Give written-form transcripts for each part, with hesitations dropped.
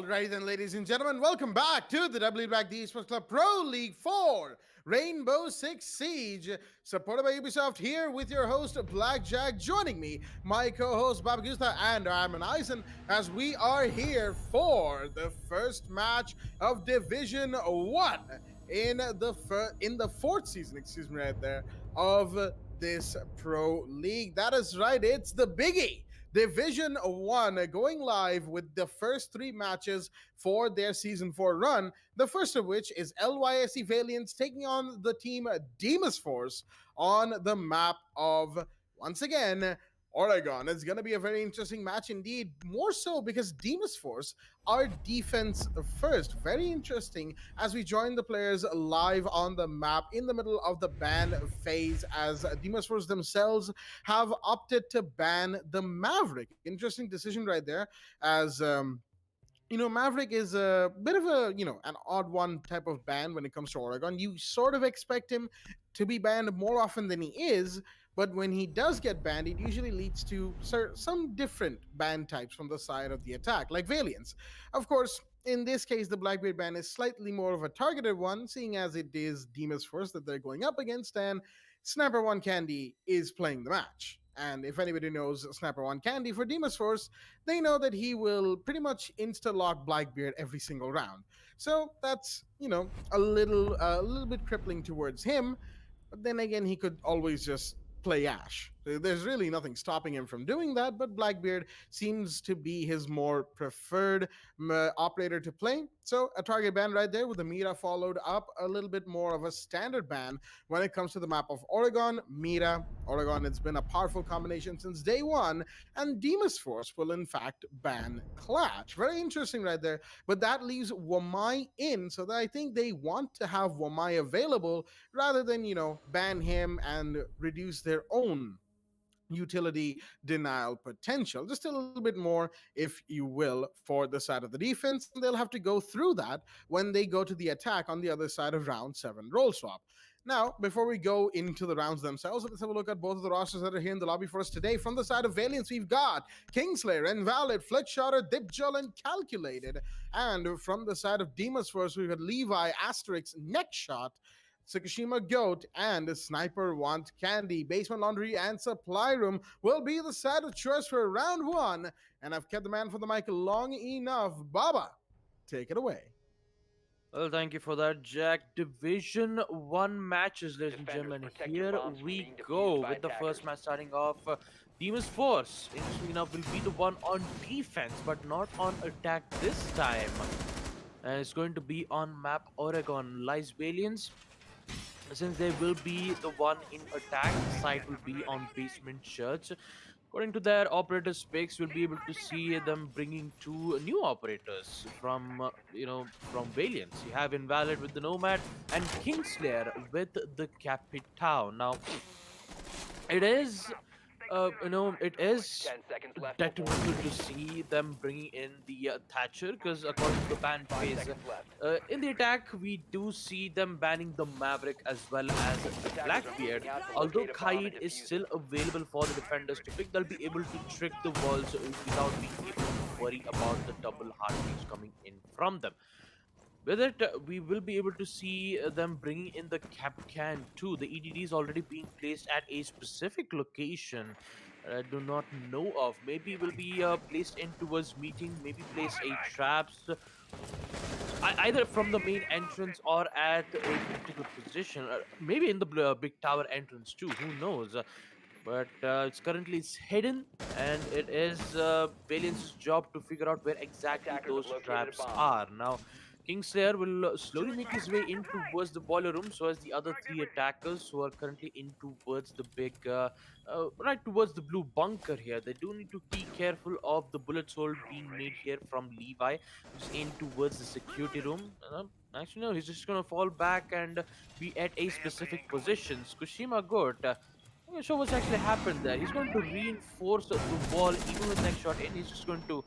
Alrighty then, ladies and gentlemen, welcome back to the WD BLACK Esports Club Pro League 4 Rainbow Six Siege, supported by Ubisoft, here with your host, Blackjack, joining me, my co-host, Babagusta, and I'm Eisen, as we are here for the first match of Division 1 in the fourth season, right there, of this Pro League. That is right, it's the biggie. Division 1 going live with the first 3 matches for their Season 4 run. The first of which is LYSE Valiants taking on the team Demas Force on the map of, once again, Oregon. It's going to be a very interesting match indeed, more so because Demas Force are defense first. Very interesting as we join the players live on the map in the middle of the ban phase, as Demas Force themselves have opted to ban the Maverick. Interesting decision right there, as Maverick is a bit of a, an odd one type of ban when it comes to Oregon. You sort of expect him to be banned more often than he is, but when he does get banned, it usually leads to some different ban types from the side of the attack, like Valiants. Of course, in this case, the Blackbeard ban is slightly more of a targeted one, seeing as it is Demas Force that they're going up against, and Sniper One Candy is playing the match. And if anybody knows Sniper One Candy for Demas Force, they know that he will pretty much insta-lock Blackbeard every single round. So that's, a little bit crippling towards him. But then again, he could always just play Ash. There's really nothing stopping him from doing that, but Blackbeard seems to be his more preferred operator to play. So a target ban right there, with the Mira followed up a little bit more of a standard ban when it comes to the map of Oregon. Mira, Oregon, it's been a powerful combination since day one, and Demas Force will in fact ban Clash. Very interesting right there, but that leaves Wamai in, so that I think they want to have Wamai available rather than, ban him and reduce their own utility denial potential, just a little bit more, if you will, for the side of the defense. And they'll have to go through that when they go to the attack on the other side of round 7 roll swap. Now, before we go into the rounds themselves, let's have a look at both of the rosters that are here in the lobby for us today. From the side of Valiants, we've got Kingslayer, Invalid, Flickshotter, Dipjol, and Calculated. And from the side of Demas Force, we've got Levi, Asterix, Neckshot, Tsukushima Goat, and Sniper Want Candy. Basement Laundry and Supply Room will be the side of choice for round 1. And I've kept the man for the mic long enough. Baba, take it away. Well, thank you for that, Jack. Division 1 matches, ladies and gentlemen. Here we go with the first match starting off. Demas Force, interestingly enough, will be the one on defense, but not on attack this time. And it's going to be on map Oregon. LYSE Valiants, since they will be the one in attack, the site will be on Basement Church. According to their operator specs, we'll be able to see them bringing 2 new operators from Valiants. You have Invalid with the Nomad and Kingslayer with the Capital. Now, it is detrimental to see them bringing in the Thatcher, because according to the ban phase, in the attack we do see them banning the Maverick as well as the Blackbeard. Although Kaid is still available for the defenders to pick, they'll be able to trick the walls without being able to worry about the double heartbeats coming in from them. With it, we will be able to see them bringing in the Capcan too. The EDD is already being placed at a specific location I do not know of. Maybe it will be placed in towards meeting, maybe place a traps either from the main entrance or at a particular position. Maybe in the big tower entrance too, who knows. But it's currently hidden, and it is Valiant's job to figure out where exactly those traps are. Now, Kingslayer will slowly make his way in towards the boiler room, so as the other 3 attackers who are currently in towards the big, right towards the blue bunker here. They do need to be careful of the bullet hole being made here from Levi, who's in towards the security room. Actually, no, he's just going to fall back and be at a specific position. Tsukushima Goat, I'm not sure what's actually happened there. He's going to reinforce the wall even with next shot in. He's just going to,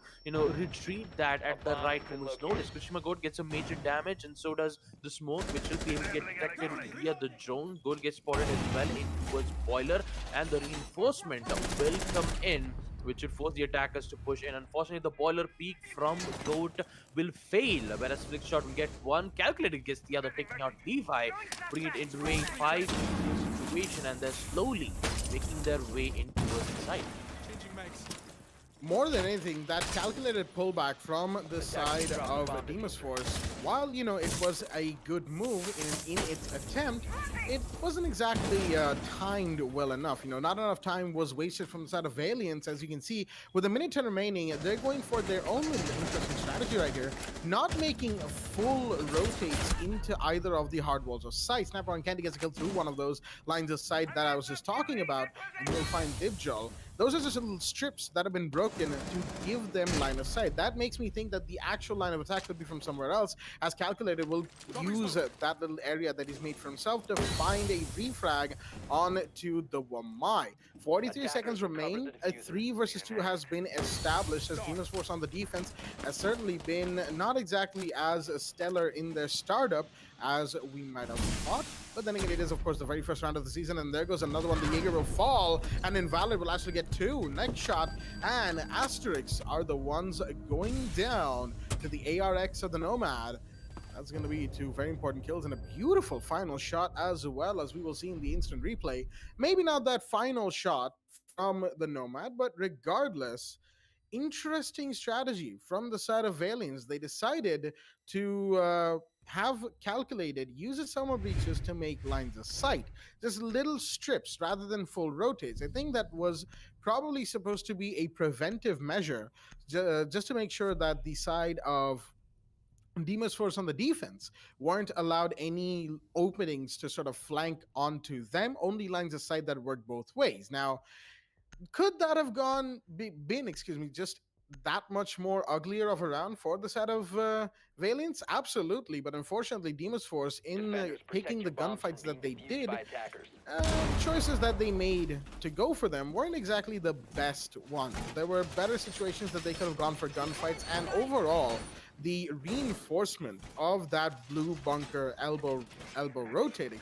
retreat that at the right moment's notice. Tsukushima Goat gets a major damage, and so does the smoke, which will be able to get detected via the drone. Goat gets spotted as well in towards boiler, and the reinforcement will come in which would force the attackers to push in. Unfortunately, the boiler peak from Goat will fail, whereas Flickshot will get one, Calculated gets the other, taking out Levi, bring it into a 5-2 situation, and they're slowly making their way into the side. More than anything, that calculated pullback from the side of Demon's Force, while, you know, it was a good move in its attempt, it wasn't exactly timed well enough. You know, not enough time was wasted from the side of Valiance. As you can see, with a minute 10 remaining, they're going for their own interesting strategy right here, not making full rotates into either of the hard walls of sight. Snapper and Candy gets a kill through one of those lines of sight that I was just talking about, and you'll find Dibjol. Those are just little strips that have been broken to give them line of sight. That makes me think that the actual line of attack could be from somewhere else, as Calculated will use that little area that he's made for himself to find a refrag onto the Wamai. 43 seconds remain. A 3 versus 2 has been established, as Demon's Force on the defense has certainly been not exactly as stellar in their startup as we might have thought. But then again, it is, of course, the very first round of the season, and there goes another one. The Jaeger will fall, and Invalid will actually get 2. Next shot and Asterix are the ones going down to the ARX of the Nomad. That's going to be 2 very important kills and a beautiful final shot, as well, as we will see in the instant replay. Maybe not that final shot from the Nomad, but regardless, interesting strategy from the side of Valiance. They decided to have Calculated use its summer breaches to make lines of sight, just little strips rather than full rotates. I think that was probably supposed to be a preventive measure, just to make sure that the side of Demon's Force on the defense weren't allowed any openings to sort of flank onto them, only lines of sight that worked both ways. Now, could that have been just that much more uglier of a round for the side of Valiance? Absolutely, but unfortunately, Demon's Force, in picking the gunfights that they did, choices that they made to go for them weren't exactly the best ones. There were better situations that they could have gone for gunfights, and overall, the reinforcement of that blue bunker elbow rotate,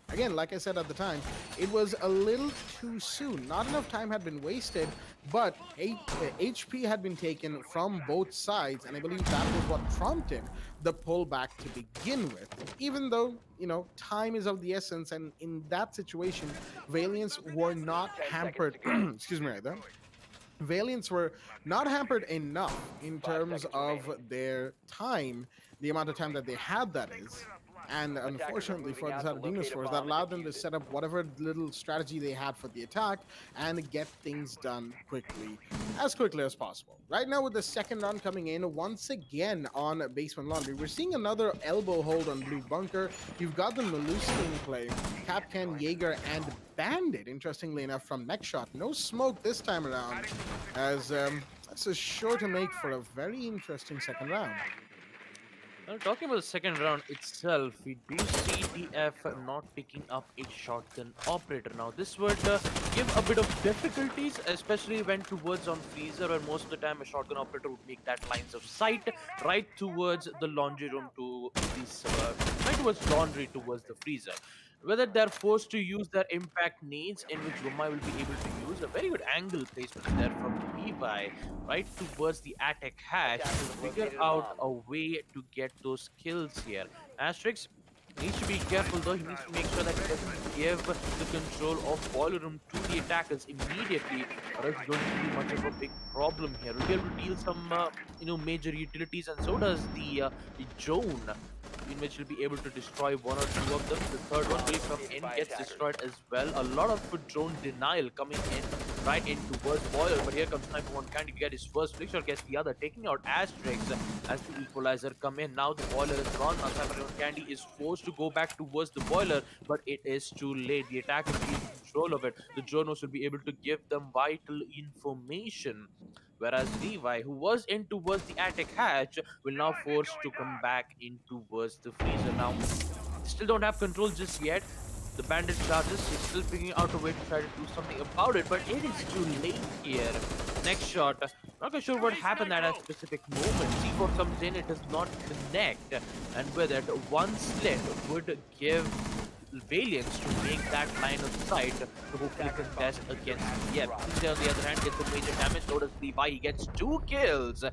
again, like I said at the time, it was a little too soon. Not enough time had been wasted, but HP had been taken from both sides, and I believe that was what prompted the pullback to begin with. Even though, you know, time is of the essence, and in that situation, Valiance were not hampered. Valiance were not hampered enough in terms of their time, the amount of time that they had, that is. And unfortunately for the side of Demon's Force, that allowed them to set up whatever little strategy they had for the attack and get things done as quickly as possible. Right now, with the second round coming in, once again on Basement Laundry, we're seeing another elbow hold on Blue Bunker. You've got the Malusi in play, Capcan, Jaeger, and Bandit, interestingly enough, from Next Shot. No smoke this time around, as this is sure to make for a very interesting second round. Now, talking about the second round itself, we do see DF not picking up a shotgun operator. Now, this would give a bit of difficulties, especially when towards on freezer, where most of the time a shotgun operator would make that lines of sight right towards the laundry room to this, right towards laundry towards the freezer. Whether they're forced to use their impact nades, in which Rumai will be able to use a very good angle placement there from Levi right towards the attic hatch to figure out a way to get those kills here. Asterix needs to be careful though. He needs to make sure that he doesn't give the control of boiler room to the attackers immediately, or it's going to be much of a big problem here. We'll be able to deal some major utilities, and so does the drone, in which he'll be able to destroy 1 or 2 of them. The third one will come in, gets destroyed as well. A lot of drone denial coming in right in towards Boiler, but here comes Sniper One Candy to get his first flick shot, gets the other, taking out Asterix as the equalizer come in. Now the Boiler is gone. Now Sniper One Candy is forced to go back towards the Boiler, but it is too late. The attacker is in control of it. The drones will be able to give them vital information, whereas Levi, who was in towards the attic hatch, will now forced to come back in towards the freezer. Now, still don't have control just yet. The bandit charges, he's still figuring out a way to try to do something about it, but it is too late here. Next shot, not quite sure what happened at a specific moment. C4 comes in, it does not connect, and with it, one slit would give Valiance to make that line of sight to hopefully contest against TF. Kingsley, on the other hand, gets some major damage. So does Levi. He gets 2 kills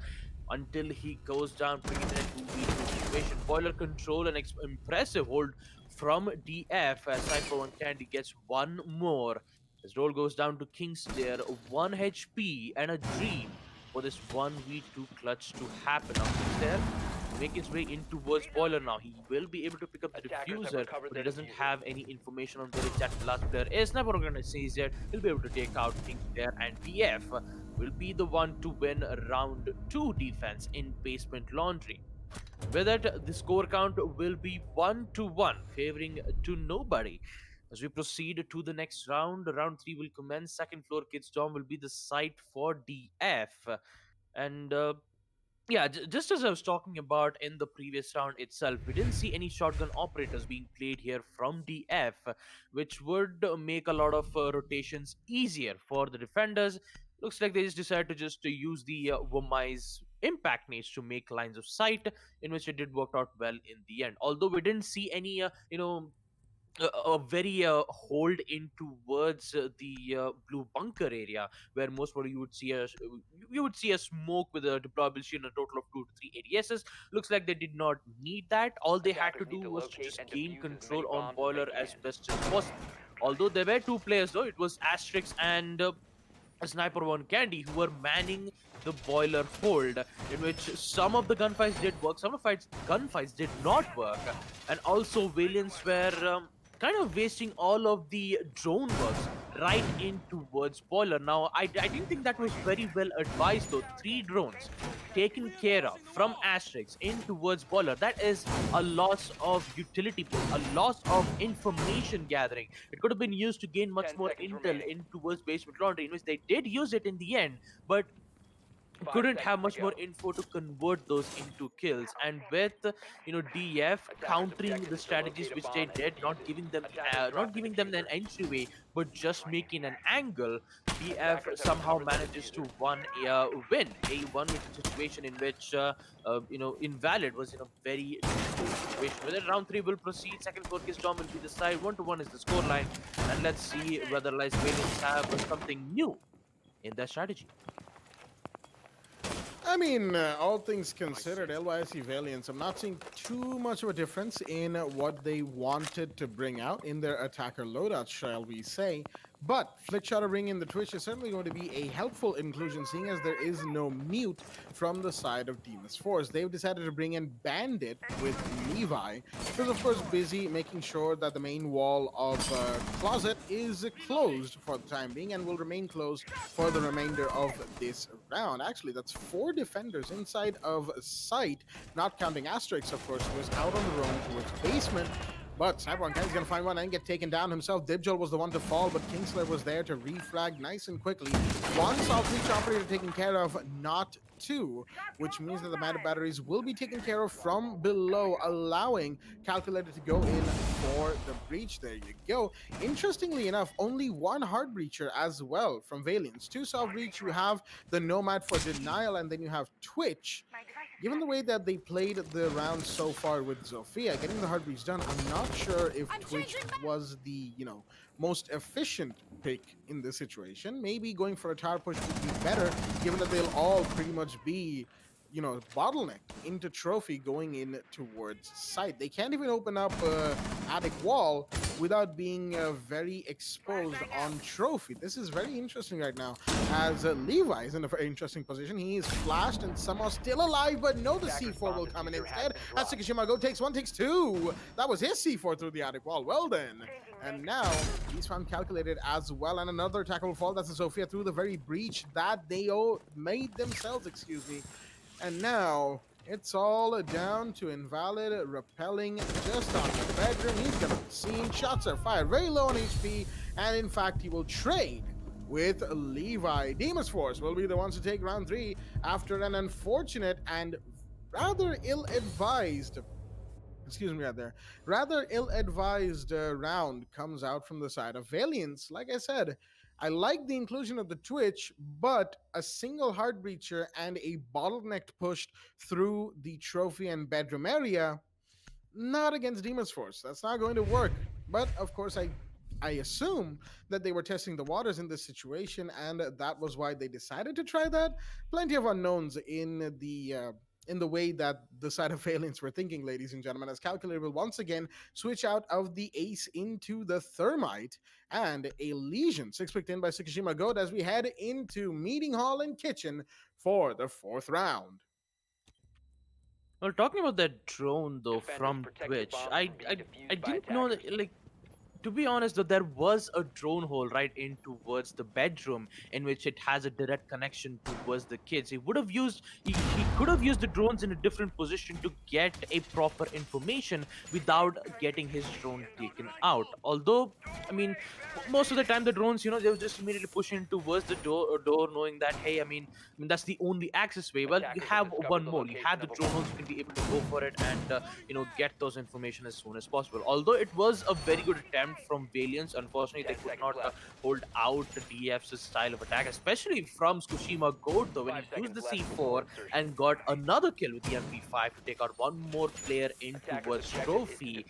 until he goes down, bringing in a 2v2 situation. Boiler control and impressive hold from DF as Sniper 1 Candy gets one more. His roll goes down to Kingslayer, 1 HP and a dream for this 1v2 clutch to happen. Now Kingslayer make his way in towards Boiler now. He will be able to pick up the diffuser, but he doesn't have any information on where exactly the last player is. Never gonna say yet. He'll be able to take out Kingslayer, and DF will be the one to win round 2 defense in Basement Laundry. With that, the score count will be 1-1, favoring to nobody. As we proceed to the next round, round 3 will commence. Second floor Kids Dorm will be the site for DF. And yeah, just as I was talking about in the previous round itself, we didn't see any shotgun operators being played here from DF, which would make a lot of rotations easier for the defenders. Looks like they just decided to use the Womai's impact nades to make lines of sight, in which it did work out well in the end. Although we didn't see any, a very hold in towards the blue bunker area, where most probably you would see a smoke with a deployable shield and a total of 2 to 3 ADSs. Looks like they did not need that. All they had to do was to just gain control on Boiler as best as possible. Although there were 2 players though, it was Asterix and Sniper 1 Candy who were manning the Boiler hold, in which some of the gunfights did work, some of the gunfights did not work, and also Valiants were kind of wasting all of the drone works right in towards Boiler. Now, I didn't think that was very well advised though. 3 drones taken care of from Asterix in towards Boiler. That is a loss of utility pool, a loss of information gathering. It could have been used to gain much more intel in towards Basement Laundry, in which they did use it in the end, but couldn't have much more info to convert those into kills. And with DF countering the strategies which they did, not giving them an entryway but just making an angle, DF somehow manages to win a one-way situation in which Invalid was in a very difficult situation. Whether round 3 will proceed, second floor Kiss Dom will be the side, 1-1 is the scoreline, and let's see whether Lice Valiants have something new in their strategy. I mean, all things considered, LYSC Valiants, I'm not seeing too much of a difference in what they wanted to bring out in their attacker loadout, shall we say. But Flickshotter bringing in the Twitch is certainly going to be a helpful inclusion, seeing as there is no mute from the side of Demon's Force. They've decided to bring in Bandit with Levi, who's of course busy making sure that the main wall of Closet is closed for the time being and will remain closed for the remainder of this round. Actually, that's 4 defenders inside of sight, not counting Asterix, of course, who was out on the roam towards basement. But Sniper is going to find one and get taken down himself. Dibjol was the one to fall, but Kingslayer was there to refrag nice and quickly. One South-Reach operator taken care of, not 2, which means that the matter batteries will be taken care of from below, allowing Calculator to go in for the breach. There you go. Interestingly enough, only 1 hard breacher as well from Valiants. 2 soft breach, you have the Nomad for denial, and then you have Twitch. Given the way that they played the round so far with Zofia, getting the hard breach done, I'm not sure if Twitch was the, most efficient pick in this situation. Maybe going for a tower push would be better, given that they'll all pretty much be, bottlenecked into trophy going in towards site. They can't even open up attic wall without being very exposed on trophy. This is very interesting right now, as Levi is in a very interesting position. He is flashed and somehow still alive, but no, the C4 will come in instead. As Tsukishima Go takes 1, takes 2. That was his C4 through the attic wall. Well then. And now he's found calculated as well, and another attacker will fall. That's a Sophia through the very breach that they made themselves, excuse me. And now it's all down to Invalid repelling just on the bedroom. He's gonna be seen. Shots are fired very low on HP, and in fact he will trade with Levi. Demon's Force will be the ones to take round 3 after an unfortunate and rather ill-advised round comes out from the side of Valiants. Like I said, I like the inclusion of the Twitch, but a single hard breacher and a bottlenecked push through the trophy and bedroom area, not against Demon's Force. That's not going to work. But of course, I assume that they were testing the waters in this situation, and that was why they decided to try that. Plenty of unknowns in the way that the side of aliens were thinking, ladies and gentlemen, as Calculator will once again switch out of the Ace into the Thermite, and a Legion, six picked in by Tsukishima Goat, as we head into Meeting Hall and Kitchen for the fourth round. Well, talking about that drone though from Twitch, I didn't know that, like, to be honest though, there was a drone hole right in towards the bedroom in which it has a direct connection towards the kids. He could have used the drones in a different position to get a proper information without getting his drone taken out. Although, I mean, most of the time the drones, they will just immediately push in towards the door, knowing that, hey, I mean that's the only access way. Well, you have one more. You have the drone holes. You can be able to go for it and get those information as soon as possible. Although it was a very good attempt from Valiants, unfortunately they could not hold out DF's style of attack, especially from Tsushima Goat though, when he used the C4 and got another kill with the MP5 to take out one more player in towards Trophy,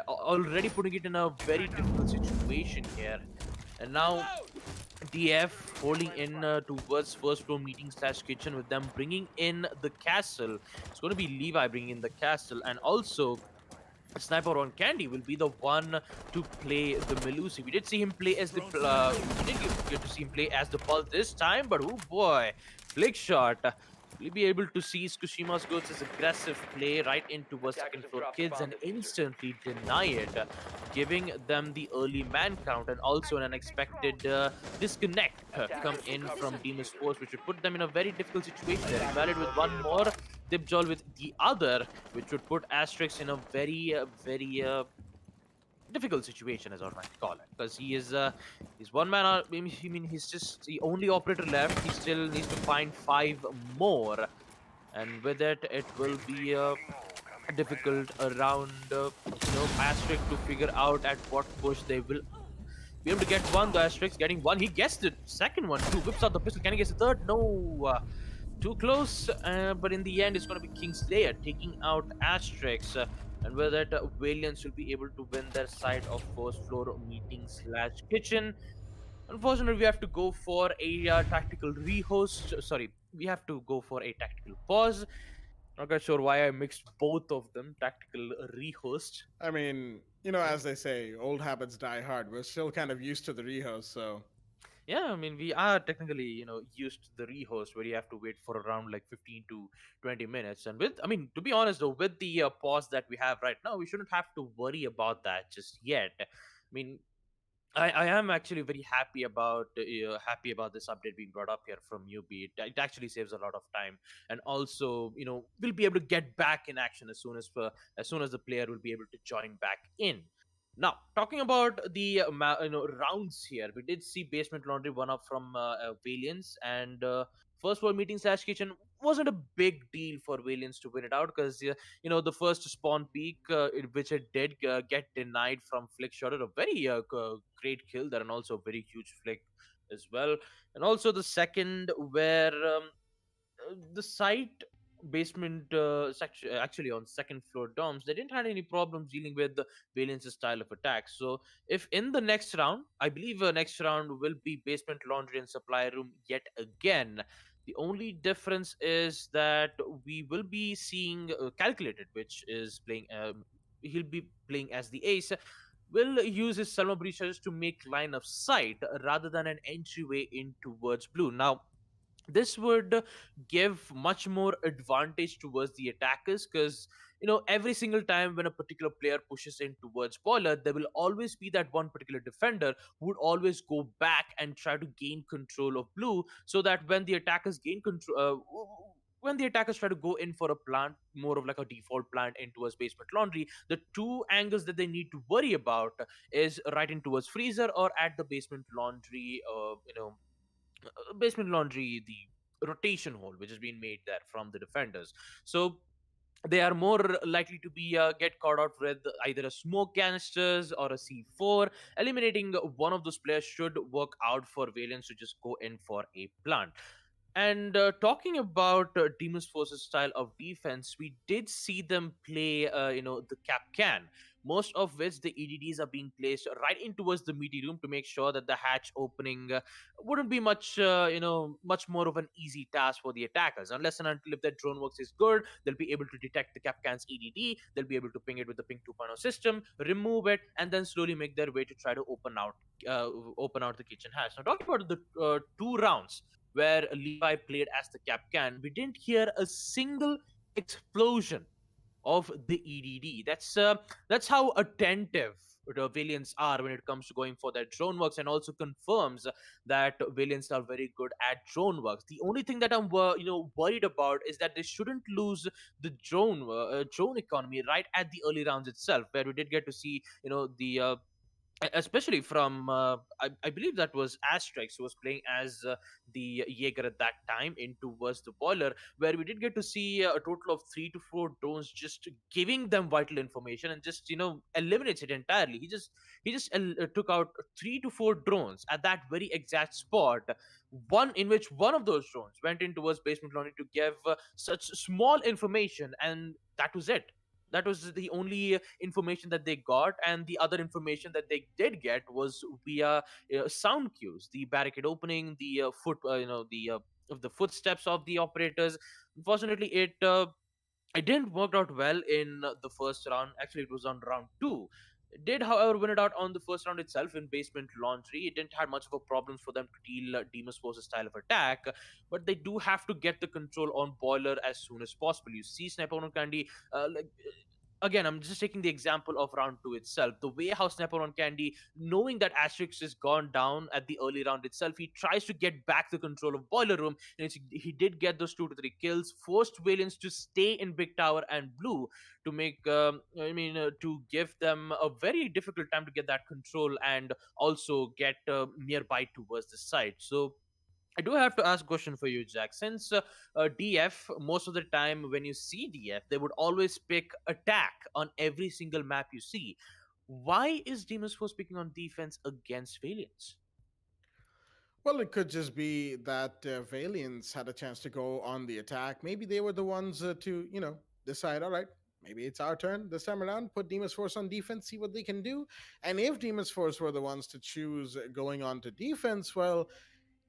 already putting it in a very difficult situation here. And now DF holding in towards first floor meeting slash kitchen, with them bringing in the castle. It's going to be Levi bringing in the castle, and also Sniper on Candy will be the one to play the Melusi. We did see him play as the we did get to see him play as the Pulse this time, but oh boy, flick shot. Will be able to see Tsushima's Goats' aggressive play right into a second floor kids and instantly deny it, giving them the early man count, and also an unexpected disconnect come in from Demon's Force, which would put them in a very difficult situation. They're invalid with one more, Dipjol with the other, which would put Asterix in a very difficult situation, as I might call it, because he's one man. He's just the only operator left. He still needs to find 5 more, and with it, it will be difficult around Asterix to figure out at what push they will be able to get one. The Asterix getting one. He gets the second one too. Whips out the pistol. Can he get the third? No. Too close, but in the end, it's going to be Kingslayer taking out Asterix. And with that, Valiants will be able to win their side of first floor meeting slash kitchen. Unfortunately, we have to go for a tactical rehost. Sorry, we have to go for a tactical pause. Not quite sure why I mixed both of them. Tactical rehost. I mean, as they say, old habits die hard. We're still kind of used to the rehost, so Yeah, I mean, we are technically, used to the rehost where you have to wait for around like 15 to 20 minutes. And with, I mean, to be honest though, with the pause that we have right now, we shouldn't have to worry about that just yet. I mean, I am actually very happy about this update being brought up here from UB. It actually saves a lot of time, and also we'll be able to get back in action as soon as the player will be able to join back in. Now, talking about the rounds here, we did see Basement Laundry one up from Valiance, and first world meeting slash kitchen wasn't a big deal for Valiance to win it out, because the first spawn peak, which it did get denied from Flick shot, a very great kill there, and also a very huge flick as well, and also the second where the site basement section, actually on second floor dorms, they didn't have any problems dealing with the Valiance's style of attack. So if in the next round, I believe next round will be basement laundry and supply room yet again. The only difference is that we will be seeing calculated, which is playing he'll be playing as the ace, will use his Selma breaches to make line of sight rather than an entryway in towards blue. Now, this would give much more advantage towards the attackers, because every single time when a particular player pushes in towards boiler, there will always be that one particular defender who would always go back and try to gain control of blue, so that when the attackers gain control when the attackers try to go in for a plant, more of like a default plant in towards basement laundry, the two angles that they need to worry about is right in towards freezer or at the basement laundry, the rotation hole which has been made there from the defenders. So they are more likely to be get caught out with either a smoke canisters or a C4. Eliminating one of those players should work out for Valiance to just go in for a plant. And talking about Demon's Force's style of defense, we did see them play, the Cap Can, most of which the EDDs are being placed right in towards the meaty room to make sure that the hatch opening wouldn't be much, much more of an easy task for the attackers. Unless and until if their drone works is good, they'll be able to detect the Capcan's EDD, they'll be able to ping it with the Ping 2.0 system, remove it, and then slowly make their way to try to open out the kitchen hatch. Now, talking about the 2 rounds where Levi played as the Capcan, we didn't hear a single explosion of the EDD. That's how attentive the Valiants are when it comes to going for their drone works, and also confirms that Valiants are very good at drone works. The only thing that I'm worried about is that they shouldn't lose the drone economy right at the early rounds itself, where we did get to see the especially from I believe that was Asterix who was playing as the Jaeger at that time into was the boiler, where we did get to see a total of 3 to 4 drones just giving them vital information and just eliminates it entirely. He just took out 3 to 4 drones at that very exact spot, one in which one of those drones went in towards basement laundry to give such small information, and that was it. That was the only information that they got, and the other information that they did get was via sound cues, the barricade opening, the the footsteps of the operators. Unfortunately, it didn't work out well in the first round. Actually, it was on round two. It did, however, win it out on the first round itself in basement laundry. It didn't have much of a problem for them to deal Demon's Force's style of attack, but they do have to get the control on boiler as soon as possible. You see Sniper on Candy, again, I'm just taking the example of round two itself. The way how Snapper on Candy, knowing that Asterix is gone down at the early round itself, he tries to get back the control of Boiler Room. And he did get those 2 to 3 kills, forced Valiants to stay in Big Tower and Blue to make, to give them a very difficult time to get that control and also get nearby towards the side. So I do have to ask a question for you, Jack. Since DF, most of the time when you see DF, they would always pick attack on every single map you see. Why is Demon's Force picking on defense against Valiants? Well, it could just be that Valiants had a chance to go on the attack. Maybe they were the ones to, decide, all right, maybe it's our turn this time around, put Demon's Force on defense, see what they can do. And if Demon's Force were the ones to choose going on to defense, well,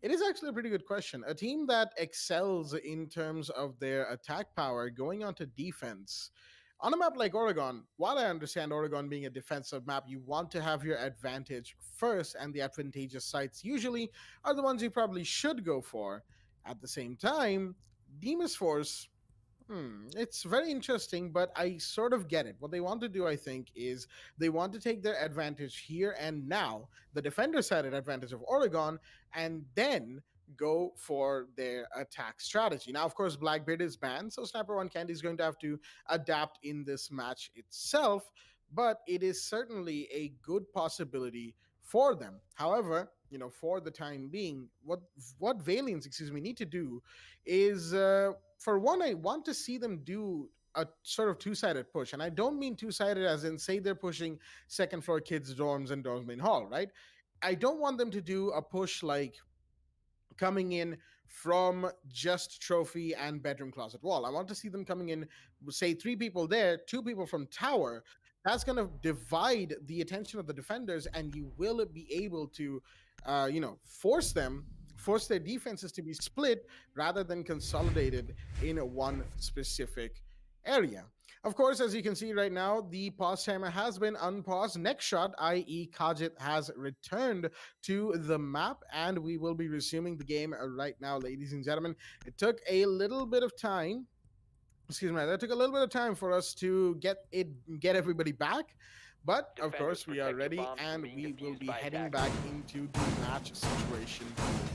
it is actually a pretty good question. A team that excels in terms of their attack power going onto defense. On a map like Oregon, while I understand Oregon being a defensive map, you want to have your advantage first, and the advantageous sites usually are the ones you probably should go for. At the same time, Demon's Force, it's very interesting, but I sort of get it. What they want to do, I think, is they want to take their advantage here and now, the defender side advantage of Oregon, and then go for their attack strategy. Now, of course, Blackbeard is banned, so Sniper One Candy is going to have to adapt in this match itself, but it is certainly a good possibility for them. However, for the time being, what Valiants, need to do is, for one, I want to see them do a sort of two-sided push, and I don't mean two-sided as in say they're pushing second floor kids' dorms and dorms main hall, right? I don't want them to do a push like coming in from just trophy and bedroom closet wall. I want to see them coming in, say 3 people there, 2 people from tower. That's going to divide the attention of the defenders, and you will be able to, force their defenses to be split rather than consolidated in one specific area. Of course, as you can see right now, the pause timer has been unpaused. Next shot, i.e. Kajit, has returned to the map, and we will be resuming the game right now, ladies and gentlemen. It took a little bit of time. That took a little bit of time for us to get everybody back. But, of course, we are ready, and we will be heading back into the match situation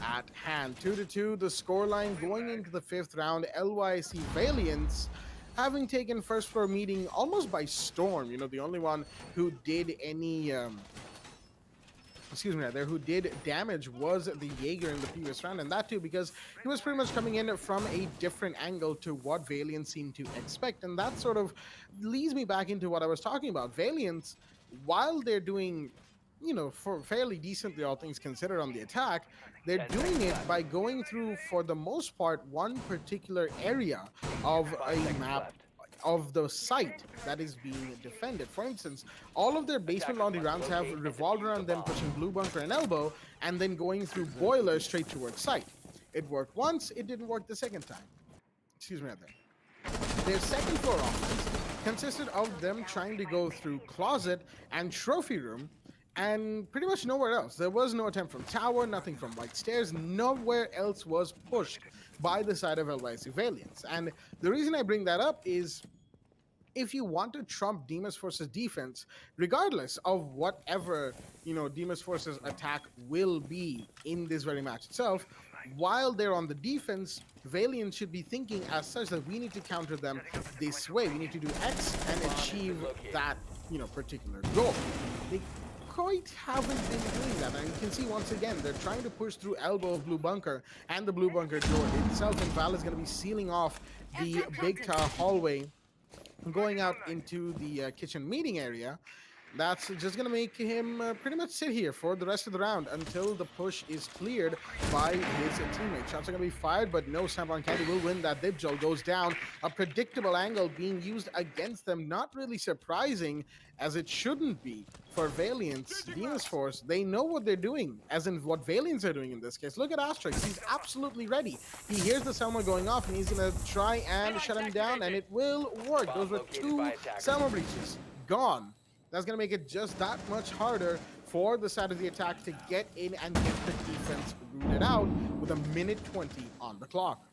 at hand. 2-2, the scoreline going into the 5th round. LYC Valiants having taken first floor meeting almost by storm. The only one who did any who did damage was the Jaeger in the previous round, and that too because he was pretty much coming in from a different angle to what Valiants seemed to expect. And that sort of leads me back into what I was talking about. Valiants, while they're doing for fairly decently, all things considered, on the attack, they're doing it by going through, for the most part, one particular area of a map of the site that is being defended. For instance, all of their basement laundry rounds have revolved around them pushing blue bunker and elbow, and then going through boiler straight towards site. It worked once, it didn't work the second time. Excuse me, out there. Their second floor offense consisted of them trying to go through closet and trophy room and pretty much nowhere else. There was no attempt from tower, nothing from white stairs, nowhere else was pushed by the side of LYC Valiants. And the reason I bring that up is if you want to trump Demas Force's defense, regardless of whatever, Demas Force's attack will be in this very match itself, while they're on the defense, Valiant should be thinking as such that we need to counter them this way. We need to do X and achieve that, particular goal. They quite haven't been doing that. And you can see once again, they're trying to push through elbow of blue bunker and the blue bunker door itself, and Val is going to be sealing off the big hallway going out into the kitchen meeting area. That's just going to make him pretty much sit here for the rest of the round until the push is cleared by his teammate. Shots are going to be fired, but no, Snap-on Candy will win. That dip jolt goes down. A predictable angle being used against them. Not really surprising, as it shouldn't be for Valiant's Demas Force. They know what they're doing, as in what Valiants are doing in this case. Look at Asterix. He's absolutely ready. He hears the Selma going off, and he's going to try and shut him down, and it will work. Those were two Selma breaches gone. That's going to make it just that much harder for the side of the attack to get in and get the defense rooted out with a minute 20 on the clock.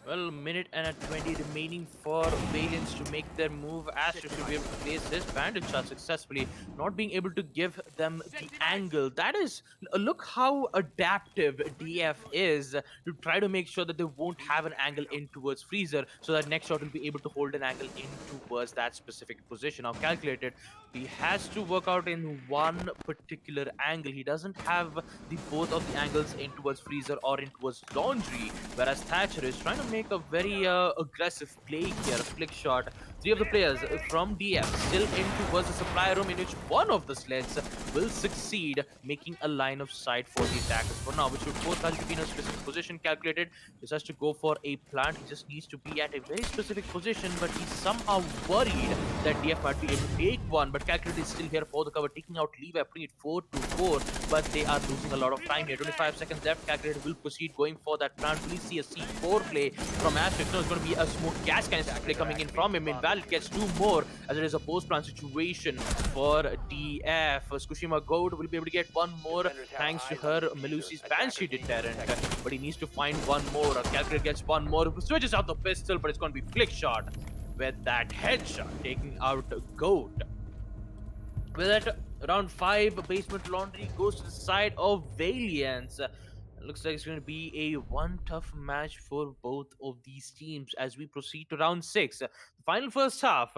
Well, minute and a 20 remaining for Valiants to make their move. Astro should be able to place his bandit shot successfully, not being able to give them the angle. That is, look how adaptive DF is to try to make sure that they won't have an angle in towards Freezer, so that next shot will be able to hold an angle in towards that specific position. Now calculated, he has to work out in one particular angle. He doesn't have the both of the angles in towards Freezer or in towards Laundry, whereas Thatcher is trying to make a very aggressive play here, a flick shot. Three of the players from DF still in towards the supply room, in which one of the sleds will succeed, making a line of sight for the attackers for now, which would force Hal to be in a specific position. Calculated just has to go for a plant. He just needs to be at a very specific position, but he's somehow worried that DF might be able to take one. But Calculated is still here for the cover, taking out Levi, putting it 4-4, but they are losing a lot of time here. 25 seconds left. Calculated will proceed going for that plant. Will he see a C4 play from Asterix? No, it's going to be a smoke gas canister play coming in from him. Meanwhile, it gets two more, as it is a post-plant situation for DF. Tsukushima Goat will be able to get one more thanks to her Melusi's Banshee deterrent, but he needs to find one more. Calculated gets one more, switches out the pistol, but it's going to be flick shot with that headshot, taking out Goat. With that, round 5, Basement Laundry goes to the side of Valiants. Looks like it's going to be a one tough match for both of these teams as we proceed to round 6. The final first half,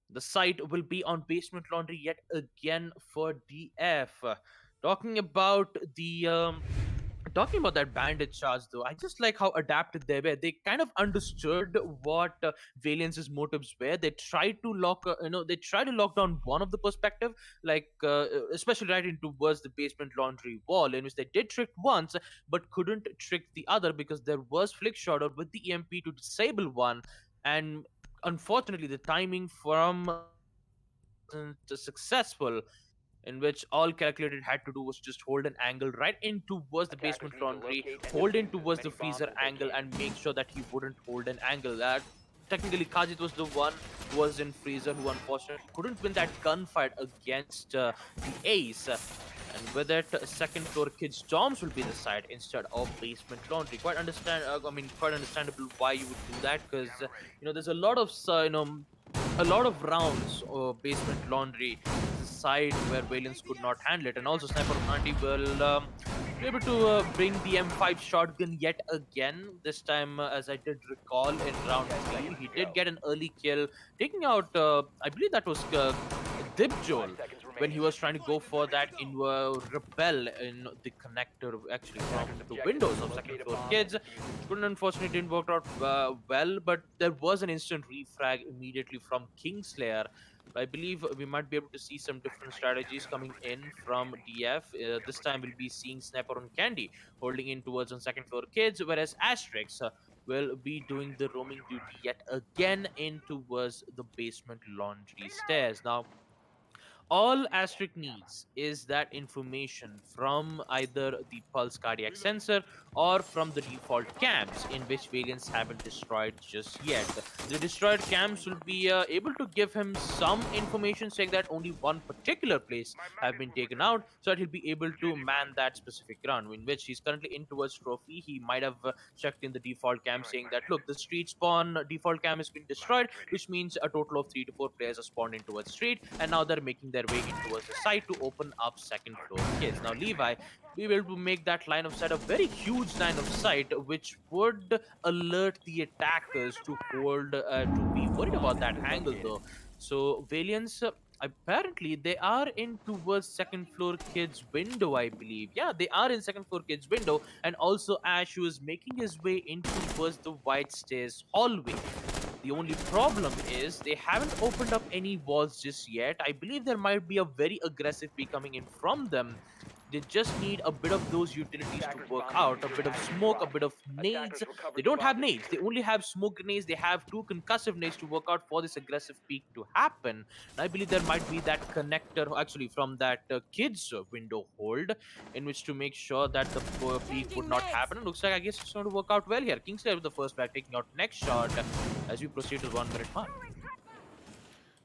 the site will be on Basement Laundry yet again for DF. Talking about that bandit charge, though, I just like how adapted they were. They kind of understood what Valiance's motives were. They tried to lock down one of the perspective, like especially right in towards the Basement Laundry wall, in which they did trick once, but couldn't trick the other because there was flick shot out with the EMP to disable one, and unfortunately the timing from wasn't successful, in which all Calculated had to do was just hold an angle right in towards the Basement Laundry, hold in towards the Freezer angle, and make sure that he wouldn't hold an angle. Technically, Kajit was the one who was in Freezer, who unfortunately couldn't win that gunfight against the Ace. And with it, second floor kids Toms will be the side instead of Basement Laundry. Quite understandable why you would do that, because there's a lot of rounds of Basement Laundry side where Valiants could not handle it, and also Sniper Nandi will be able to bring the M5 shotgun yet again. This time, as I did recall in round 3, he did get an early kill, taking out, I believe that was Dibjol, when he was trying to go for that repel in the connector, actually from the windows of second floor kids. Unfortunately didn't work out well, but there was an instant refrag immediately from Kingslayer. I believe we might be able to see some different strategies coming in from DF. This time we'll be seeing Sniper on Candy holding in towards on second floor kids, whereas Asterix will be doing the roaming duty yet again in towards the basement laundry stairs. Now, all Asterisk needs is that information from either the pulse cardiac sensor or from the default cams, in which Valiants haven't destroyed just yet. The destroyed cams will be able to give him some information saying that only one particular place have been taken out, so that he'll be able to man that specific ground, in which he's currently in towards trophy. He might have checked in the default cam saying that, look, the street spawn default cam has been destroyed, which means a total of 3 to 4 players are spawned in towards street, and now they're making their way in towards the site to open up second floor kids. Now, Levi, we will to make that line of sight a very huge line of sight, which would alert the attackers to hold, to be worried about that angle though. So, Valiants. Apparently, they are in towards second floor kids window, I believe. Yeah, they are in second floor kids window, and also Ash, who is making his way into towards the white stairs hallway. The only problem is they haven't opened up any walls just yet. I believe there might be a very aggressive peek coming in from them. They just need a bit of those utilities to work out, a bit of smoke, a bit of nades. They don't have nades. They only have smoke grenades. They have 2 concussive nades to work out for this aggressive peak to happen. And I believe there might be that connector, actually, from that kids window hold, in which to make sure that the peak would not happen. It looks like, I guess, it's going to work out well here. Kingsley with the first back, taking out next shot as we proceed to the 1 minute mark.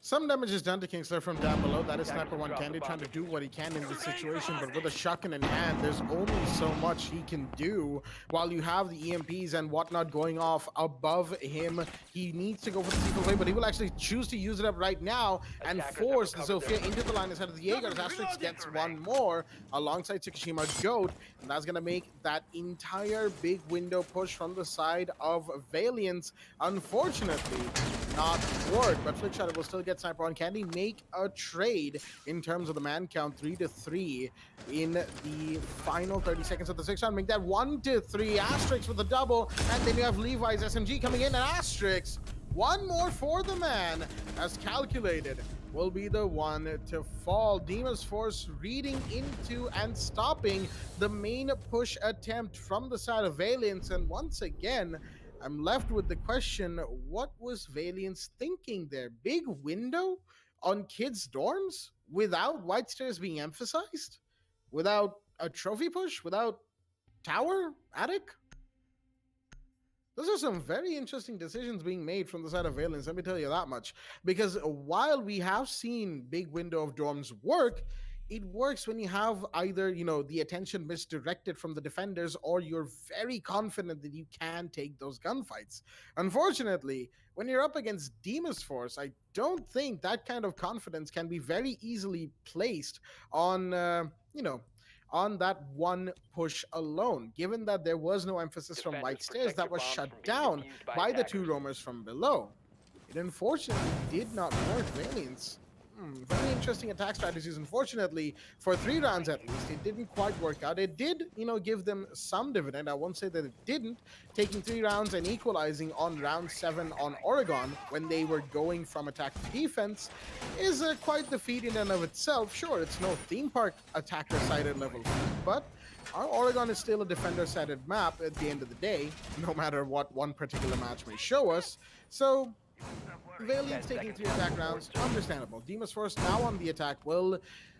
Some damage is done to Kingslayer from down below. That is Sniper One Candy trying to do what he can in this situation, but with a shotgun in hand, there's only so much he can do while you have the EMPs and whatnot going off above him. He needs to go for the sequel way, but he will actually choose to use it up right now and force the Zofia into the line instead of the Jaeger. Asterix gets one more alongside Tsukushima Goat, and that's going to make that entire big window push from the side of Valiants, unfortunately, not work. But Flickshot will still get Sniper on Candy, make a trade in terms of the man count, 3-3 in the final 30 seconds of the 6th round. Make that 1-3. Asterix with the double, and then you have Levi's SMG coming in, and Asterix, one more for the man, as calculated, will be the one to fall. Demon's Force reading into and stopping the main push attempt from the side of Valiance, and once again, I'm left with the question, what was Valiance thinking there? Big window on kids' dorms without white stairs being emphasized? Without a trophy push? Without tower? Attic? Those are some very interesting decisions being made from the side of Valiance, let me tell you that much. Because while we have seen big window of dorms work, it works when you have either, the attention misdirected from the defenders, or you're very confident that you can take those gunfights. Unfortunately, when you're up against Demon's Force, I don't think that kind of confidence can be very easily placed on, on that one push alone, given that there was no emphasis from white stairs that was shut down by the 2 roamers from below. It unfortunately did not work. Valiance. Very interesting attack strategies. Unfortunately, for 3 rounds at least, it didn't quite work out. It did, give them some dividend. I won't say that it didn't. Taking 3 rounds and equalizing on round 7 on Oregon when they were going from attack to defense is quite the feat in and of itself. Sure, it's no theme park attacker-sided level, but our Oregon is still a defender-sided map at the end of the day, no matter what one particular match may show us. So Valiance taking 3 attack rounds, understandable. Demon's Force now on the attack. Well,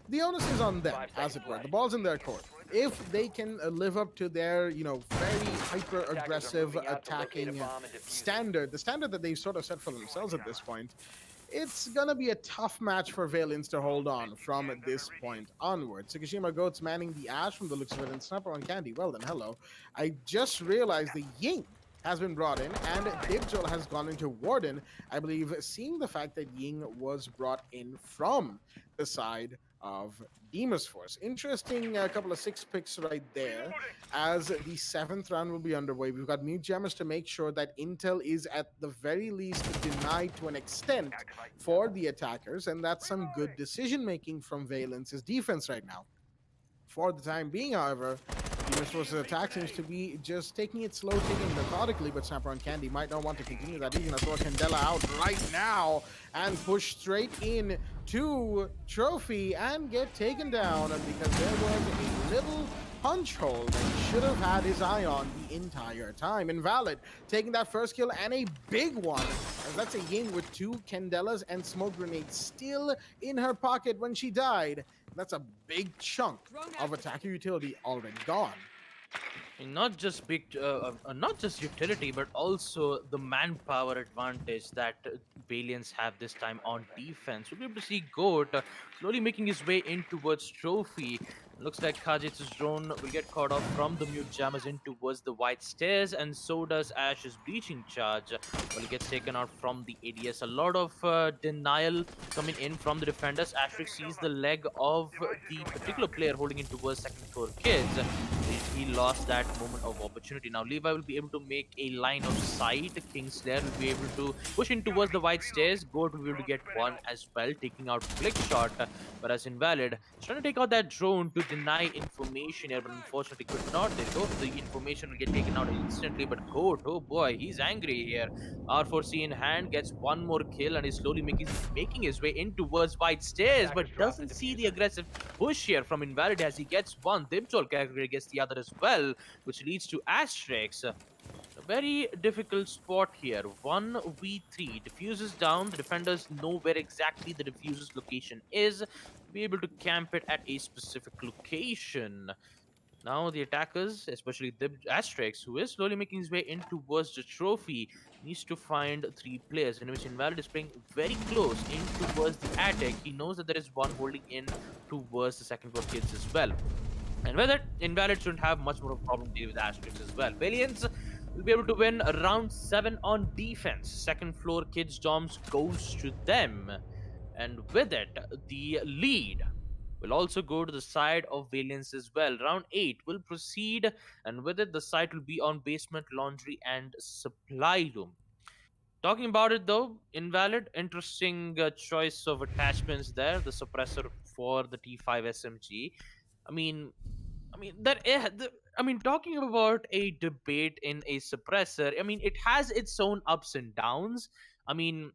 the onus is on them, as it were. The ball's in their court. If they can live up to their, very hyper-aggressive attacking standard, the standard that they've sort of set for themselves at this point, it's gonna be a tough match for Valiance to hold on from this point onward. Tsukushima Goat's manning the Ash from the looks of it, and Sniper on Candy. Well then, hello. I just realized the Ying has been brought in, and Dibjol has gone into Warden, I believe, seeing the fact that Ying was brought in from the side of Demon's Force. Interesting couple of 6 picks right there, as the 7th round will be underway. We've got Mute Jammers to make sure that intel is at the very least denied to an extent for the attackers, and that's some good decision-making from Valence's defense right now. For the time being, however, Demon's Force's attack seems to be just taking it slow, taking methodically, but Sniper on Candy might not want to continue that. He's going to throw Candela out right now and push straight in to Trophy and get taken down, because there was a little punch hole that he should have had his eye on the entire time. Invalid taking that first kill and a big one, as that's a Ying with 2 Candelas and smoke grenades still in her pocket when she died. That's a big chunk of attacker utility already gone. And not just not just utility, but also the manpower advantage that Valiants have this time on defense. We'll be able to see Goat slowly making his way in towards Trophy. Looks like Kajitsu's drone will get caught off from the mute jammers in towards the white stairs, and so does Ash's breaching charge. Well, he gets taken out from the ADS. A lot of denial coming in from the defenders. Asterisk sees the leg of the particular player holding in towards second floor kids. He lost that moment of opportunity. Now Levi will be able to make a line of sight. Kingslayer will be able to push in towards the white stairs. Goat will be able to get one as well, taking out Flick Shot. But as Invalid, he's trying to take out that drone to deny information here, but unfortunately could not. There you go. The information will get taken out instantly. But Goat, oh boy, he's angry here. R4C in hand, gets one more kill and is slowly making his way in towards white stairs, but doesn't see the aggressive push here from Invalid as he gets one. Dimchol character gets the other as well, which leads to Asterix. A very difficult spot here. 1v3. Diffuses down. The defenders know where exactly the diffuser's location is. Be able to camp it at a specific location. Now the attackers, especially the Asterix, who is slowly making his way in towards the trophy, needs to find 3 players, in which Invalid is playing very close in towards the attic. He knows that there is one holding in towards the second floor kids as well. And with it, Invalid shouldn't have much more of a problem dealing with Asterix as well. Valiants will be able to win round 7 on defense. Second floor kids doms goes to them. And with it, the lead will also go to the side of Valiance as well. Round 8 will proceed, and with it, the site will be on basement, laundry, and supply room. Talking about it though, Invalid, interesting choice of attachments there. The suppressor for the T5 SMG. I mean, talking about a debate in a suppressor. I mean, it has its own ups and downs. I mean,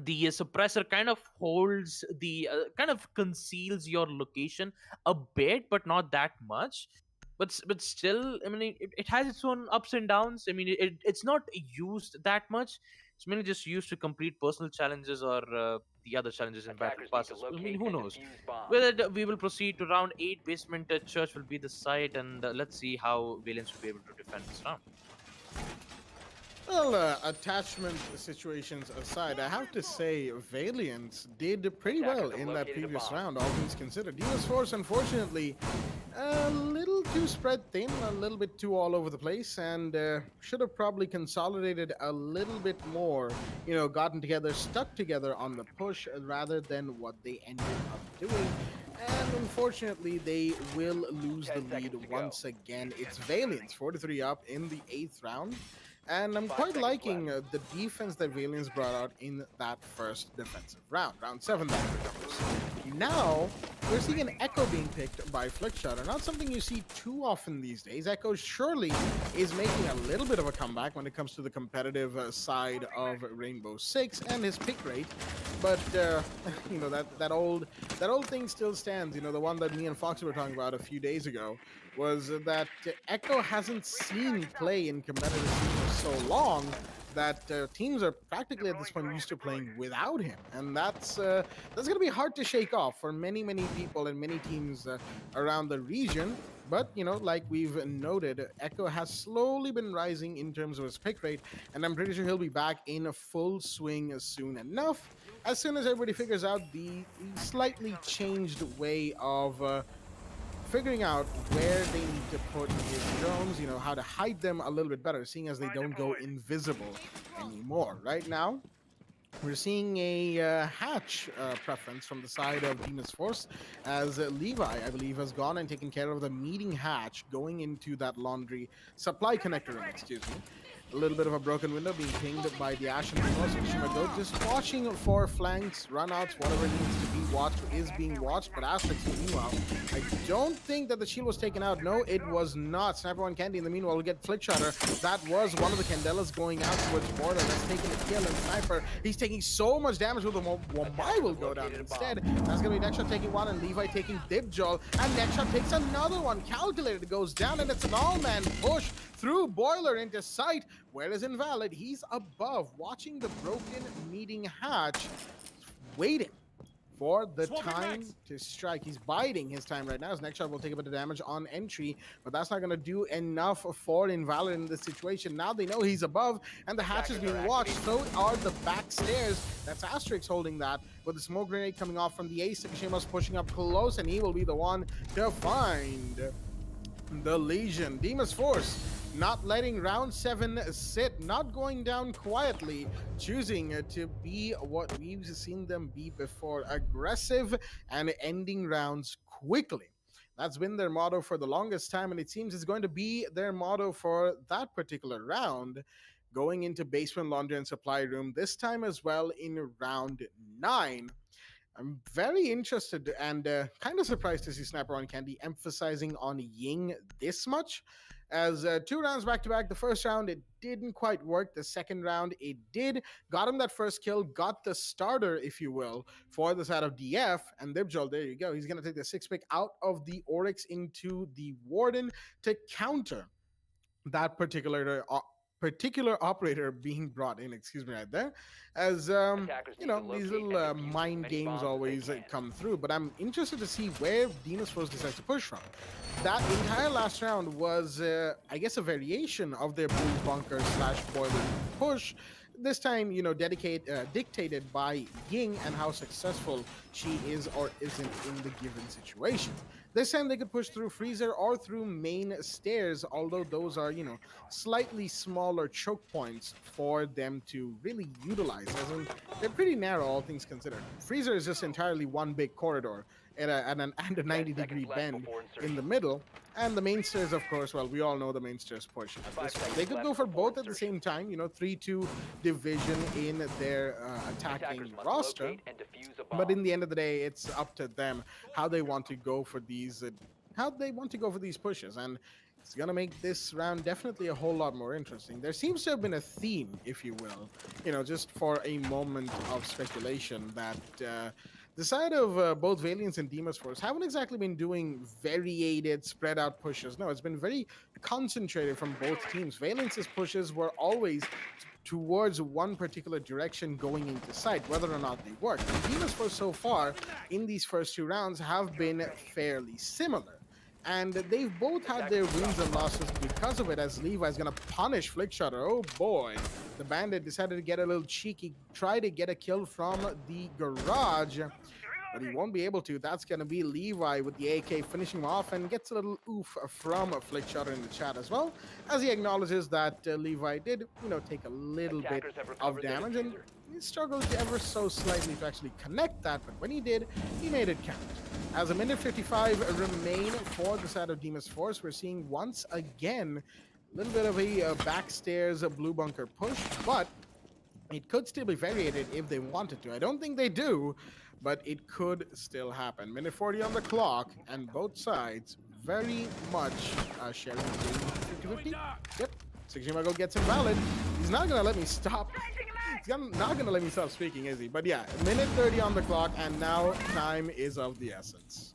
the suppressor kind of holds the kind of conceals your location a bit, but not that much. But still, I mean, it has its own ups and downs. I mean, it's not used that much. It's mainly just used to complete personal challenges or the other challenges in battle passes. I mean, who knows? With it, we will proceed to round 8. Basement church will be the site, and let's see how Valiance will be able to defend this round. Well, attachment situations aside, I have to say Valiance did pretty well in that previous round, all things considered. US Force, unfortunately, a little too spread thin, a little bit too all over the place, and should have probably consolidated a little bit more, you know, gotten together, stuck together on the push rather than what they ended up doing. And unfortunately, they will lose the lead once again. It's Valiance, 43 up in the 8th round. And I'm quite liking the defense that Valiance brought out in that first defensive round. Round 7, that recovers. Now, we're seeing an Echo being picked by Flickshutter. Not something you see too often these days. Echo surely is making a little bit of a comeback when it comes to the competitive side of Rainbow Six and his pick rate. But, you know, that old thing still stands. You know, the one that me and Foxy were talking about a few days ago was that Echo hasn't seen play in competitive teams for so long that teams are practically at this point used to playing without him, and that's going to be hard to shake off for many people and many teams around the region. But, you know, like we've noted, Echo has slowly been rising in terms of his pick rate, and I'm pretty sure he'll be back in a full swing soon enough, as soon as everybody figures out the slightly changed way of figuring out where they need to put his drones, you know, how to hide them a little bit better, seeing as they don't go invisible anymore. Right now, we're seeing a hatch preference from the side of Demon's Force, as Levi, I believe, has gone and taken care of the meeting hatch going into that laundry supply connector room, excuse me. A little bit of a broken window being pinged by the Ashen Force. Shimago just watching for flanks, runouts, whatever needs to be watched is being watched. But Asterix, meanwhile, I don't think that the shield was taken out. No, it was not. Sniper One Candy in the meanwhile will get Flick Shutter. That was one of the Candelas going out towards Boiler. That's taking a kill. And Sniper, he's taking so much damage with the Wambai will go down instead. That's going to be Nextshot taking one and Levi taking Dibjol. And Nextshot takes another one. Calculated goes down and it's an all-man push through Boiler into sight. Where is Invalid? He's above, watching the broken meeting hatch, waiting for the time to strike. He's biding his time right now. His next shot will take a bit of damage on entry, but that's not going to do enough for Invalid in this situation. Now they know he's above, and the hatch is being watched. So are the back stairs. That's Asterix holding that, with the smoke grenade coming off from the ace. Takashima's pushing up close, and he will be the one to find the Legion. Demon's Force not letting round 7 sit, not going down quietly, choosing to be what we've seen them be before, aggressive and ending rounds quickly. That's been their motto for the longest time, and it seems it's going to be their motto for that particular round, going into basement, laundry, and supply room this time as well in round 9. I'm very interested and kind of surprised to see Sniper on Candy emphasizing on Ying this much. As 2 rounds back to back, the first round, it didn't quite work. The second round, it did. Got him that first kill, got the starter, if you will, for the side of DF. And Dibjol, there you go. He's going to take the 6-pick out of the Oryx into the Warden to counter that particular operator being brought in, excuse me, right there, as you know, these little mind games always come through. But I'm interested to see where Demon's Force decides to push from. That entire last round was I guess a variation of their blue bunker / boiler push, this time, you know, dictated by Ying and how successful she is or isn't in the given situation. This time they could push through Freezer or through main stairs, although those are, you know, slightly smaller choke points for them to really utilize. As in, they're pretty narrow, all things considered. Freezer is just entirely one big corridor and a 90-degree bend in the middle. And the main stairs, of course, well, we all know the main stairs push at this point. They could go for both at the same time, you know, 3-2 division in their attacking roster. But in the end of the day, it's up to them how they want to go for these pushes. And it's going to make this round definitely a whole lot more interesting. There seems to have been a theme, if you will, you know, just for a moment of speculation that the side of both Valiance and Demon's Force haven't exactly been doing variated, spread out pushes. No, it's been very concentrated from both teams. Valiance's pushes were always towards one particular direction going into sight, whether or not they work. And Demon's Force so far in these first 2 rounds have been fairly similar. And they've both had their wins and losses because of it, as Levi's going to punish Flick Shutter. Oh boy. The Bandit decided to get a little cheeky, try to get a kill from the garage, but he won't be able to. That's going to be Levi with the AK finishing him off, and gets a little oof from Flick Shutter in the chat as well, as he acknowledges that Levi did, you know, take a little bit of damage, and he struggled ever so slightly to actually connect that, but when he did, he made it count. As a minute 55 remain for the side of Demon's Force, we're seeing once again a little bit of a backstairs blue bunker push, but it could still be variated if they wanted to. I don't think they do, but it could still happen. Minute 40 on the clock, and both sides very much sharing 50-50. Yep, Shimago gets Invalid. He's not going to let me stop. He's not going to let me stop speaking, is he? But yeah, minute 30 on the clock, and now time is of the essence.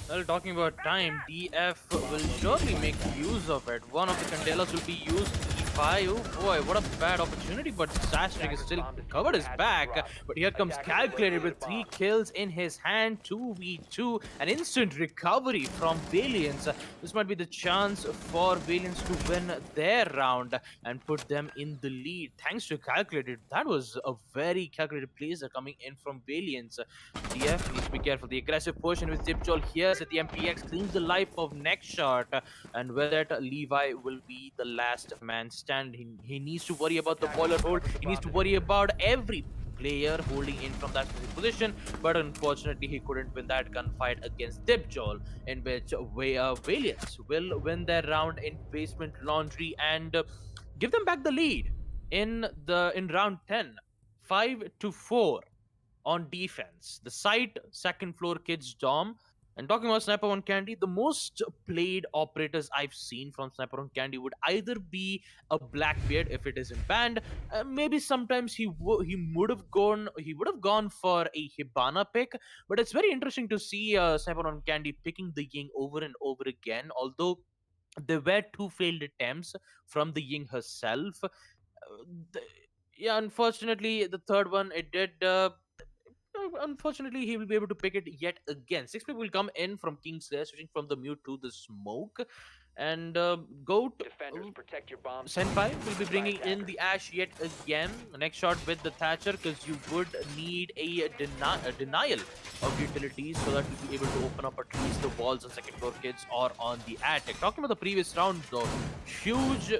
Well, talking about time, DF will surely make use of it. One of the Candelas will be used. E5, oh boy, what a bad opportunity, but Sastrik is still covered his back. But here comes Calculated with 3 kills in his hand, 2v2, an instant recovery from Valiance. This might be the chance for Valiance to win their round and put them in the lead. Thanks to Calculated, that was a very calculated placer coming in from Valiance. DF needs to be careful. The aggressive portion with Dibjol here at the MPX cleans the life of next shot, and with it, Levi will be the last man standing. He needs to worry about the boiler hold. He needs to worry about every player holding in from that position, but unfortunately he couldn't win that gunfight against Dibjol, in which Valiance will win their round in basement laundry. And give them back the lead in round 10, 5-4 on defense. The site, second floor kids dom. And talking about Sniper on Candy, the most played operators I've seen from Sniper on Candy would either be a Blackbeard if it isn't banned. Maybe sometimes he would have gone for a Hibana pick. But it's very interesting to see Sniper on Candy picking the Ying over and over again. Although there were two failed attempts from the Ying herself. The, yeah, unfortunately, the third one it did. Unfortunately, he will be able to pick it yet again. Six people will come in from King's Lair, switching from the mute to the smoke. And Goat Senpai will be bringing in the Ash yet again. Next shot with the Thatcher, because you would need a denial of utilities so that you'll be able to open up at least the walls on second floor kids or on the attic. Talking about the previous round though, huge,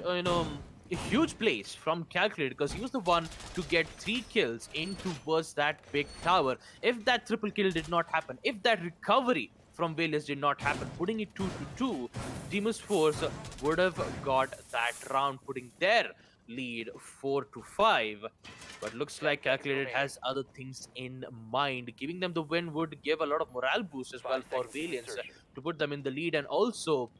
a huge place from Calculated, because he was the one to get 3 kills in towards that big tower. If that triple kill did not happen, if that recovery from Valius did not happen, putting it 2-2, Demon's Force would have got that round, putting their lead 4-5. But looks like Calculated has other things in mind. Giving them the win would give a lot of morale boost as well for Valiants to put them in the lead, and also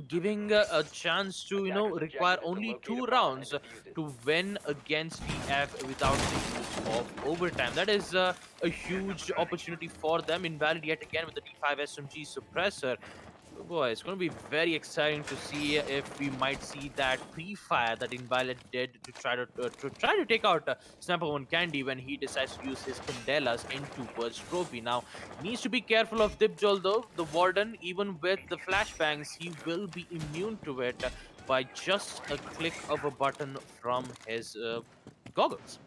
giving a chance to require only 2 rounds to win against TF without the use of overtime. That is a huge opportunity for them. Invalid yet again with the D5 SMG suppressor. Oh boy, it's going to be very exciting to see if we might see that pre-fire that Invalid did to try to take out Sniper One Candy when he decides to use his Candelas into Burst Trophy. Now, needs to be careful of Dipjol though. The Warden, even with the flashbangs, he will be immune to it by just a click of a button from his goggles.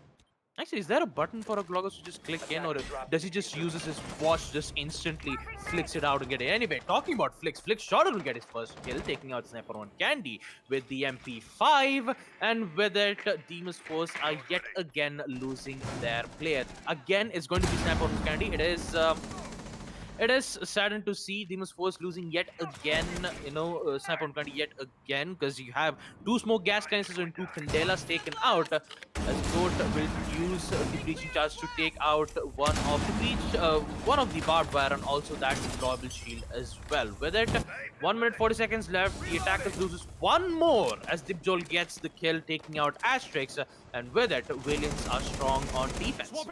Actually, is there a button for a Glogos to just click in, or does he just uses his watch, just instantly flicks it out and get it? Anyway, talking about flicks, Flick Shorter will get his first kill, taking out Sniper on Candy with the MP5, and with it, Demon's Force are yet again losing their player. Again, it's going to be Sniper on Candy. It is saddened to see Demon's Force losing yet again, Sniper on Candy yet again, because you have 2 smoke gas canisters and 2 Candelas taken out. As Goat will use the breaching charge to take out one of the barbed wire, and also that deployable shield as well. With it, 1 minute 40 seconds left, the attackers loses one more as Dipjol gets the kill, taking out Asterix, and with it, Valiants are strong on defense.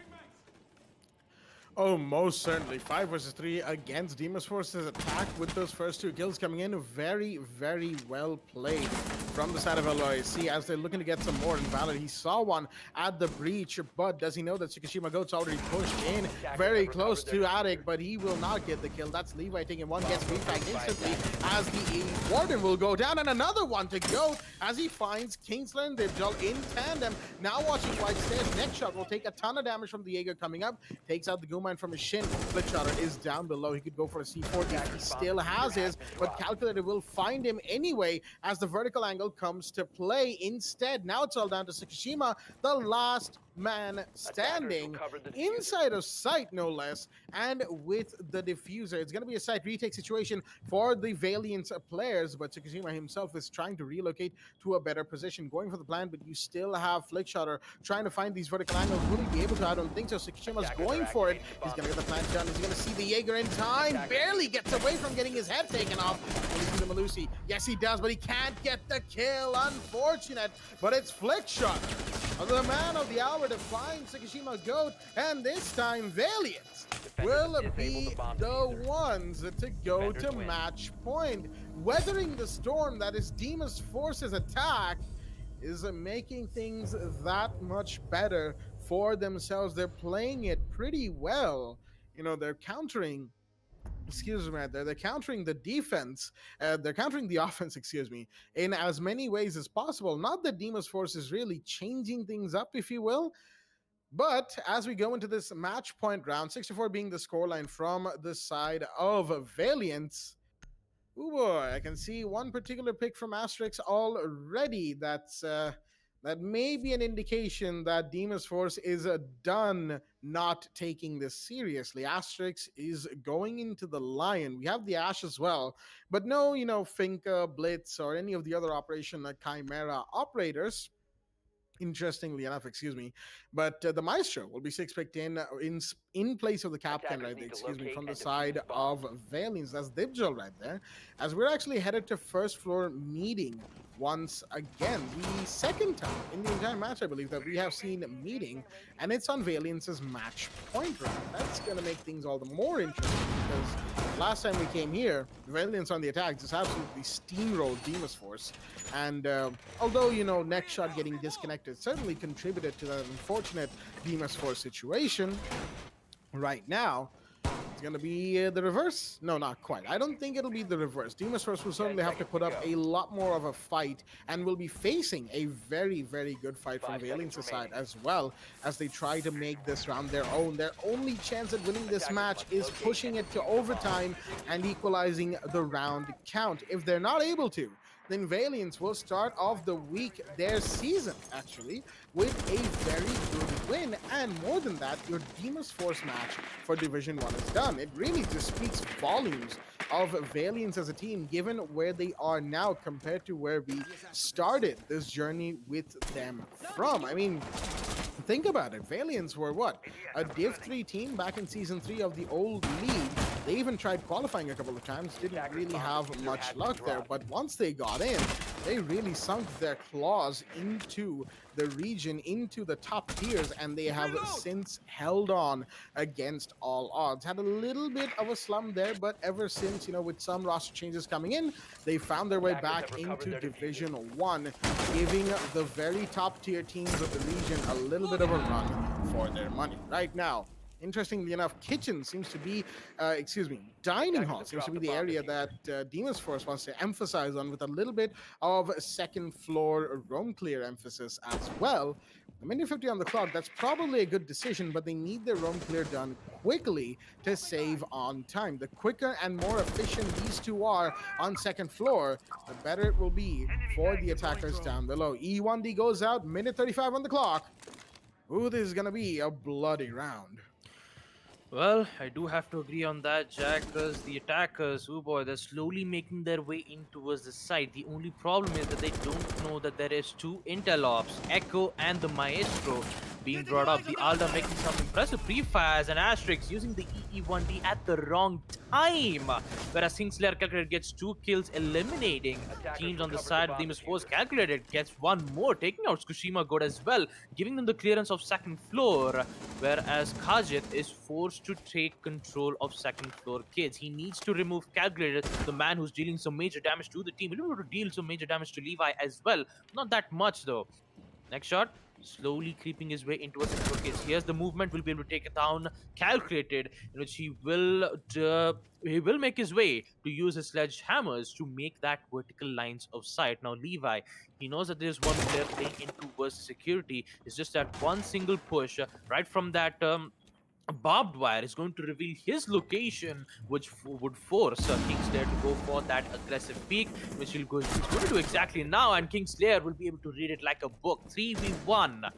Oh, most certainly. 5 versus 3 against Demon's Force's attack with those first 2 kills coming in. Very, very well played from the side of LOIC as they're looking to get some more. Invalid, he saw one at the breach, but does he know that Tsukushima Goat's already pushed in very close to Attic, but he will not get the kill. That's Levi taking one, gets repacked instantly as the Warden will go down, and another one to go as he finds Kingsland and Dipjol in tandem. Now watching White Stairs. Next shot will take a ton of damage from the Jaeger coming up. Takes out the Goom from his shin. Flickshotter is down below. He could go for a C4 if he still has his, but Calculator will find him anyway as the vertical angle comes to play. Instead, now it's all down to Tsukushima, the last man standing inside of sight, no less, and with the diffuser. It's going to be a site retake situation for the Valiant players, but Tsukushima himself is trying to relocate to a better position, going for the plan, but you still have Flickshotter trying to find these vertical angles. Will he be able to? I don't think so. Tsukushima's going for it. He's going to get the plan done. He's going to see the Jaeger in time. Barely gets away from getting his head taken off. Will he see the Malusi? Yes, he does, but he can't get the kill. Unfortunate, but it's Flickshotter, the man of the hour, to find Tsukushima Goat, and this time Valiant will be the ones to go to match point. Weathering the storm that is Demon's Force's attack is making things that much better for themselves. They're playing it pretty well. They're countering they're countering the defense, they're countering the offense, in as many ways as possible. Not that Demon's Force is really changing things up, if you will, but as we go into this match point round, 64 being the scoreline from the side of Valiance. Oh boy, I can see one particular pick from Asterix already. That's that may be an indication that Demon's Force is done not taking this seriously. Asterix is going into the Lion. We have the Ash as well, but no, Finca, Blitz, or any of the other Operation Chimera operators, interestingly enough, excuse me. But the Maestro will be six picked in place of the captain, right there, excuse me, from the side of Valiance. That's Dibjol right there. As we're actually headed to first floor meeting once again. The second time in the entire match, I believe, that we have seen meeting, and it's on Valiance's match point round. That's going to make things all the more interesting because last time we came here, Valiance on the attack just absolutely steamrolled Demon's Force. And although, next shot getting disconnected certainly contributed to that unfortunate Demon's Force situation, right now, it's going to be the reverse. No, not quite. I don't think it'll be the reverse. Demon's Force will certainly have to put up a lot more of a fight and will be facing a very, very good fight from Valiance's side as well as they try to make this round their own. Their only chance at winning this match is pushing it to overtime and equalizing the round count. If they're not able to, then Valiance will start off the week, their season actually, with a very good win. And more than that, your Demon's Force match for Division 1 is done. It really just speaks volumes of Valiance as a team, given where they are now compared to where we started this journey with them from. I mean, think about it. Valiance were what? A Div 3 team back in Season 3 of the old league. They even tried qualifying a couple of times, didn't really have much luck there, but once they got in, they really sunk their claws into the region, into the top tiers, and they have since held on against all odds. Had a little bit of a slump there, but ever since, with some roster changes coming in, they found their way back into Division 1, giving the very top tier teams of the region a little bit of a run for their money. Right now, interestingly enough, kitchen seems to be, dining hall seems to be the area that Demon's Force wants to emphasize on, with a little bit of second floor roam clear emphasis as well. A minute 50 on the clock, that's probably a good decision, but they need their roam clear done quickly to save on time. The quicker and more efficient these two are on second floor, the better it will be for the attackers down below. E1D goes out, minute 35 on the clock. Ooh, this is going to be a bloody round. Well, I do have to agree on that, Jack, because the attackers, oh boy, they're slowly making their way in towards the site. The only problem is that they don't know that there is two Intel Ops, Echo and the Maestro, being brought up. The Alda making some impressive pre-fires and Asterix using the EE1D at the wrong time. Whereas Kingslayer Calculated gets 2 kills, eliminating teams on the side of Demon's Force. Calculated gets 1 more, taking out Tsushima God as well, giving them the clearance of second floor. Whereas Kajit is forced to take control of second floor kids. He needs to remove Calculated, the man who's dealing some major damage to the team. He'll be able to deal some major damage to Levi as well. Not that much though. Next shot, slowly creeping his way into a second case. Here's the movement. Will be able to take it down. Calculated, in which he will make his way to use his sledgehammers to make that vertical lines of sight. Now Levi, he knows that there's one player playing into versus security. It's just that one single push right from that barbed wire is going to reveal his location, which would force Kingslayer to go for that aggressive peek, which he's going to do exactly now, and Kingslayer will be able to read it like a book. 3v1,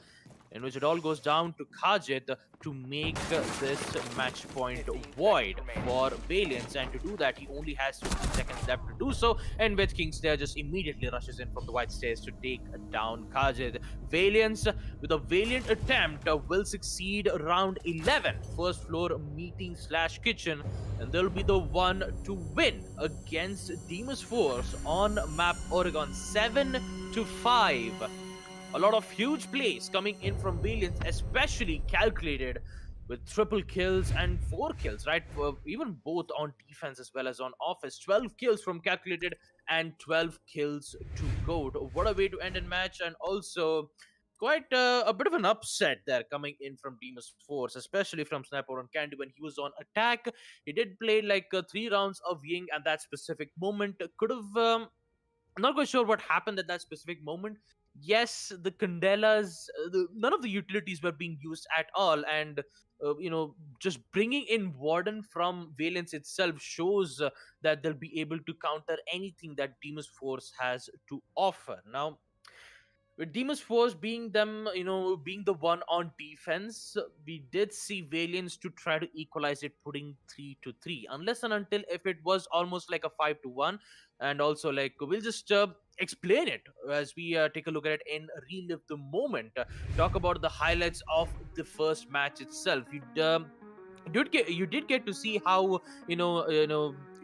in which it all goes down to Kajit to make this match point void for Valiance, and to do that he only has 15 seconds left to do so, and which Kingslayer just immediately rushes in from the white stairs to take down Kajit. Valiance, with a valiant attempt, will succeed round 11, first floor meeting slash kitchen, and they'll be the one to win against Demon's Force on map Oregon 7-5. A lot of huge plays coming in from Valiance, especially Calculated, with triple kills and 4 kills, right? Even both on defense as well as on offense. 12 kills from Calculated and 12 kills to Goat. What a way to end a match, and also quite a bit of an upset there coming in from Demon's Force, especially from Sniper on Candy when he was on attack. He did play like 3 rounds of Ying at that specific moment. Could have... I'm not quite sure what happened at that specific moment. Yes, the Candelas, none of the utilities were being used at all, and just bringing in Warden from Valence itself shows that they'll be able to counter anything that Demon's Force has to offer. Now, With Demon's Force being them, being the one on defense, we did see Valiance to try to equalize it, putting 3-3. Unless and until if it was almost like a 5-1, and also like we'll just explain it as we take a look at it and relive the moment. Talk about the highlights of the first match itself. You did get to see how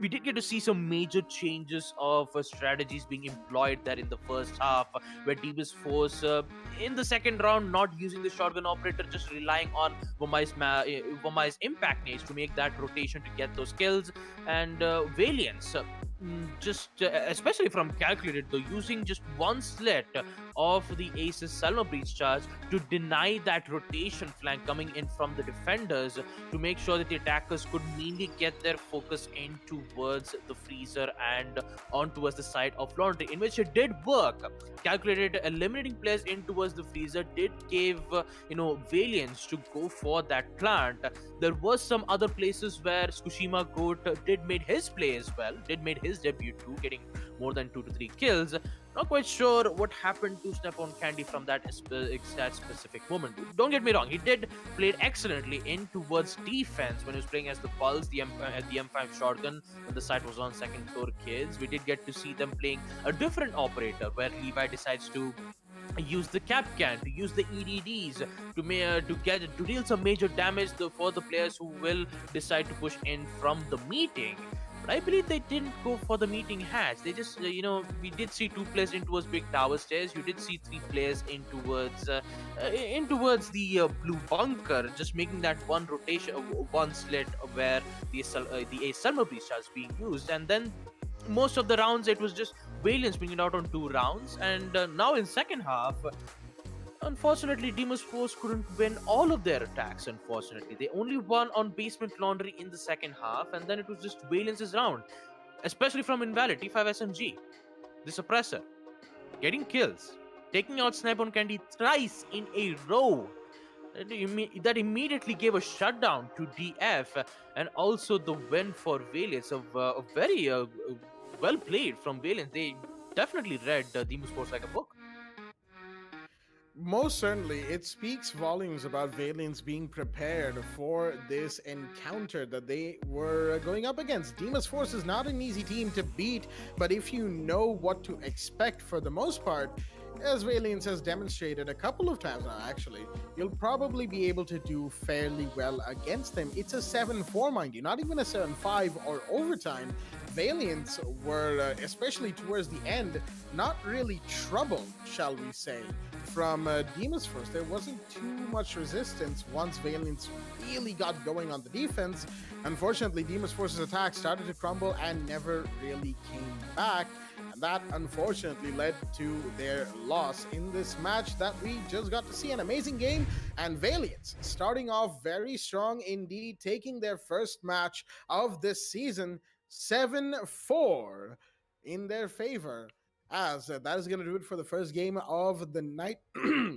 we did get to see some major changes of strategies being employed there in the first half, where Demon's Force in the second round not using the shotgun operator, just relying on Vomai's impact nades to make that rotation to get those kills, and Valiance. Just especially from calculated though, using just one slit of the Ace's Selma breach charge to deny that rotation flank coming in from the defenders, to make sure that the attackers could mainly get their focus in towards the freezer and on towards the side of laundry, in which it did work. Calculated eliminating players in towards the freezer did give Valiance to go for that plant. There was some other places where Tsukushima Goat did made his play as well, did made his debut too, getting more than 2 to 3 kills. Not quite sure what happened to Snap on Candy from that specific moment. Don't get me wrong, he did play excellently in towards defense when he was playing as the Pulse, the M5 shotgun, when the site was on second floor kids. We did get to see them playing a different operator, where Levi decides to use the Capcan, to use the EDDs to deal some major damage for the players who will decide to push in from the meeting. But I believe they didn't go for the meeting hatch. They just, we did see 2 players in towards big tower stairs. You did see 3 players in towards the blue bunker, just making that one rotation, one slit where the Ace Selma breach is being used. And then most of the rounds, it was just Valiance bringing it out on 2 rounds. And now in second half, unfortunately, Demon's Force couldn't win all of their attacks. Unfortunately, they only won on Basement Laundry in the second half, and then it was just Valiance's round, especially from Invalid T5 SMG, the suppressor, getting kills, taking out Snipe on Candy thrice in a row. That immediately gave a shutdown to DF, and also the win for Valiance. A very well played from Valiance. They definitely read Demon's Force like a book. Most certainly, it speaks volumes about Valiance being prepared for this encounter that they were going up against. Demon's Force is not an easy team to beat, but if you know what to expect for the most part, as Valiance has demonstrated a couple of times now, actually, you'll probably be able to do fairly well against them. It's a 7-4, mind you, not even a 7-5 or overtime. Valiance were, especially towards the end, not really troubled, shall we say, from Demon's Force. There wasn't too much resistance once Valiance really got going on the defense. Unfortunately, Demon's Force's attack started to crumble and never really came back. And that unfortunately led to their loss in this match that we just got to see. An amazing game, and Valiance starting off very strong indeed, taking their first match of this season 7-4 in their favor. As that is going to do it for the first game of the night.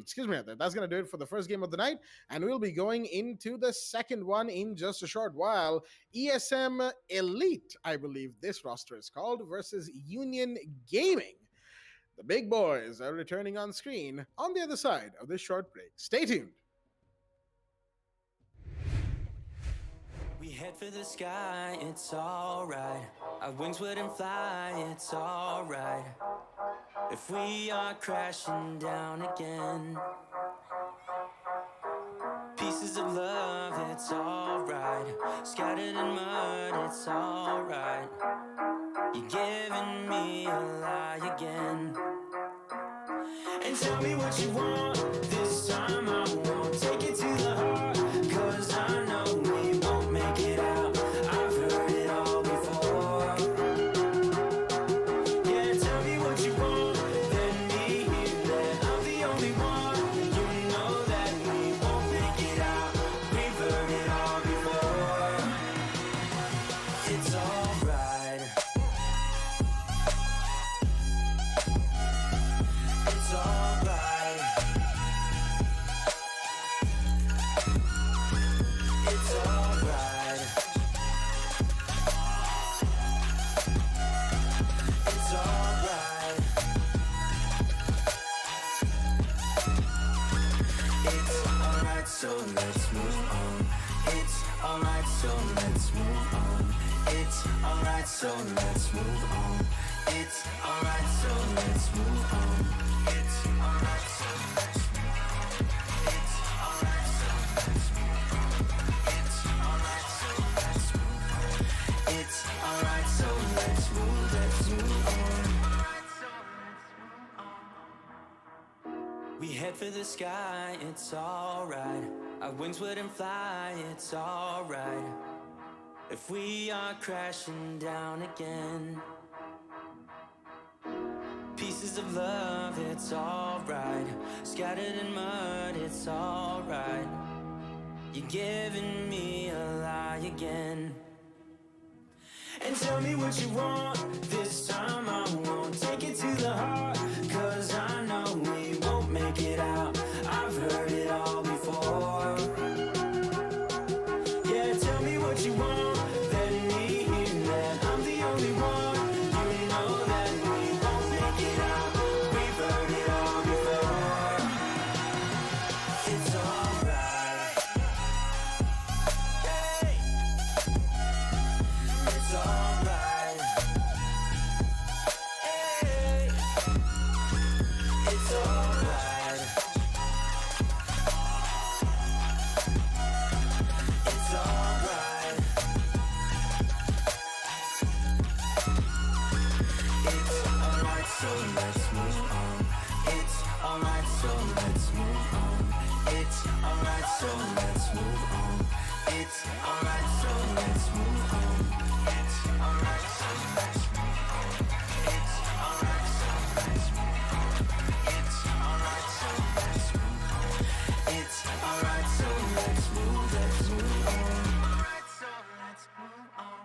Excuse me, that's going to do it for the first game of the night, and we'll be going into the second one in just a short while. ESM Elite, I believe this roster is called, versus Union Gaming. The big boys are returning on screen on the other side of this short break. Stay tuned. We head for the sky, it's alright. Our wings wouldn't fly, it's alright. If we are crashing down again, pieces of love, it's alright. Scattered in mud, it's alright. You're giving me a lie again. And tell me what you want, this time I won't take it to the heart, 'cause I know we won't make it out. I've heard it all before. Yeah, tell me what you want, let me hear that I'm the only one. You know that we won't make it out. We've heard it all before. It's alright. It's alright. alright, so let's move on. It's alright, so let's move on. It's alright, so let's move on. It's alright, so let's move on. It's alright, so let's move on. It's alright, so let's move on. We head for the sky, it's alright. Our wings wouldn't fly, it's alright. If we are crashing down again, pieces of love, it's alright. Scattered in mud, it's alright. You're giving me a lie again. And tell me what you want, this time I won't take it to the heart. Cause I know we won't make it out, I've heard it all before. Yeah, tell me what you want, let me hear that I'm the only one. You know that we won't make it out, we've heard it all before. It's alright. Hey, it's alright. Hey, it's alright. It's alright. It's alright, so let's move on. It's alright, so let's move on. It's alright, so let's move on. It's alright, so let's move on. It's alright, so let's move on. It's alright, so let's move on. It's alright, so let's move on. It's alright, so let's move on. Alright, so let's move on.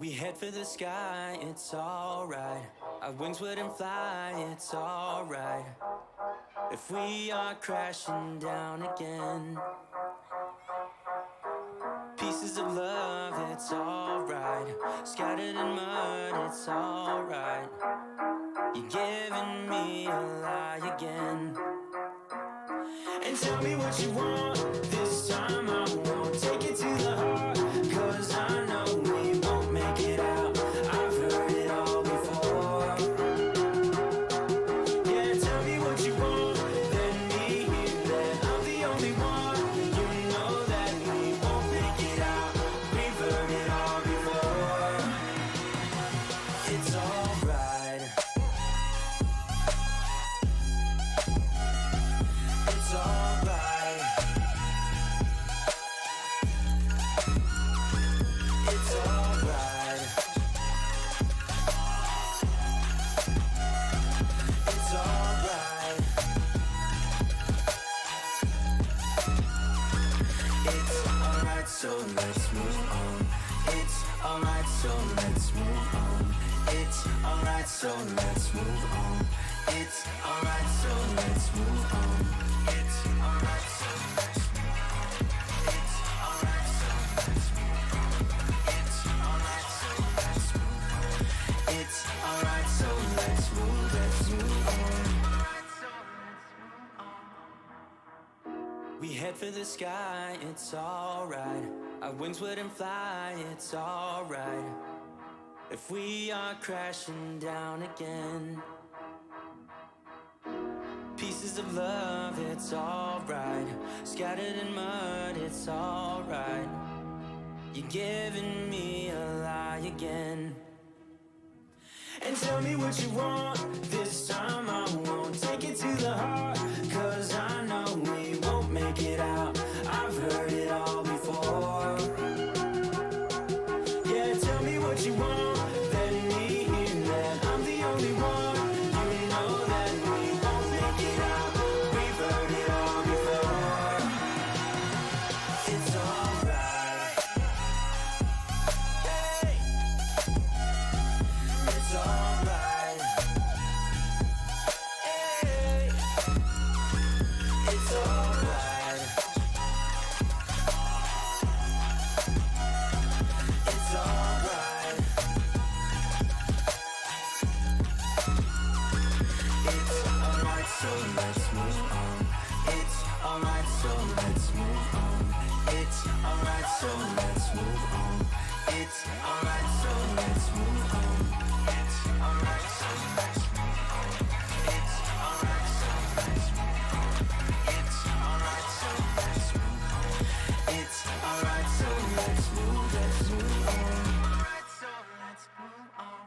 We head for the sky, it's alright. Our wings wouldn't fly, it's alright. If we are crashing down again, pieces of love, it's alright. Scattered in mud, it's alright. You're giving me a lie again. And tell me what you want, this time I won't take it to the heart. Cause I know we won't make it out, I've heard it all before. Yeah, tell me what you want, let me hear that I'm the only one. You know that we won't make it out, we've heard it all before. It's alright. It's alright. It's alright. It's alright. It's alright, so let's move on. It's alright, so let's move on. It's alright, so let's move on. It's alright, so let's move on. It's alright, so let's move on. It's alright, so let's move on. It's alright, so let's move on. It's alright, so let's move on. We head for the sky, it's alright. Our wings wouldn't fly, it's alright. If we are crashing down again, pieces of love, it's alright. Scattered in mud, it's alright. You're giving me a lie again. And tell me what you want, this time I won't take it to the heart. Cause I know we won't make it out, I've heard it all before. Yeah, tell me what you want, let me hear that I'm the only one. You know that we won't make it out, we've heard it all before. It's alright. Hey. It's alright. Hey. It's alright. It's alright. It's alright, so let's move on. It's alright, so let's move on. It's alright, so let's move on. It's alright, so let's move on. It's alright, so let's move on. It's alright, so let's move on. It's alright, so let's move on. It's alright, so let's move on. Alright, so let's move on.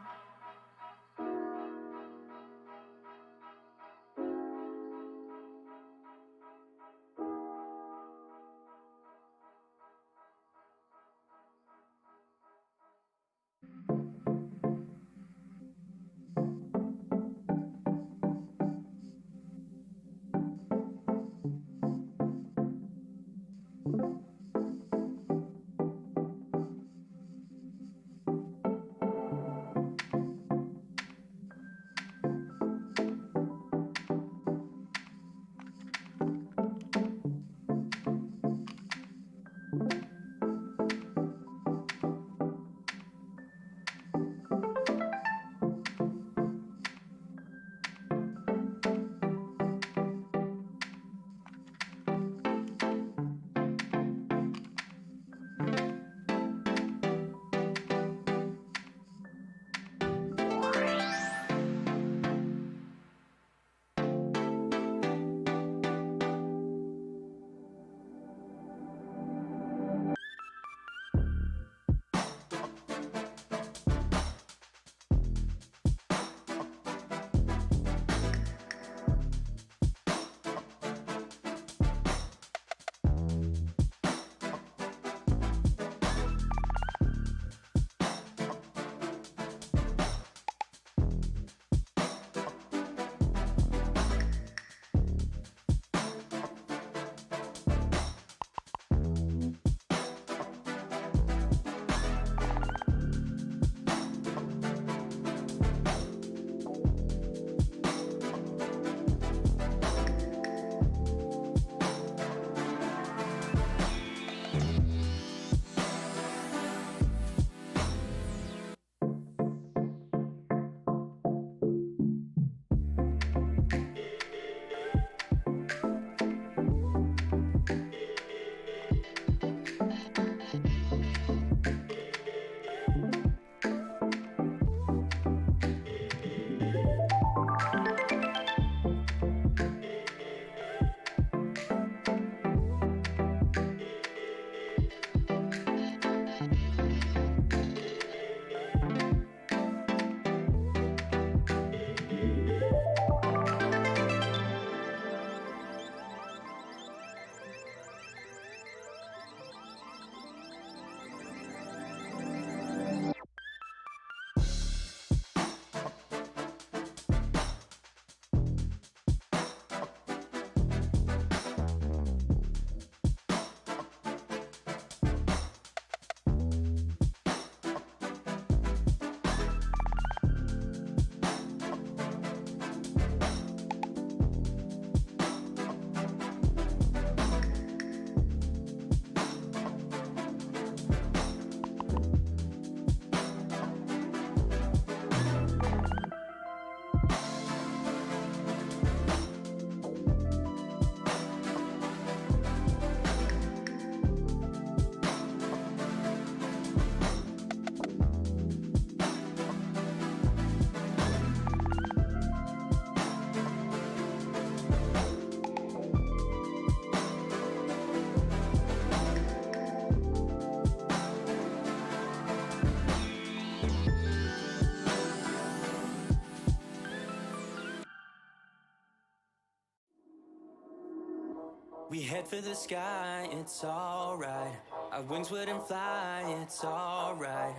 We head for the sky, it's alright. Our wings wouldn't fly, it's alright.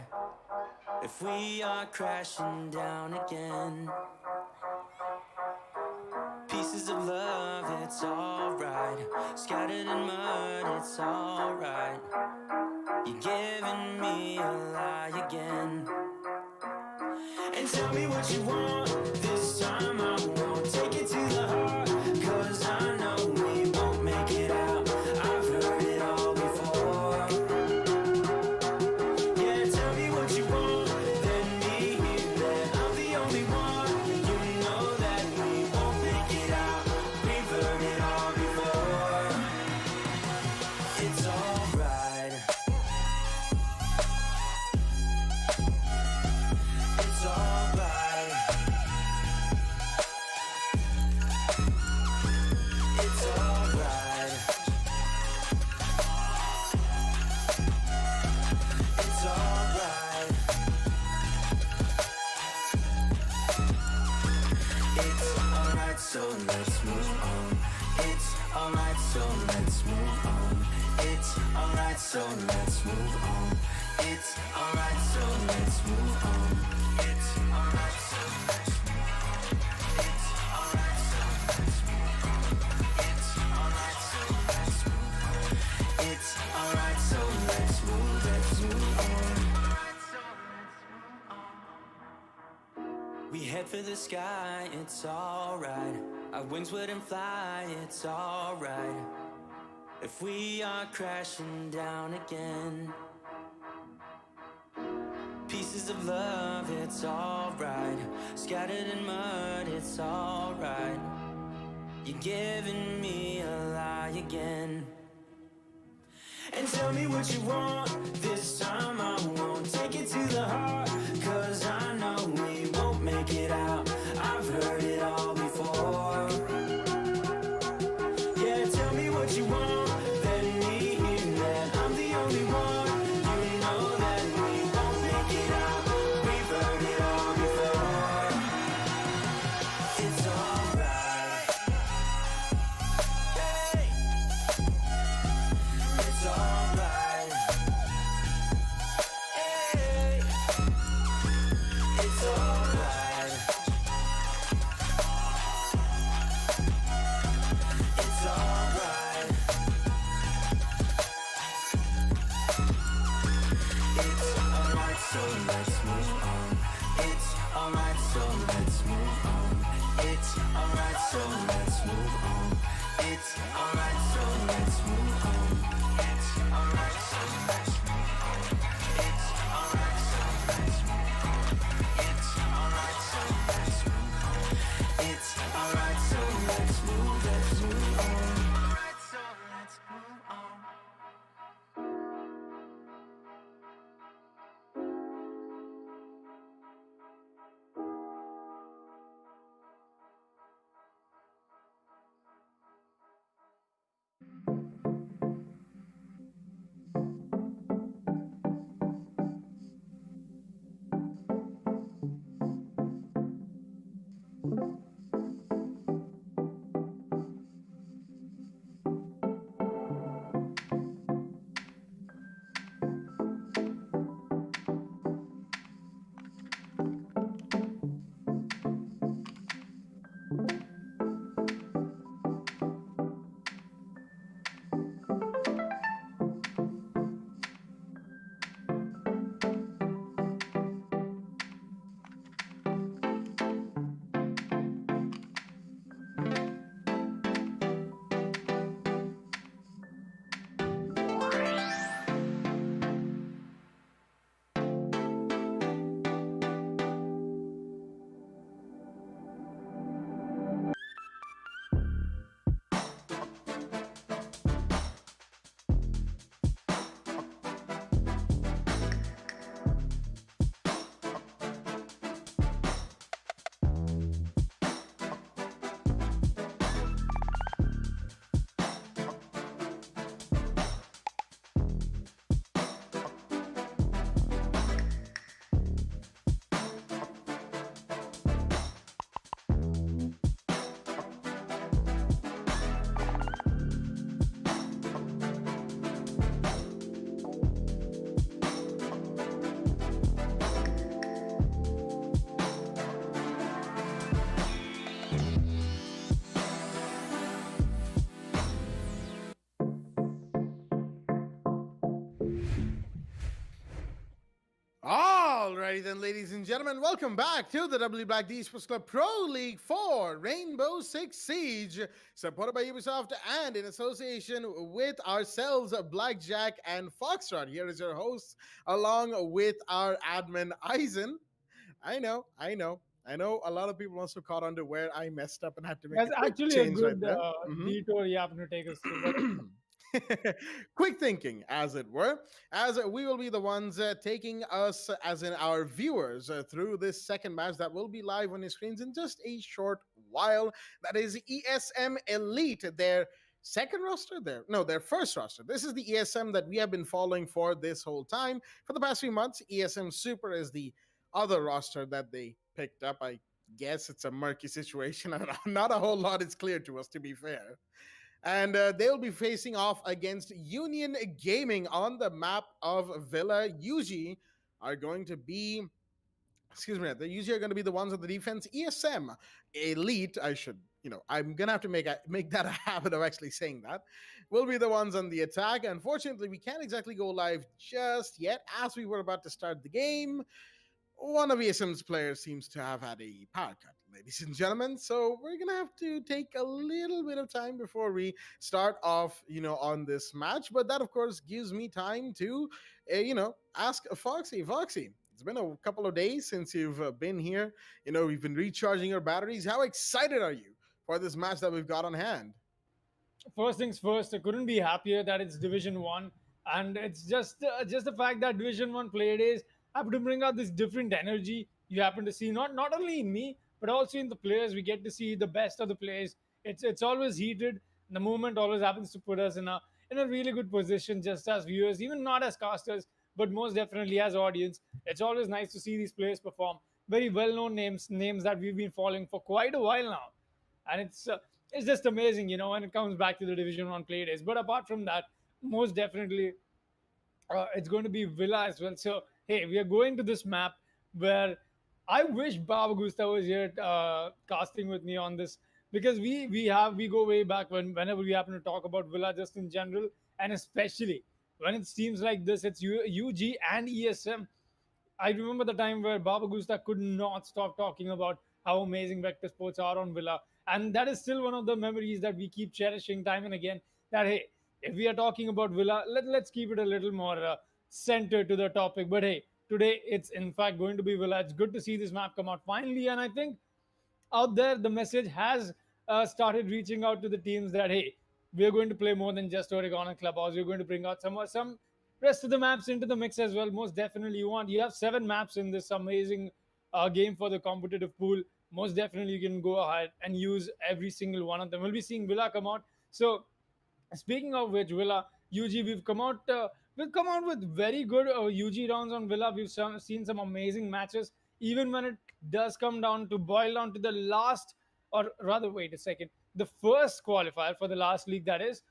If we are crashing down again, pieces of love, it's alright. Scattered in mud, it's alright. You're giving me a lie again. And tell me what you want, this time I won't take it to the heart. Cause I know we won't make it out, I've heard it all before. Yeah, tell me what you want, let me hear that I'm the only one. You know that we won't make it out, we've heard it all before. It's alright. It's alright. It's alright. It's alright. It's alright, so let's move on. It's alright, so let's move on. It's alright, so let's move on. It's alright, so let's move on. It's alright, so let's move on. It's alright, so let's move on. It's alright, so let's move on. It's alright, so let's move on. We head for the sky, it's alright. Our wings wouldn't fly, it's alright. If we are crashing down again, pieces of love, it's alright. Scattered in mud, it's alright. You're giving me a lie again. And tell me what you want, this time I won't take it to the heart. Cause I know we won't make it out, I've heard it all before. Yeah, tell me what you want, let me hear that I'm the only one. You know that we won't make it out, we've heard it all before. It's alright. Hey. It's alright. Hey. It's alright. It's alright. It's alright, so let's move on. It's alright, so let's move on. It's alright, so let's move on. It's alright, so let's move on. It's alright, so let's move on. It's alright, so let's move on. It's alright, so let's move on. It's alright, so let's move on. Alright, so let's move on. Alrighty then, ladies and gentlemen, welcome back to the WD BLACK Esports Club Pro League 4 Rainbow Six Siege, supported by Ubisoft and in association with ourselves, Blackjack and Foxtrot. Here is your host, along with our admin, Eisen. I know. A lot of people also caught on to where I messed up and had to make That's a quick actually a change right good there. detour you happen to take us through. But Quick thinking, as it were, as we will be the ones taking us, as in our viewers, through this second match that will be live on your screens in just a short while. That is ESM Elite, their second roster, their first roster. This is the ESM that we have been following for this whole time. For the past few months, ESM Super is the other roster that they picked up. I guess it's a murky situation, and not a whole lot is clear to us, to be fair. And they'll be facing off against Union Gaming on the map of Villa. UG are going to be, excuse me, the UG are going to be the ones on the defense. ESM Elite, I'm gonna have to make that a habit of actually saying that. Will be the ones on the attack. Unfortunately, we can't exactly go live just yet, as we were about to start the game. One of ESM's players seems to have had a power cut, ladies and gentlemen. So we're gonna have to take a little bit of time before we start off, on this match. But that, of course, gives me time to, ask Foxy. Foxy, it's been a couple of days since you've been here. We've been recharging your batteries. How excited are you for this match that we've got on hand? first things first, I couldn't be happier that it's Division One, and it's just the fact that Division One play days happen to bring out this different energy. You happen to see not only in me but also in the players. We get to see the best of the players. It's always heated. The moment always happens to put us in a really good position, just as viewers, even not as casters, but most definitely as audience. It's always nice to see these players perform. Very well-known names that we've been following for quite a while now, and it's just amazing, when it comes back to the Division One play days. But apart from that, most definitely, it's going to be Villa as well. So hey, we are going to this map where I wish Baba Gusta was here casting with me on this, because we go way back whenever we happen to talk about Villa just in general, and especially when it's teams like this, it's UG and ESM. I remember the time where Baba Gusta could not stop talking about how amazing Vector Sports are on Villa. And that is still one of the memories that we keep cherishing time and again. That, hey, if we are talking about Villa, let's keep it a little more centered to the topic. But hey, today it's in fact going to be Villa. It's good to see this map come out finally. And I think out there, the message has started reaching out to the teams that, hey, we're going to play more than just Oregon and Clubhouse. We're going to bring out some rest of the maps into the mix as well. Most definitely, you have 7 maps in this amazing game for the competitive pool. Most definitely, you can go ahead and use every single one of them. We'll be seeing Villa come out. So speaking of which, Villa, UG, we've come out with very good UG rounds on Villa. Seen some amazing matches. Even when it does come down to boil down to the last, or rather, wait a second, the first qualifier for the last league, that is,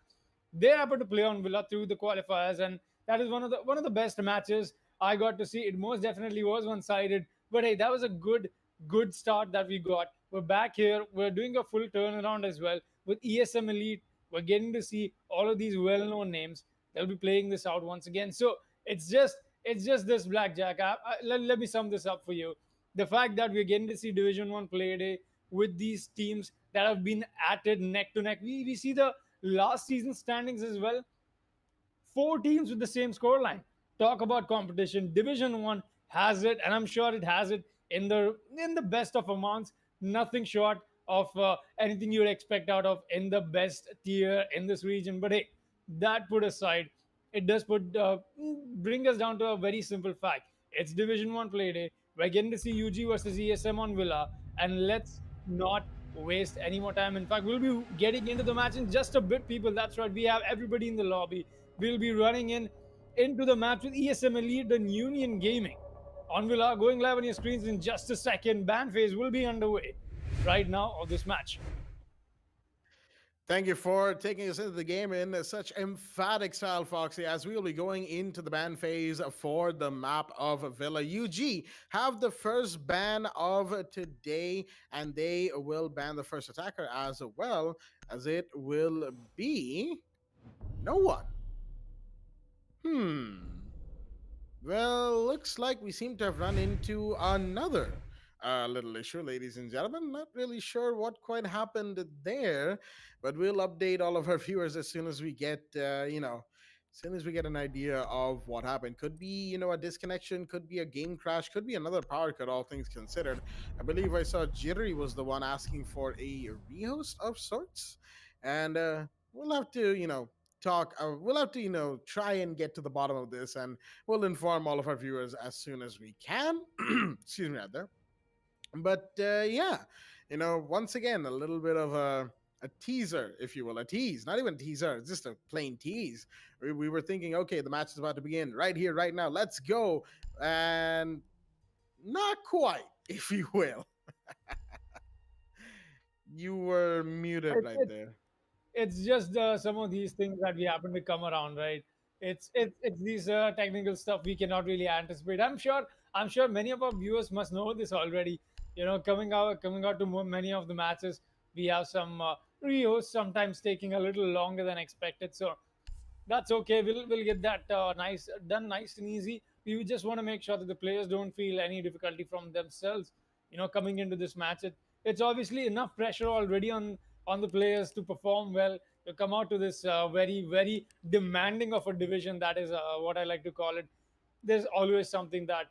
they happen to play on Villa through the qualifiers, and that is one of the best matches I got to see. It most definitely was one-sided, but hey, that was a good start that we got. We're back here. We're doing a full turnaround as well with ESM Elite. We're getting to see all of these well-known names. They'll be playing this out once again. So it's just this blackjack. Let me sum this up for you. The fact that we're getting to see Division One play day with these teams that have been at it neck to neck. We see the last season standings as well. 4 teams with the same scoreline. Talk about competition. Division One has it, and I'm sure it has it in the best of amounts. Nothing short of anything you'd expect out of in the best tier in this region. But hey, that put aside, it does bring us down to a very simple fact. It's Division One play day. We're getting to see UG versus ESM on Villa, and let's not waste any more time. In fact, we'll be getting into the match in just a bit, people. That's right. We have everybody in the lobby. We'll be running into the match with ESM Elite and Union Gaming on Villa, going live on your screens in just a second. Ban phase will be underway right now of this match. Thank you for taking us into the game in such emphatic style, Foxy, as we will be going into the ban phase for the map of Villa. UG have the first ban of today, and they will ban the first attacker as well, as it will be no one. Well, looks like we seem to have run into another little issue, ladies and gentlemen. Not really sure what quite happened there, but we'll update all of our viewers as soon as we get, as soon as we get an idea of what happened. Could be, a disconnection, could be a game crash, could be another power cut, all things considered. I believe I saw Jittery was the one asking for a rehost of sorts. And we'll have to, talk. We'll have to, try and get to the bottom of this, and we'll inform all of our viewers as soon as we can. Excuse me, out there. But yeah, once again, a little bit of a teaser, if you will, a tease, not even teaser, it's just a plain tease. We were thinking, okay, the match is about to begin right here, right now. Let's go, and not quite, if you will. You were muted It, right it, there. it's just some of these things that we happen to come around, right? It's these technical stuff we cannot really anticipate. I'm sure many of our viewers must know this already. Coming out to many of the matches, we have some rehosts sometimes taking a little longer than expected. So that's okay. We'll get that nice and easy. We just want to make sure that the players don't feel any difficulty from themselves. Coming into this match, it's obviously enough pressure already on the players to perform well. To come out to this very demanding of a division, that is what I like to call it. There's always something that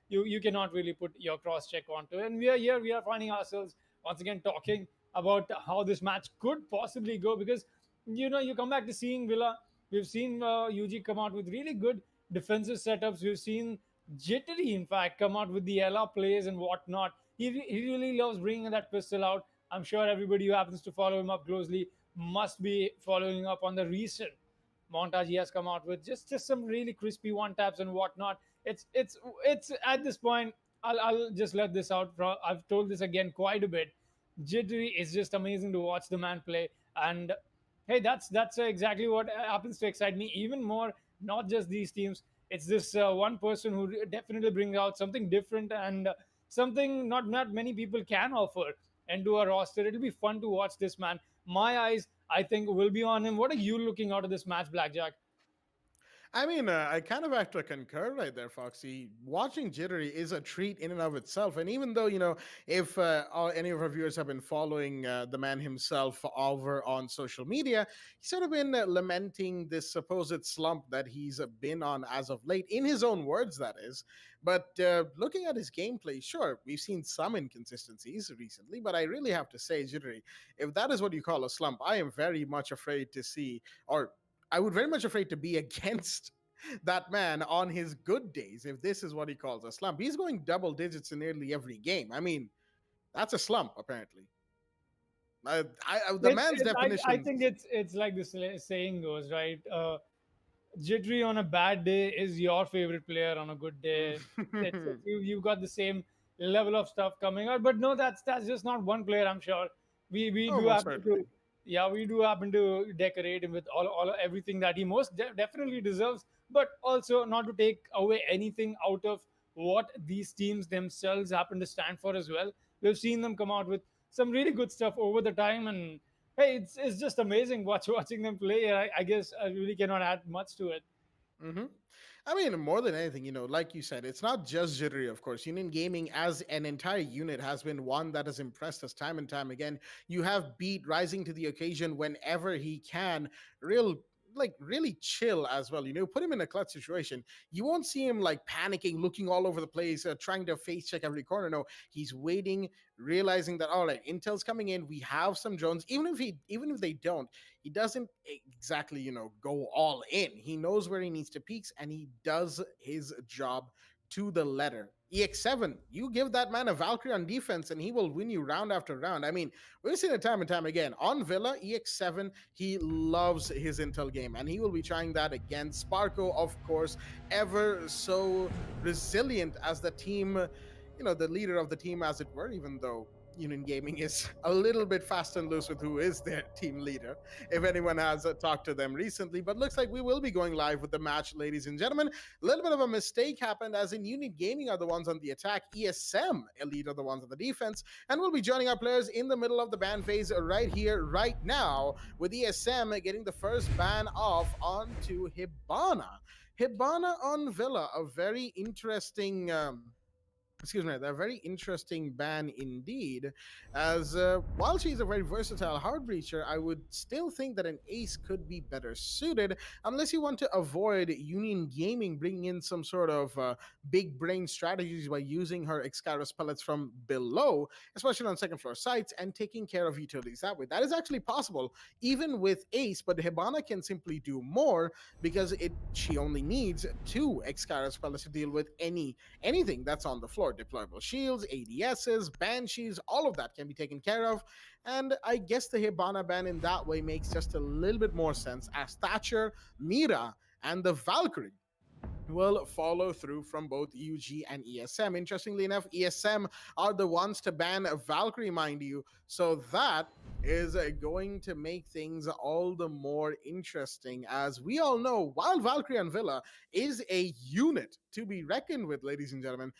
you cannot really put your cross check onto. And we are here. We are finding ourselves once again talking about how this match could possibly go, because you come back to seeing Villa. We've seen UG come out with really good defensive setups. We've seen Jittery, in fact, come out with the LR plays and whatnot. He really loves bringing that pistol out. I'm sure everybody who happens to follow him up closely must be following up on the recent montage he has come out with. Just some really crispy one taps and whatnot. It's at this point. I'll just let this out. I've told this again quite a bit. Jittery is just amazing to watch the man play, and hey, that's exactly what happens to excite me even more. Not just these teams. It's this one person who definitely brings out something different and something not many people can offer into a roster. It'll be fun to watch this man. My eyes, I think, will be on him. What are you looking out of this match, Blackjack? I mean, I kind of have to concur right there, Foxy. Watching Jittery is a treat in and of itself. And even though, if any of our viewers have been following the man himself over on social media, he's sort of been lamenting this supposed slump that he's been on as of late, in his own words, that is. But looking at his gameplay, sure, we've seen some inconsistencies recently, but I really have to say, Jittery, if that is what you call a slump, I am very much afraid to see, or I would very much afraid to be against that man on his good days if this is what he calls a slump. He's going double digits in nearly every game. I mean, that's a slump apparently. The man's I definition. think it's like this saying goes, right? Jittery on a bad day is your favorite player on a good day. You've got the same level of stuff coming out, but no, that's just not one player. I'm sure we Oh, do most happen certainly. to, yeah, we do happen to decorate him with all everything that he most definitely deserves, but also not to take away anything out of what these teams themselves happen to stand for as well. We've seen them come out with some really good stuff over the time, and hey, it's just amazing watching them play. I guess I really cannot add much to it. Hmm. I mean, more than anything, like you said, it's not just Jittery, of course. Union Gaming as an entire unit has been one that has impressed us time and time again. You have Beat rising to the occasion whenever he can, real like really chill as well. Put him in a clutch situation. You won't see him like panicking, looking all over the place, trying to face check every corner. No, he's waiting, realizing that all right, intel's coming in. We have some drones. Even if they don't, he doesn't exactly go all in. He knows where he needs to peak, and he does his job to the letter. EX7, you give that man a Valkyrie on defense and he will win you round after round. I mean, we've seen it time and time again. On Villa, EX7, he loves his intel game and he will be trying that again. Sparko, of course, ever so resilient as the team, the leader of the team, as it were, even though Union Gaming is a little bit fast and loose with who is their team leader, if anyone has talked to them recently. But looks like we will be going live with the match, ladies and gentlemen. A little bit of a mistake happened, as in Union Gaming are the ones on the attack, ESM Elite are the ones on the defense, and we'll be joining our players in the middle of the ban phase right here, right now, with ESM getting the first ban off onto Hibana. Hibana on Villa, a very interesting a very interesting ban indeed. As while she's a very versatile hard breacher, I would still think that an ace could be better suited, unless you want to avoid Union Gaming bringing in some sort of big brain strategies by using her Excaros pellets from below, especially on second floor sites, and taking care of utilities that way. That is actually possible even with ace, but Hibana can simply do more because she only needs 2 Excaros pellets to deal with anything that's on the floor. Deployable shields, ADSs, banshees, all of that can be taken care of. And I guess the Hibana ban in that way makes just a little bit more sense, as Thatcher, Mira, and the Valkyrie will follow through from both UG and ESM. Interestingly enough, ESM are the ones to ban Valkyrie, mind you, so that is going to make things all the more interesting. As we all know, while Valkyrie and Villa is a unit to be reckoned with, ladies and gentlemen,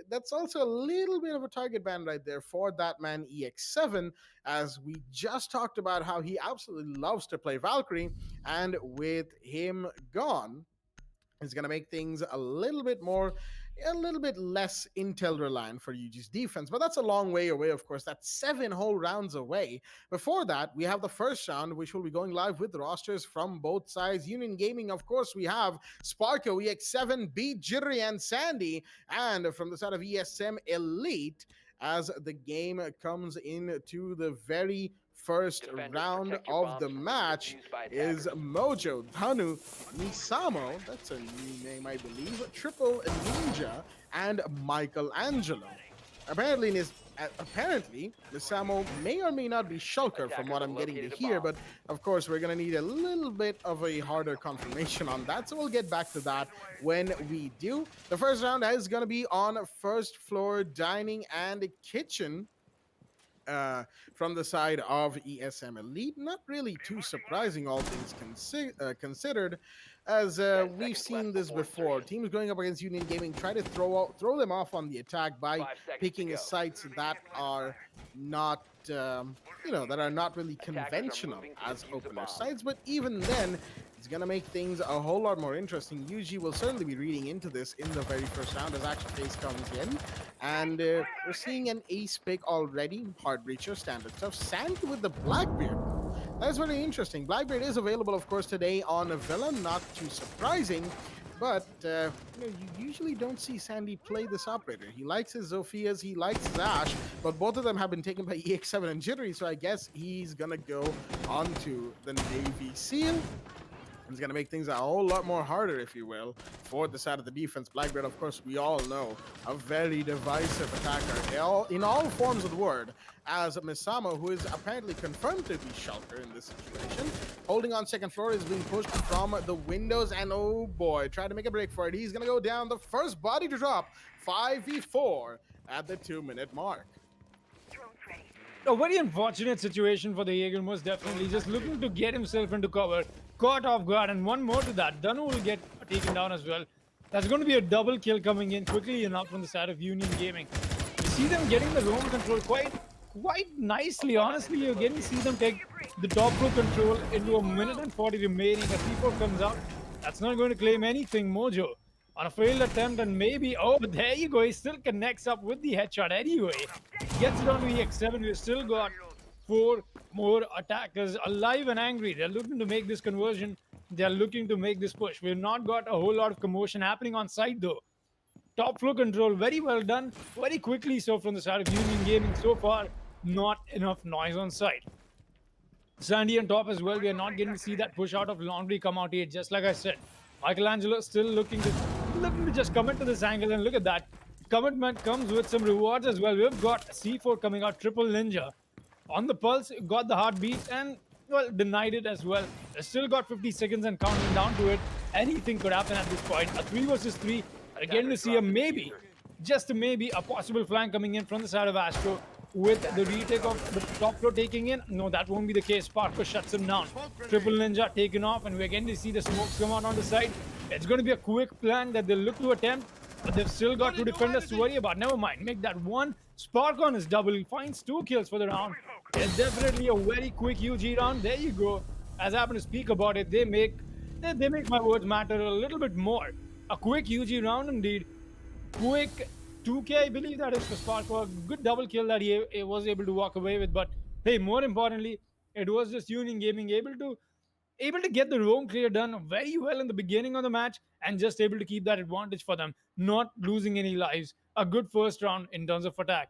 that's also a little bit of a target ban right there for that man EX7, as we just talked about how he absolutely loves to play Valkyrie, and with him gone, it's going to make things a little bit less intel reliant for UG's defense. But that's a long way away, of course. That's 7 whole rounds away. Before that, we have the first round, which will be going live with rosters from both sides. Union Gaming, of course, we have Sparko, EX7, Beat, Jittery, and Sandy. And from the side of ESM Elite, as the game comes into the very first round of the match, is Mojo, Dhanu, Misamo, that's a new name I believe, Triple Ninja, and Michelangelo. Apparently, Misamo may or may not be Shulker from what I'm getting to hear, but of course we're going to need a little bit of a harder confirmation on that, so we'll get back to that when we do. The first round is going to be on first floor dining and kitchen. From the side of ESM Elite, not really too surprising, all things considered, as we've seen this before. Teams going up against Union Gaming try to throw them off on the attack by picking sites that are not, that are not really conventional as opener sites. But even then, it's going to make things a whole lot more interesting. UG will certainly be reading into this in the very first round as Action Phase comes in. And we're seeing an ace pick already. Hard Breacher, standard stuff. Sandy with the Blackbeard. That's very interesting. Blackbeard is available, of course, today on Villa. Not too surprising. But you usually don't see Sandy play this operator. He likes his Zophias, he likes his Ash, but both of them have been taken by EX7 and Jittery, so I guess he's going to go onto the Navy SEAL. It's going to make things a whole lot more harder, if you will, for the side of the defense. Blackbeard, of course, we all know, a very divisive attacker in all forms of the word, as Misamo, who is apparently confirmed to be Shulker in this situation, holding on second floor, is being pushed from the windows, and oh boy, try to make a break for it. He's going to go down, the first body to drop, 5v4 at the 2-minute mark. A very unfortunate situation for the Jaeger, most definitely. Just looking to get himself into cover, caught off guard, and one more to that. Danu will get taken down as well. That's going to be a double kill coming in quickly enough from the side of Union Gaming. You see them getting the roam control quite nicely. Honestly, you're getting to see them take the top row control into 1 minute and 40 remaining. A C4 comes out. That's not going to claim anything. Mojo on a failed attempt, and maybe, oh, there you go. He still connects up with the headshot anyway. Gets it on to EX7. We've still got 4 more attackers alive and angry. They're looking to make this conversion. They're looking to make this push. We've not got a whole lot of commotion happening on site though. Top flow control, very well done. Very quickly so from the side of Union Gaming so far. Not enough noise on site. Sandy on top as well. We are not getting to see that push out of Laundry come out here. Just like I said, Michelangelo still looking to just commit to this angle, and look at that. Commitment comes with some rewards as well. We've got C4 coming out, Triple Ninja. On the pulse, got the heartbeat, and, well, denied it as well. Still got 50 seconds and counting down to it. Anything could happen at this point. A 3 versus 3. Again to see a maybe, just a maybe, a possible flank coming in from the side of Astro. with the retake of the top floor taking in. No, that won't be the case. Parker shuts him down. Triple Ninja taken off, and we're getting to see the smokes come out on the side. It's going to be a quick plan that they'll look to attempt, but they've still got two defenders to worry about. Never mind. Make that one. Spark on his double. He finds 2 kills for the round. It's definitely a very quick UG round. There you go. As I happen to speak about it, they make my words matter a little bit more. A quick UG round indeed. Quick 2K, I believe that is for Sparko. A good double kill that he was able to walk away with. But hey, more importantly, it was just Union Gaming able to get the roam clear done very well in the beginning of the match and just able to keep that advantage for them, not losing any lives. A good first round in terms of attack.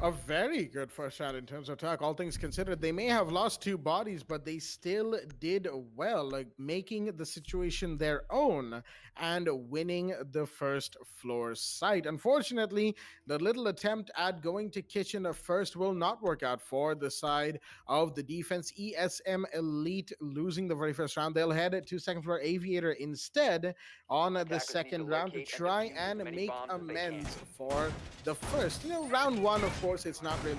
A very good first round in terms of attack. All things considered, they may have lost 2 bodies, but they still did well, like making the situation their own and winning the first floor site. Unfortunately, the little attempt at going to kitchen first will not work out for the side of the defense. ESM Elite losing the very first round. They'll head to second floor Aviator instead on the second round to try and make amends for the first. Round 1, of course, it's not really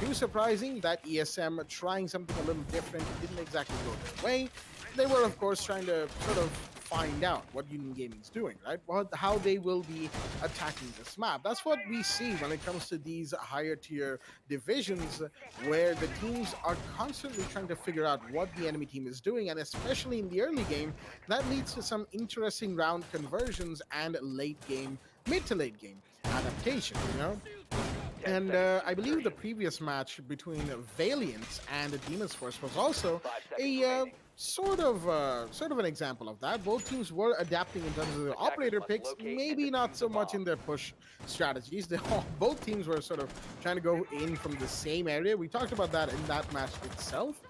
too surprising that ESM trying something a little different didn't exactly go their way. They were, of course, trying to sort of find out what Union Gaming's doing, right? How they will be attacking this map. That's what we see when it comes to these higher tier divisions, where the teams are constantly trying to figure out what the enemy team is doing, and especially in the early game, that leads to some interesting round conversions and mid to late game adaptation, And I believe the previous match between Valiant and Demon's Force was also a sort of an example of that. Both teams were adapting in terms of their operator picks, maybe not so much in their push strategies. Both teams were sort of trying to go in from the same area. We talked about that in that match itself,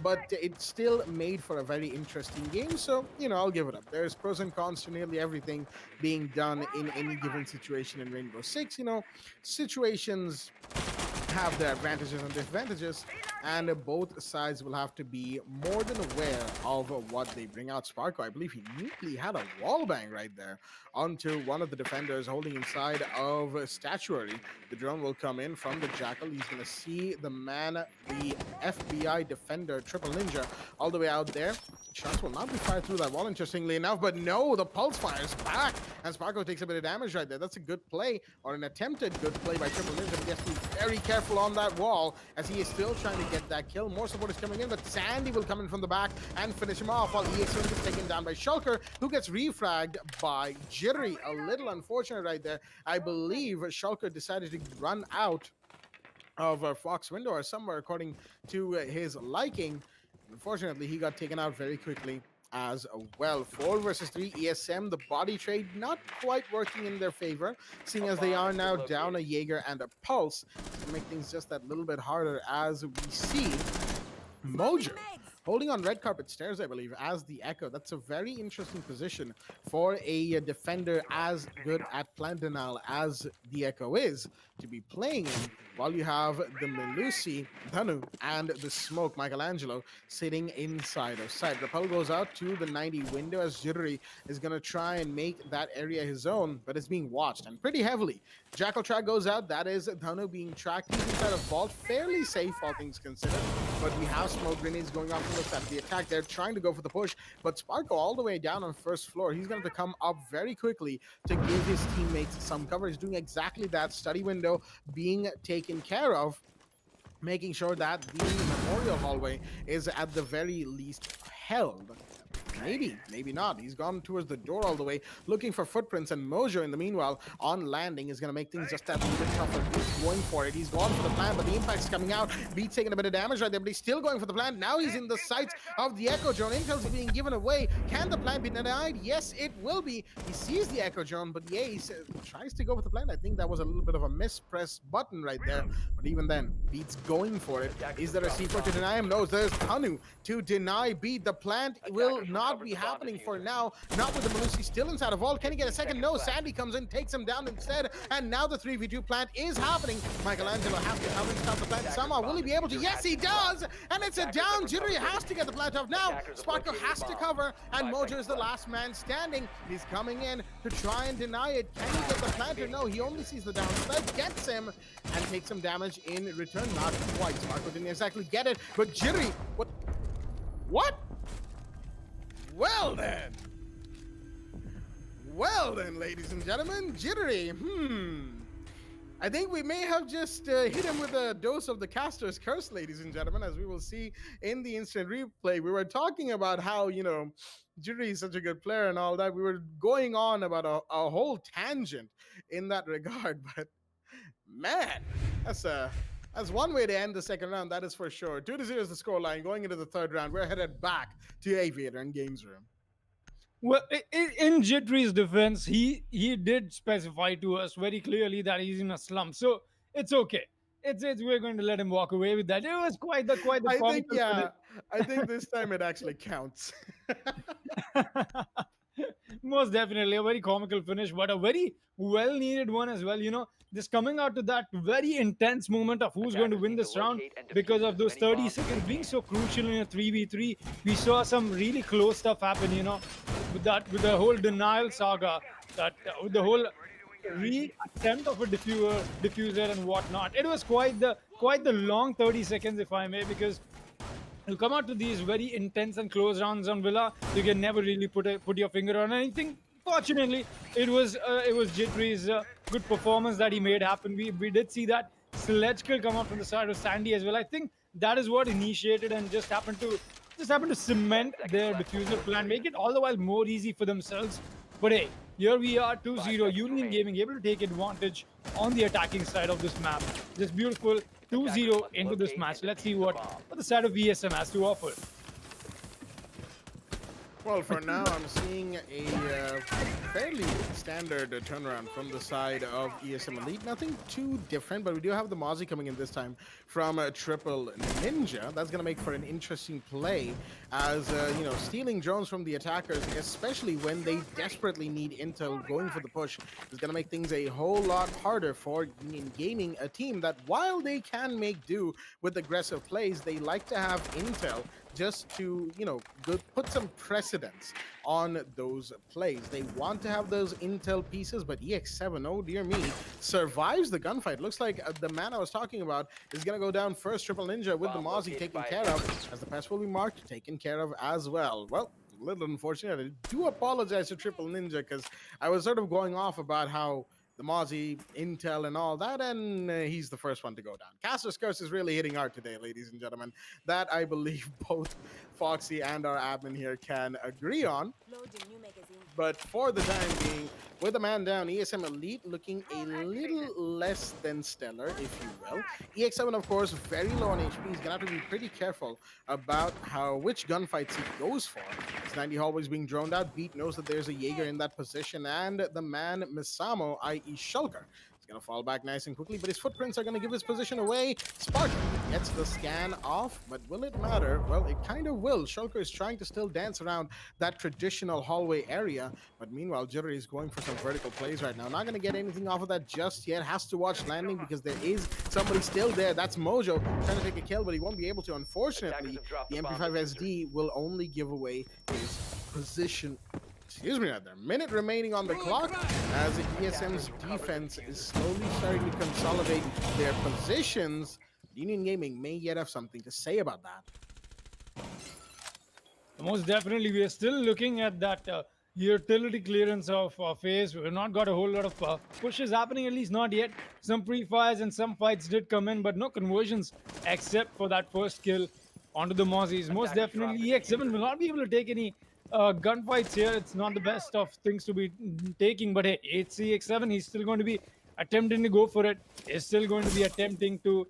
but it still made for a very interesting game. So, I'll give it up. There's pros and cons to nearly everything being done in any given situation in Rainbow Six. Situations have their advantages and disadvantages, and both sides will have to be more than aware of what they bring out. Sparko, I believe he neatly had a wall bang right there onto one of the defenders holding inside of Statuary. The drone will come in from the Jackal. He's going to see the man, the FBI defender, Triple Ninja, all the way out there. Shots will not be fired through that wall, interestingly enough, but no, the pulse fires back, and Sparko takes a bit of damage right there. That's a good play, or an attempted good play by Triple Ninja, but he has to be very careful on that wall as he is still trying to get that kill. More support is coming in, but Sandy will come in from the back and finish him off, while EXO gets taken down by Shulker, who gets refragged by Jittery. A little unfortunate right there. I believe Shulker decided to run out of Fox window or somewhere according to his liking. Unfortunately, he got taken out very quickly as well. 4 versus 3 ESM. The body trade not quite working in their favor, seeing as they are now down a Jaeger and a Pulse to make things just that little bit harder, as we see Mojo holding on red carpet stairs, I believe, as the Echo. That's a very interesting position for a defender as good at plant denial as the Echo is to be playing in, while you have the Melusi, Dhanu, and the Smoke, Michelangelo, sitting inside of sight. Repel goes out to the 90 window as Jittery is going to try and make that area his own, but it's being watched, and pretty heavily. Jackal track goes out. That is Dhanu being tracked. He's inside of vault. Fairly safe, all things considered, but we have smoke grenades going off from the side of the attack. They're trying to go for the push, but Sparko all the way down on first floor. He's going to come up very quickly to give his teammates some cover. He's doing exactly that. Study window being taken care of, making sure that the memorial hallway is at the very least held. Maybe not. He's gone towards the door all the way, looking for footprints, and Mojo, in the meanwhile, on landing, is going to make things just that little bit tougher. Beats going for it. He's gone for the plant, but the impact's coming out. Beats taking a bit of damage right there, but he's still going for the plant. Now he's in the sights of the Echo Drone. Intel's being given away. Can the plant be denied? Yes, it will be. He sees the Echo Drone, but yeah, he tries to go for the plant. I think that was a little bit of a mispressed button right there, but even then, Beats going for it. Is there a C4 to deny him? No, there's Hanu to deny Beat. The plant will not not be happening for now. Not with the Malusi still inside a vault. Can he get a second? No, Sandy comes in, takes him down instead, and now the 3v2 plant is happening. Michelangelo has to come and stop the plant somehow. Will he be able to? Yes, he does! And it's a down. Jittery has to get the plant off now. Sparko has to cover, and Mojo is the last man standing. He's coming in to try and deny it. Can he get the plant or no? He only sees the down sled, gets him, and takes some damage in return. Not quite. Sparko didn't exactly get it, but Jittery, what? Well then, ladies and gentlemen, Jittery, I think we may have just hit him with a dose of the caster's curse, ladies and gentlemen, as we will see in the instant replay. We were talking about how, you know, Jittery is such a good player and all that. We were going on about a whole tangent in that regard, but man, that's one way to end the second round, that is for sure. 2-0 is the scoreline. Going into the third round, we're headed back to Aviator and Games Room. Well, in Jittery's defense, he did specify to us very clearly that he's in a slump, so it's okay. It's we're going to let him walk away with that. It was quite the I think this time it actually counts. Most definitely a very comical finish, but a very well needed one as well. You know, just coming out to that very intense moment of who's going to win this round because of those 30 seconds being so crucial in a 3v3. We saw some really close stuff happen, you know, with the whole denial saga, with the whole attempt of a diffuser and whatnot. It was quite the long 30 seconds, if I may, because you come out to these very intense and close rounds on Villa, you can never really put your finger on anything. Fortunately, it was Jittery's good performance that he made happen. We did see that sledge kill come out from the side of Sandy as well. I think that is what initiated and just happened to cement their diffuser plan, make it all the while more easy for themselves. But hey, here we are, 2-0, Union Gaming able to take advantage on the attacking side of this map. Just beautiful 2-0 into this match. Let's see what the side of ESM has to offer. Well, for now, I'm seeing a fairly standard turnaround from the side of ESM Elite. Nothing too different, but we do have the Mozzie coming in this time from Triple Ninja. That's going to make for an interesting play as, you know, stealing drones from the attackers, especially when they desperately need intel going for the push, is going to make things a whole lot harder for Union Gaming, a team that, while they can make do with aggressive plays, they like to have intel just to, you know, put some precedence on those plays. They want to have those intel pieces, but EX7, oh dear me, survives the gunfight. Looks like the man I was talking about is going to go down first. Triple Ninja with the Mozzie taken care of, as the pass will be marked, taken care of as well. Well, a little unfortunate. I do apologize to Triple Ninja because I was sort of going off about how the Mozzie, Intel, and all that, and he's the first one to go down. Caster's Curse is really hitting hard today, ladies and gentlemen. That, I believe, both Foxy and our admin here can agree on. But for the time being, with a man down, ESM Elite looking a little less than stellar, if you will. EX7, of course, very low on HP. He's going to have to be pretty careful about which gunfights he goes for. It's 90 always being droned out. Beat knows that there's a Jaeger in that position, and the man Misamo, i.e. Shulker, is going to fall back nice and quickly, but his footprints are going to give his position away. Spark gets the scan off, but will it matter? Well, it kind of will. Shulker is trying to still dance around that traditional hallway area, but meanwhile, Jittery is going for some vertical plays right now. Not going to get anything off of that just yet. Has to watch landing because there is somebody still there. That's Mojo trying to take a kill, but he won't be able to. Unfortunately, the MP5 SD will only give away his position. Excuse me, there. Minute remaining on the clock as ESM's defense is slowly starting to consolidate their positions. Union Gaming may yet have something to say about that. Most definitely, we are still looking at that utility clearance of phase. We've not got a whole lot of pushes happening, at least not yet. Some pre-fires and some fights did come in, but no conversions except for that first kill onto the Mozzies. Most definitely, EX7 will not be able to take any gunfights here. It's not the best of things to be taking, but hey, it's EX7. He's still going to be attempting to go for it. He's still going to be attempting to,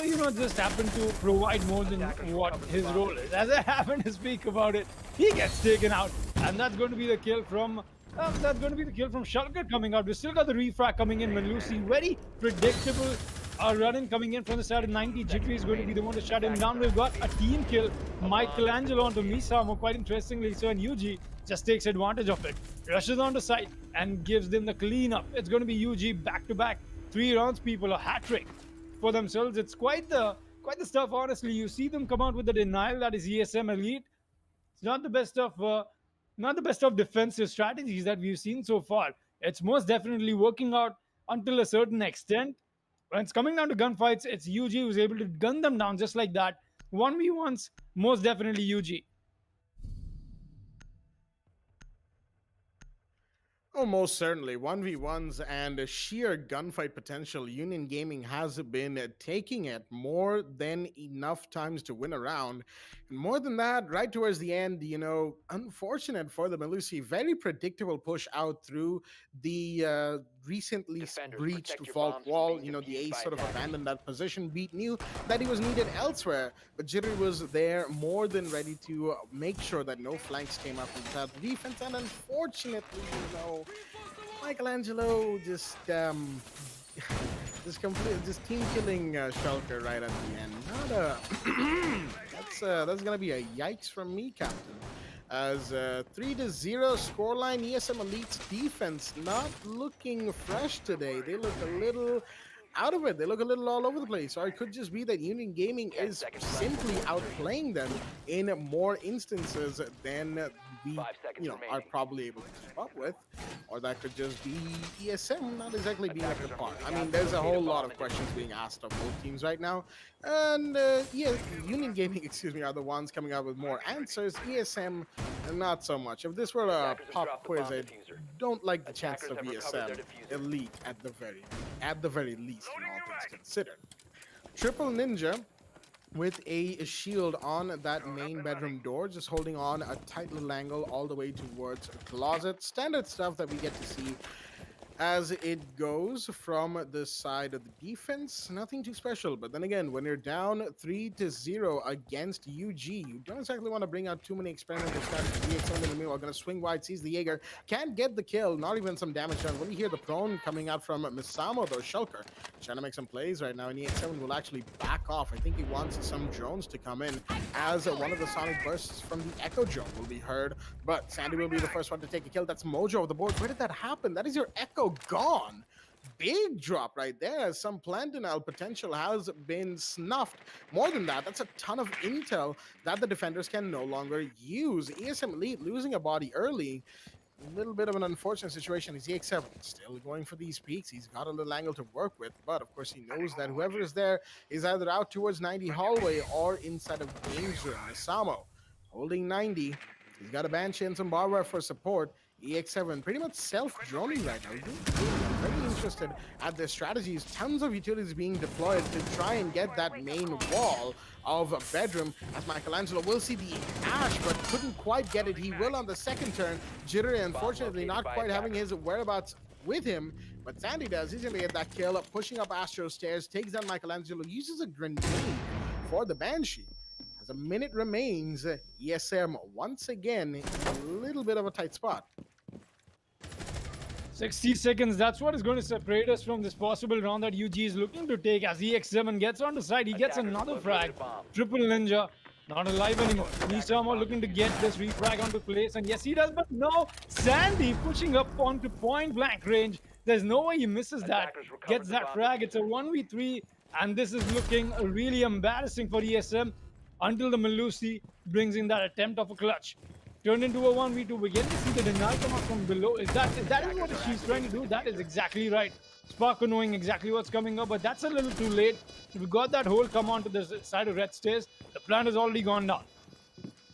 you know, just happen to provide more than what his role is. As I happen to speak about it, he gets taken out, and that's going to be the kill from Shulker coming out. We still got the refract coming in. When Lucy, very predictable are running, coming in from the side of 90. Jittery is going to be the one to shut him down. We've got a team kill. Michelangelo onto Misamo, quite interestingly so, and Yuji just takes advantage of it. Rushes onto site and gives them the cleanup. It's going to be Yuji back to back. 3 rounds, people, a hat trick for themselves. It's quite the stuff, honestly. You see them come out with the denial that is ESM Elite. It's not the best of defensive strategies that we've seen so far. It's most definitely working out until a certain extent. When it's coming down to gunfights, it's UG who's able to gun them down just like that. 1v1s, most definitely UG. Oh, most certainly. 1v1s and sheer gunfight potential. Union Gaming has been taking it more than enough times to win a round. And more than that, right towards the end, unfortunate for the Malusi, very predictable push out through the recently breached vault wall. The ace sort of abandoned that position. Beat knew that he was needed elsewhere, but Jittery was there more than ready to make sure that no flanks came up inside the defense. And unfortunately, Michelangelo just just team killing Shulker right at the end. Not a that's gonna be a yikes from me, Captain. As 3-0 scoreline, ESM Elite's defense not looking fresh today. They look a little out of it. They look a little all over the place. Or it could just be that Union Gaming is simply outplaying them in more instances than we are probably able to keep up with. Or that could just be ESM not exactly being up to par. I mean, there's a whole lot of questions being asked of both teams right now. And Union Gaming, are the ones coming up with more answers. ESM, not so much. If this were a pop quiz, I don't like the chances of ESM Elite at the very least, all things considered. Triple Ninja with a shield on that main bedroom door, just holding on a tight little angle all the way towards a closet. Standard stuff that we get to see as it goes from the side of the defense. Nothing too special, but then again, when you're down 3-0 against UG, you don't exactly want to bring out too many experimental strategies. EX7 in the middle, going to swing wide, sees the Jaeger, can't get the kill, not even some damage done. When you hear the prone coming out from Misamo, though, Shulker trying to make some plays right now, and EX7 will actually back off. I think he wants some drones to come in, as one of the sonic bursts from the Echo drone will be heard, but Sandy will be the first one to take a kill. That's Mojo of the board. Where did that happen? That is your Echo gone. Big drop right there. Some plant denial potential has been snuffed. More than that, that's a ton of intel that the defenders can no longer use. ESM Elite losing a body early. A little bit of an unfortunate situation. Is EX7 still going for these peaks? He's got a little angle to work with, but of course he knows that whoever is there is either out towards 90 hallway or inside of Games Room. Misamo holding 90. He's got a Banshee and some barbware for support. EX7 pretty much self-droning right now. I'm very interested at their strategies. Tons of utilities being deployed to try and get that main wall of a bedroom, as Michelangelo will see the Ash, but couldn't quite get it. He will on the second turn. Jittery, unfortunately, not quite having his whereabouts with him, but Sandy does. He's going to get that kill, pushing up Astro stairs, takes down Michelangelo, uses a grenade for the Banshee. As a minute remains, ESM once again in a little bit of a tight spot. 60 seconds, that's what is going to separate us from this possible round that UG is looking to take. As EX7 gets on the side, he gets another frag. Triple Ninja, not alive anymore. Misamo looking to get this refrag onto place, and yes, he does, but no. Sandy pushing up onto point blank range. There's no way he misses that. Gets that frag. It's a 1v3, and this is looking really embarrassing for ESM until the Malusi brings in that attempt of a clutch. Turned into a 1v2. We get to see the denial come up from below. Is that what she's trying to do? That is exactly right. Sparko knowing exactly what's coming up, but that's a little too late. We got that hole come onto the side of red stairs. The plant has already gone down.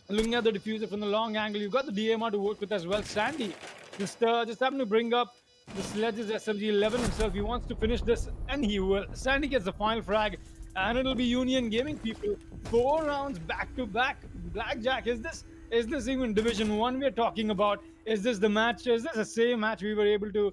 Looking at the diffuser from the long angle, you've got the DMR to work with as well. Sandy just happened to bring up the Sledge's SMG-11 himself. He wants to finish this, and he will. Sandy gets the final frag, and it'll be Union Gaming, people. 4 rounds back to back. Blackjack, is this even Division 1 we're talking about? Is this the match? Is this the same match we were able to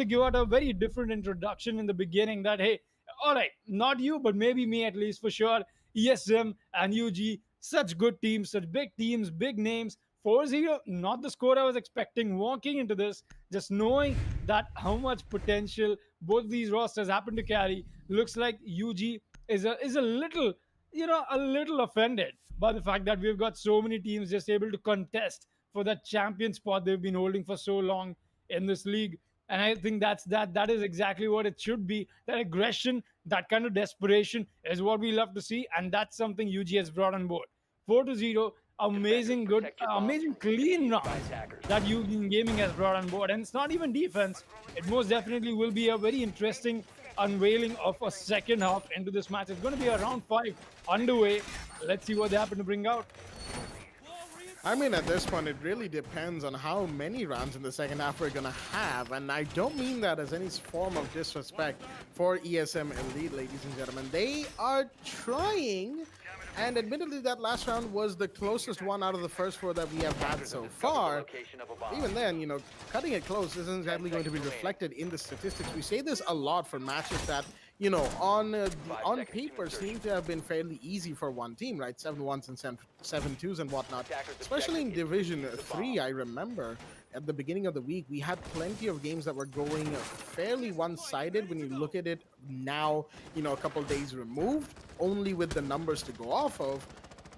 give out a very different introduction in the beginning that, hey, all right, not you, but maybe me at least for sure. ESM and UG, such good teams, such big teams, big names, 4-0, not the score I was expecting walking into this, just knowing that how much potential both these rosters happen to carry. Looks like UG is a little, a little offended by the fact that we've got so many teams just able to contest for that champion spot they've been holding for so long in this league. And I think that is exactly what it should be. That aggression, that kind of desperation is what we love to see, and that's something UG has brought on board. 4-0, amazing, good, amazing, clean rounds that Union Gaming has brought on board. And it's not even defense. It most definitely will be a very interesting unveiling of a second half into this match. It's going to be a round 5 underway. Let's see what they happen to bring out. I mean, at this point, it really depends on how many rounds in the second half we're going to have. And I don't mean that as any form of disrespect for ESM Elite, ladies and gentlemen. They are trying, and admittedly, that last round was the closest one out of the first 4 that we have had so far. Even then, cutting it close isn't exactly going to be reflected in the statistics. We say this a lot for matches that, on paper seem to have been fairly easy for one team, right? 7-1s and 7-2s and whatnot. Especially in Division 3, I remember at the beginning of the week, we had plenty of games that were going fairly one-sided when you look at it now, a couple days removed, only with the numbers to go off of.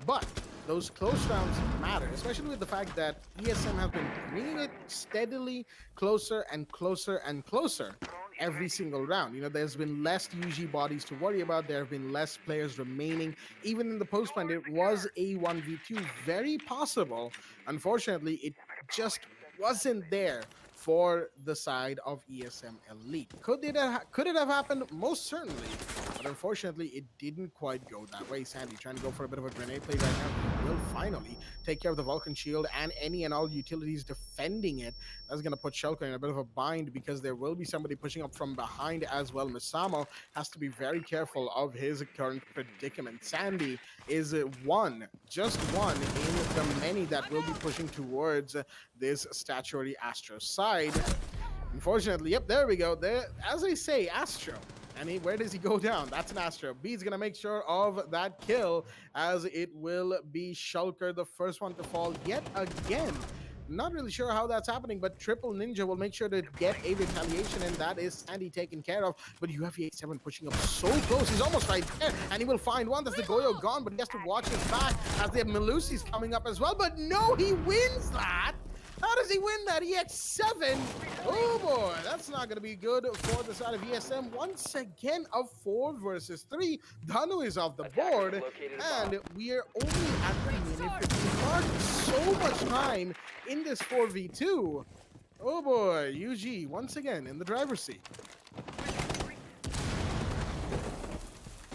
But those close rounds matter, especially with the fact that ESM have been bringing it steadily closer and closer and closer every single round. There's been less UG bodies to worry about. There have been less players remaining. Even in the post-plan, it was a 1v2, very possible. Unfortunately, it just wasn't there for the side of ESM Elite. Could it have happened? Most certainly. But unfortunately, it didn't quite go that way. Sandy trying to go for a bit of a grenade play right now. He will finally take care of the Vulcan Shield and any and all utilities defending it. That's going to put Shulker in a bit of a bind because there will be somebody pushing up from behind as well. Misamo has to be very careful of his current predicament. Sandy is just one in the many that will be pushing towards this statuary Astro side. Unfortunately, yep, there we go. There, as I say, Astro. And where does he go down? That's an Astro. B's going to make sure of that kill, as it will be Shulker, the first one to fall yet again. Not really sure how that's happening, but Triple Ninja will make sure to get a retaliation, and that is Sandy taken care of. But UFE87 pushing up so close. He's almost right there, and he will find one. That's the Goyo gone, but he has to watch his back as the Melusi's coming up as well. But no, he wins that. How does he win that? EX7. Oh boy, that's not going to be good for the side of ESM. Once again, a 4 versus 3. Danu is off the board, and we are only at the minute 50 mark. So much time in this 4v2. Oh boy, UG once again in the driver's seat.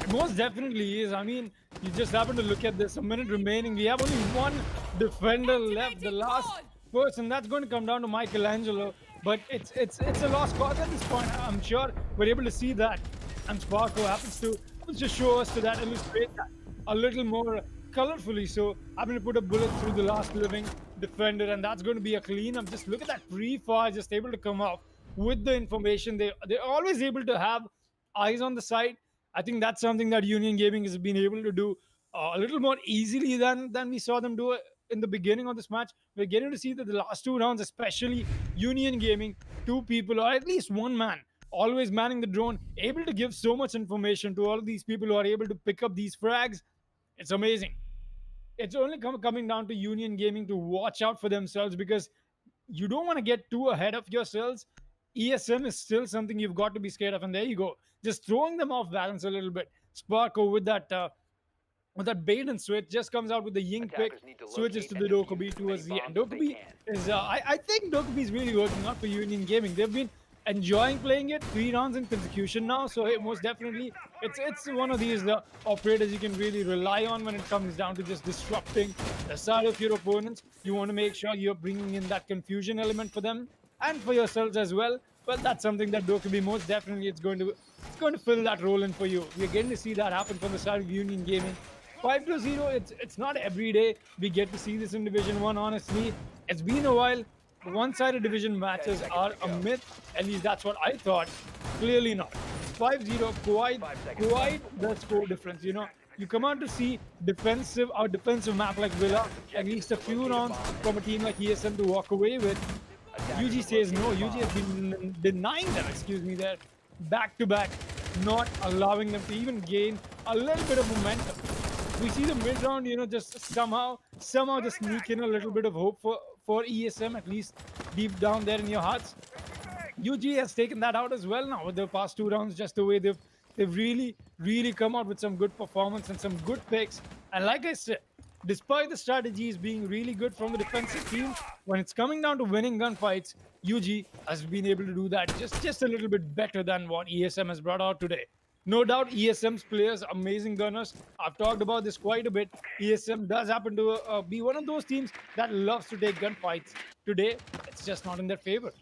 It most definitely is. I mean, you just happen to look at this. A minute remaining. We have only one defender left. The last person, that's going to come down to Michelangelo, but it's a lost cause at this point. I'm sure we're able to see that, and Sparko happens to just show us to that, illustrate that a little more colorfully. So I'm going to put a bullet through the last living defender, and that's going to be a cleanup. Just look at that pre-fire, just able to come off with the information. They're always able to have eyes on the side. I think that's something that Union Gaming has been able to do a little more easily than we saw them do in the beginning of this match. We're getting to see that the last 2 rounds, especially Union Gaming, 2 people or at least 1 man always manning the drone, able to give so much information to all of these people who are able to pick up these frags. It's amazing. It's only coming down to Union Gaming to watch out for themselves, because you don't want to get too ahead of yourselves. ESM is still something you've got to be scared of, and there you go, just throwing them off balance a little bit. Sparko with that bait and switch just comes out with the Ying pick, switches to the Dokubi towards the end. Dokubi is, I think Dokubi is really working out for Union Gaming. They've been enjoying playing it 3 rounds in consecution now, so it most definitely, it's one of these operators you can really rely on when it comes down to just disrupting the side of your opponents. You want to make sure you're bringing in that confusion element for them and for yourselves as well. But that's something that Dokubi most definitely it's going to fill that role in for you. We're getting to see that happen from the side of Union Gaming. 5-0, it's not every day we get to see this in Division 1, honestly. It's been a while. One-sided division matches are a myth. At least that's what I thought. Clearly not. 5-0, quite the score difference, you come out to see defensive map like Villa, at least a few rounds from a team like ESM to walk away with. UG says no. UG has been denying them, excuse me, there back to back, not allowing them to even gain a little bit of momentum. We see the mid round, just somehow just sneak in a little bit of hope for ESM, at least deep down there in your hearts. UG has taken that out as well now with the past 2 rounds, just the way they've really come out with some good performance and some good picks. And like I said, despite the strategies being really good from the defensive team, when it's coming down to winning gunfights, UG has been able to do that just a little bit better than what ESM has brought out today. No doubt ESM's players, amazing gunners. I've talked about this quite a bit. ESM does happen to be one of those teams that loves to take gunfights. Today, it's just not in their favor.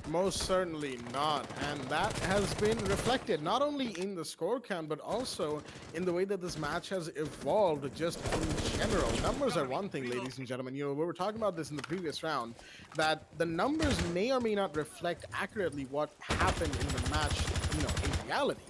Most certainly not. And that has been reflected not only in the score count, but also in the way that this match has evolved just in general. Numbers are one thing, ladies and gentlemen. We were talking about this in the previous round, that the numbers may or may not reflect accurately what happened in the match, in reality.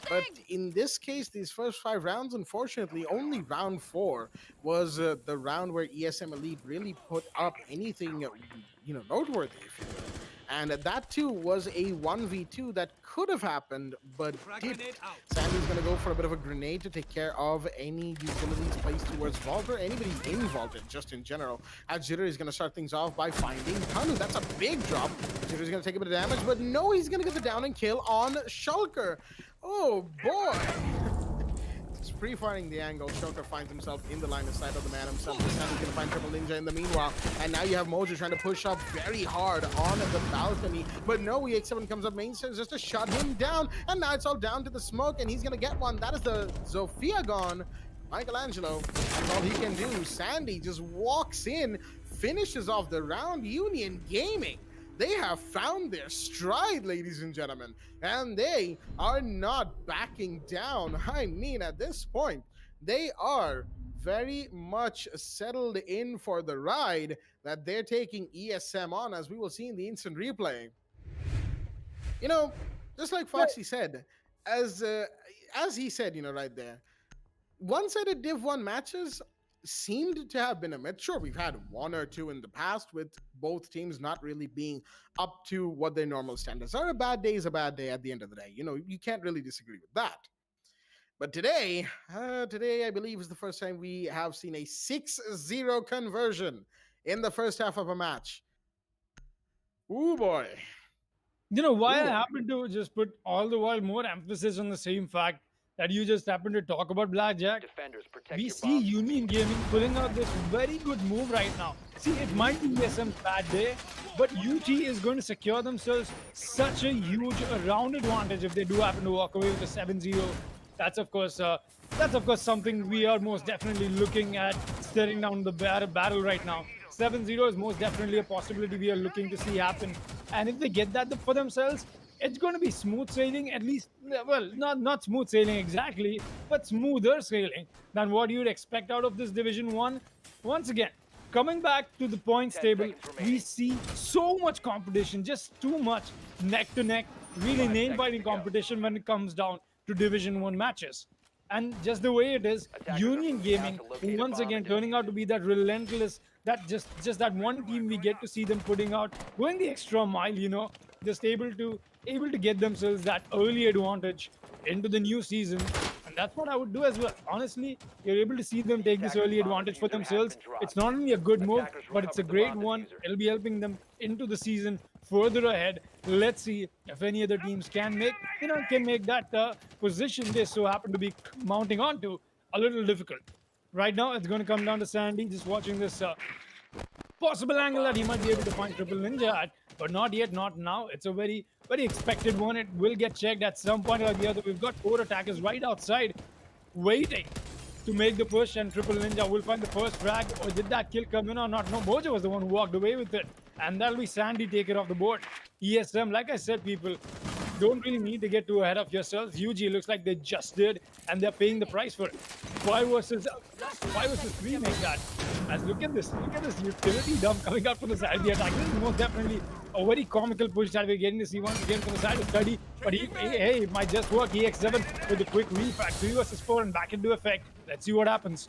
But in this case, these first 5 rounds, unfortunately, only round 4 was the round where ESM Elite really put up anything, noteworthy, if you will. And that too was a 1v2 that could have happened, but didn't. Sandy's going to go for a bit of a grenade to take care of any utilities placed towards Vault or anybody in Vaulted, just in general. As Jitter is going to start things off by finding Tanu. That's a big drop. Jitter's going to take a bit of damage, but no, he's going to get the down and kill on Shulker. Oh boy. Pre-firing the angle, Shulker finds himself in the line of sight of the man himself. This time he's going to find Triple Ninja in the meanwhile. And now you have Mojo trying to push up very hard on the balcony. But no, EX7 comes up mainstairs just to shut him down. And now it's all down to the smoke, and he's going to get one. That is the Zofia gone. Michelangelo, that's all he can do. Sandy just walks in, finishes off the round. Union Gaming, they have found their stride, ladies and gentlemen, and they are not backing down. I mean, at this point, they are very much settled in for the ride that they're taking ESM on, as we will see in the instant replay. Just like Foxy said, as he said, right there, one-sided Div 1 matches seemed to have been a myth. Sure, we've had 1 or 2 in the past with both teams not really being up to what their normal standards are. A bad day is a bad day at the end of the day. You can't really disagree with that. But today I believe is the first time we have seen a 6-0 conversion in the first half of a match. Ooh boy. Why I happen to just put all the while more emphasis on the same fact that you just happened to talk about Blackjack. We see Union Gaming pulling out this very good move right now. See, it might be ESM's bad day, but UG is going to secure themselves such a huge round advantage if they do happen to walk away with a 7-0. That's of course something we are most definitely looking at staring down the barrel right now. 7-0 is most definitely a possibility we are looking to see happen. And if they get that for themselves, it's going to be smooth sailing, at least, well, not smooth sailing exactly, but smoother sailing than what you'd expect out of this Division 1. Once again, coming back to the points table, we see so much competition, just too much neck to neck, really nail-biting competition when it comes down to Division 1 matches. And just the way it is, Union Gaming, once again turning out to be that relentless, that just that one team we get to see them putting out, going the extra mile, just able to get themselves that early advantage into the new season. And that's what I would do as well. Honestly, you're able to see them take this early advantage for themselves. It's not only a good move, but it's a great one. It'll be helping them into the season further ahead. Let's see if any other teams can make that position they so happen to be mounting onto a little difficult. Right now, it's going to come down to Sandy just watching this possible angle that he might be able to find Triple Ninja at, but not yet, not now. It's a very, very expected one. It will get checked at some point or the other. We've got 4 attackers right outside waiting to make the push, and Triple Ninja will find the first frag. Or did that kill come in or not? No, Mojo was the one who walked away with it, and that'll be Sandy take it off the board. ESM, like I said, people, don't really need to get too ahead of yourselves. UG looks like they just did, and they're paying the price for it. 5 versus 3 make that. As look at this utility dump coming out from the side of the attack. This is most definitely a very comical push that we're getting to see once again from the side of Study. But hey, it might just work. EX7 with a quick refact. 3 versus 4 and back into effect. Let's see what happens.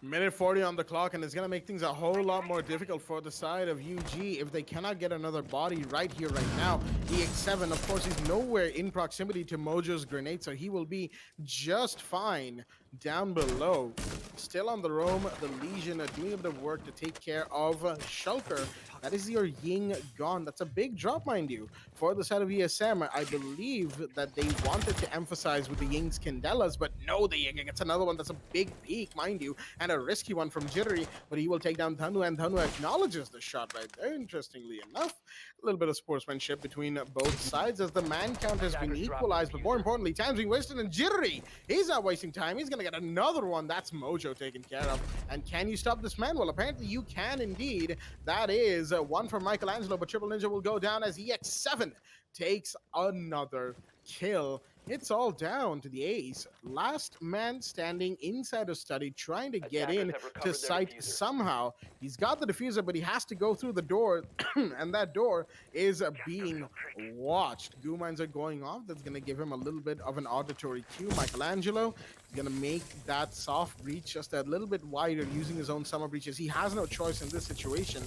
Minute 40 on the clock, and it's going to make things a whole lot more difficult for the side of UG if they cannot get another body right here, right now. EX7, of course, he's nowhere in proximity to Mojo's grenade, so he will be just fine down below. Still on the roam, the Legion are doing a bit of work to take care of Shulker. That is your Ying gone. That's a big drop, mind you, for the side of ESM. I believe that they wanted to emphasize with the Ying's Candelas, but no, the Ying gets another one. That's a big peak, mind you, and a risky one from Jittery, but he will take down Thanu, and Thanu acknowledges the shot right there, interestingly enough. A little bit of sportsmanship between both sides as the man count has been equalized, but more importantly, time's being wasted, and Jittery, he's not wasting time. He's going to get another one. That's Mojo taken care of. And can you stop this man? Well, apparently you can indeed. That is one from Michelangelo, but Triple Ninja will go down as EX7 takes another kill. It's all down to the ace. Last man standing inside of Study, trying to get in to site somehow. He's got the diffuser, but he has to go through the door, and that door is being watched. Goo mines are going off. That's going to give him a little bit of an auditory cue. Michelangelo is going to make that soft breach just a little bit wider using his own summer breaches. He has no choice in this situation.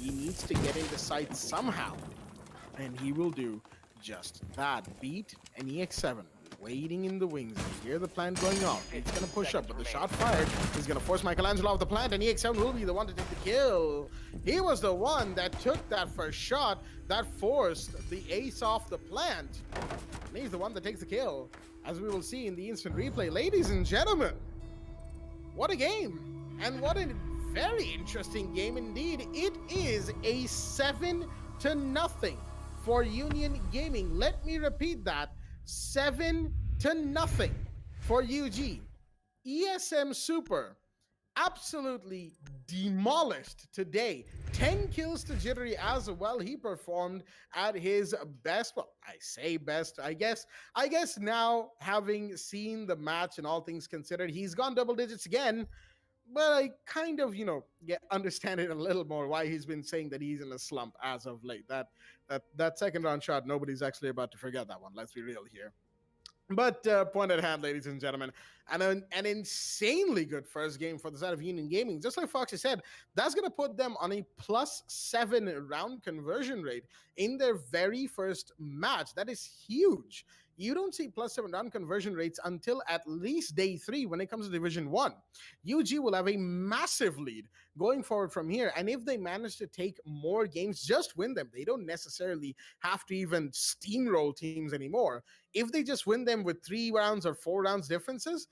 He needs to get into site somehow, and he will do just that. Beat an EX7 waiting in the wings. You hear the plant going off. It's going to push up, but the shot fired is going to force Michelangelo off the plant, and EX7 will be the one to take the kill. He was the one that took that first shot that forced the ace off the plant, and he's the one that takes the kill, as we will see in the instant replay. Ladies and gentlemen, what a game, and what a very interesting game indeed. It is a 7-0 for Union Gaming. Let me repeat that. 7-0 for UG. ESM Super absolutely demolished today. 10 kills to Jittery as well. He performed at his best. Well, I say best. I guess now, having seen the match and all things considered, he's gone double digits again. But I kind of, understand it a little more why he's been saying that he's in a slump as of late. That second round shot, nobody's actually about to forget that one. Let's be real here. But point at hand, ladies and gentlemen, and an insanely good first game for the side of Union Gaming. Just like Foxy said, that's going to put them on a +7 round conversion rate in their very first match. That is huge. You don't see +7 round conversion rates until at least day 3 when it comes to Division 1. UG will have a massive lead going forward from here, and if they manage to take more games, just win them. They don't necessarily have to even steamroll teams anymore. If they just win them with 3 rounds or 4 rounds differences,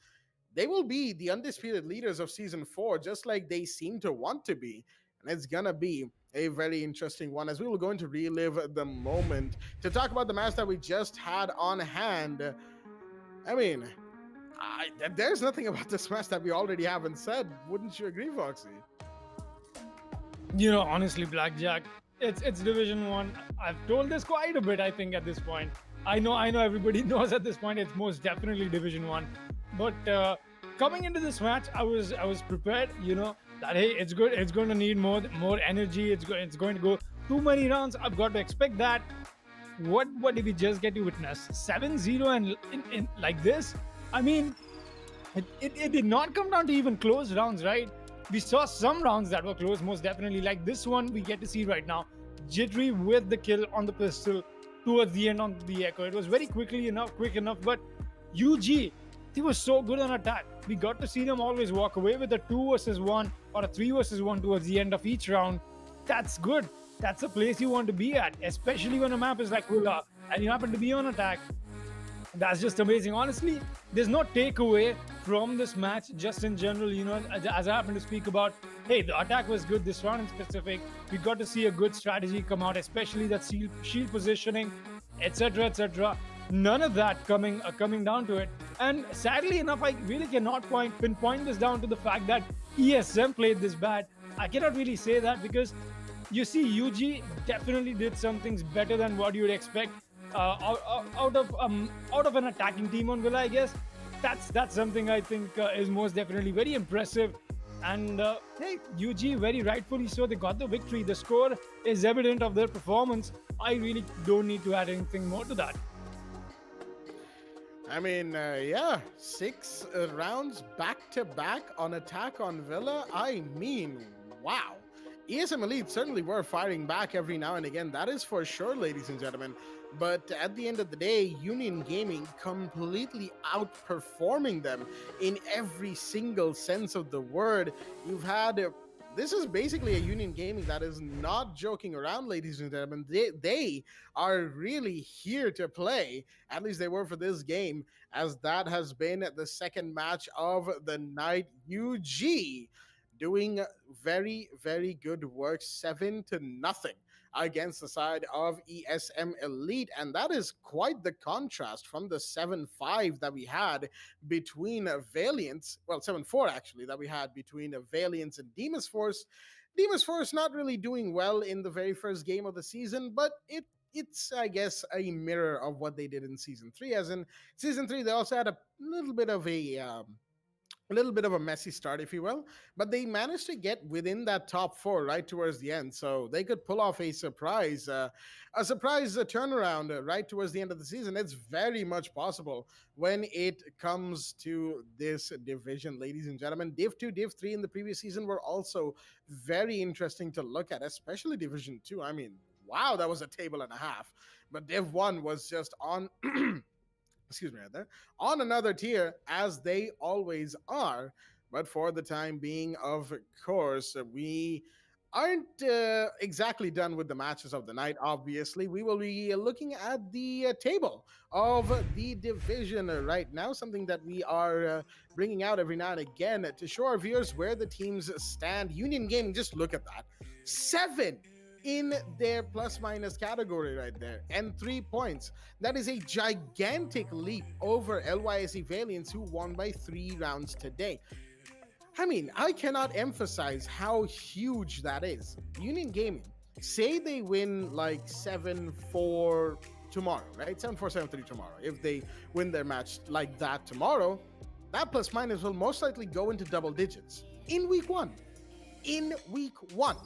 they will be the undisputed leaders of Season 4, just like they seem to want to be. And it's going to be a very interesting one, as we will go into relive the moment to talk about the match that we just had on hand. I mean, there's nothing about this match that we already haven't said. Wouldn't you agree, Foxy? Honestly, Blackjack, it's Division 1. I've told this quite a bit, I think, at this point. I know everybody knows at this point it's most definitely Division 1. But coming into this match, I was prepared, that hey, it's good. It's going to need more energy. It's going to go too many rounds. I've got to expect that. What did we just get to witness? 7-0 and in like this. I mean, it did not come down to even close rounds, right? We saw some rounds that were close, most definitely. Like this one, we get to see right now. Jittery with the kill on the pistol towards the end on the Echo. It was very quick enough. But UG, they were so good on attack. We got to see them always walk away with a 2 versus 1 or a 3 versus 1 towards the end of each round. That's good. That's a place you want to be at, especially when a map is like Willa and you happen to be on attack. That's just amazing. Honestly, there's no takeaway from this match, just in general, as I happen to speak about, hey, the attack was good this round in specific. We got to see a good strategy come out, especially that shield positioning, etc. None of that coming down to it. And sadly enough, I really cannot pinpoint this down to the fact that ESM played this bad. I cannot really say that because you see UG definitely did some things better than what you would expect. out of an attacking team on Villa, I guess. That's something I think is most definitely very impressive. And hey, UG very rightfully so. They got the victory. The score is evident of their performance. I really don't need to add anything more to that. I mean, yeah, 6 rounds back to back on attack on Villa. I mean, wow. ESM Elite certainly were firing back every now and again. That is for sure, ladies and gentlemen. But at the end of the day, Union Gaming completely outperforming them in every single sense of the word. You've had this is basically a Union Gaming that is not joking around, ladies and gentlemen. They are really here to play. At least they were for this game, as that has been the second match of the night. UG doing very, very good work, 7-0 against the side of ESM Elite. And that is quite the contrast from the 7-5 that we had between Valiants, well, 7-4 actually, that we had between Valiants and Demon's Force. Demon's Force not really doing well in the very first game of the season, but it's, I guess, a mirror of what they did in Season 3. As in Season 3, they also had a little bit of a messy start, if you will, but they managed to get within that top 4 right towards the end, so they could pull off a surprise turnaround right towards the end of the season. It's very much possible when it comes to this division, ladies and gentlemen. Div 2, Div 3 in the previous season were also very interesting to look at, especially Division 2. I mean, wow, that was a table and a half. But Div 1 was just on excuse me, right there, on another tier, as they always are. But for the time being, of course, we aren't exactly done with the matches of the night. Obviously, we will be looking at the table of the division right now, something that we are bringing out every now and again to show our viewers where the teams stand. Union Gaming, just look at that, 7 in their plus minus category right there, and 3 points. That is a gigantic leap over LYSE Valiants, who won by 3 rounds today. I mean, I cannot emphasize how huge that is. Union Gaming, say they win like 7-4 tomorrow, right? 7-4, 7-3 tomorrow. If they win their match like that tomorrow, that plus minus will most likely go into double digits in week 1. In week 1.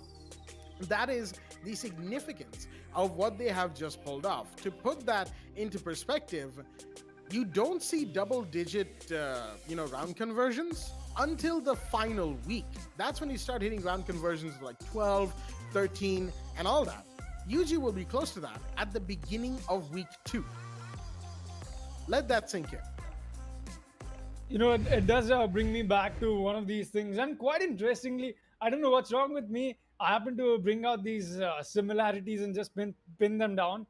That is the significance of what they have just pulled off. To put that into perspective, you don't see double-digit, round conversions until the final week. That's when you start hitting round conversions of like 12, 13, and all that. UG will be close to that at the beginning of week 2. Let that sink in. You know, it does bring me back to one of these things. And quite interestingly, I don't know what's wrong with me. I happen to bring out these similarities and just pin them down.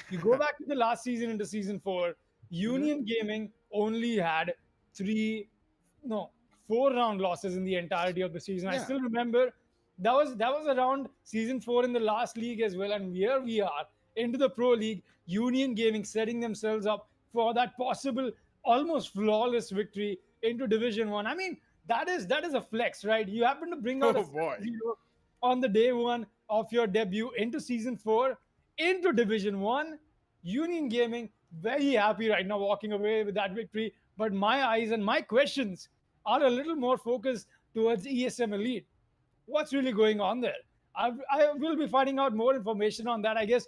You go back to the last season into Season 4, Union Gaming only had 4 round losses in the entirety of the season. Yeah. I still remember that was around Season 4 in the last league as well. And here we are into the Pro League, Union Gaming setting themselves up for that possible almost flawless victory into Division 1. I mean, that is a flex, right? You happen to bring out a 0 on the day 1 of your debut into Season 4, into Division 1. Union Gaming, very happy right now walking away with that victory. But my eyes and my questions are a little more focused towards ESM Elite. What's really going on there? I will be finding out more information on that, I guess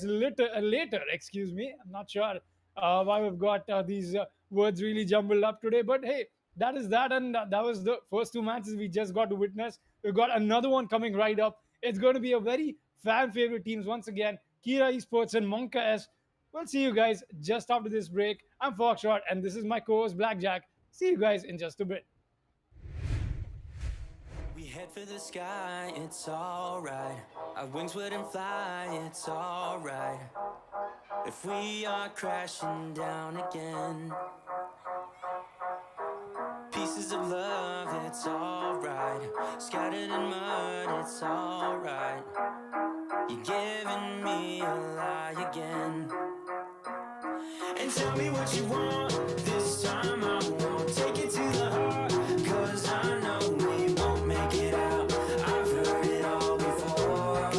later, excuse me. I'm not sure why we've got these words really jumbled up today. But hey, that is that, and that was the first 2 matches we just got to witness. We've got another one coming right up. It's going to be a very fan-favorite teams once again, Kira Esports and Monka S. We'll see you guys just after this break. I'm Foxtrot, and this is my co-host Blackjack. See you guys in just a bit. We head for the sky, it's alright. Our wings wouldn't fly, it's alright. If we are crashing down again, pieces of love, it's alright. Scattered in mud, it's alright. You're giving me a lie again. And tell me what you want, this time I won't take it to the heart. Cause I know we won't make it out, I've heard it all before.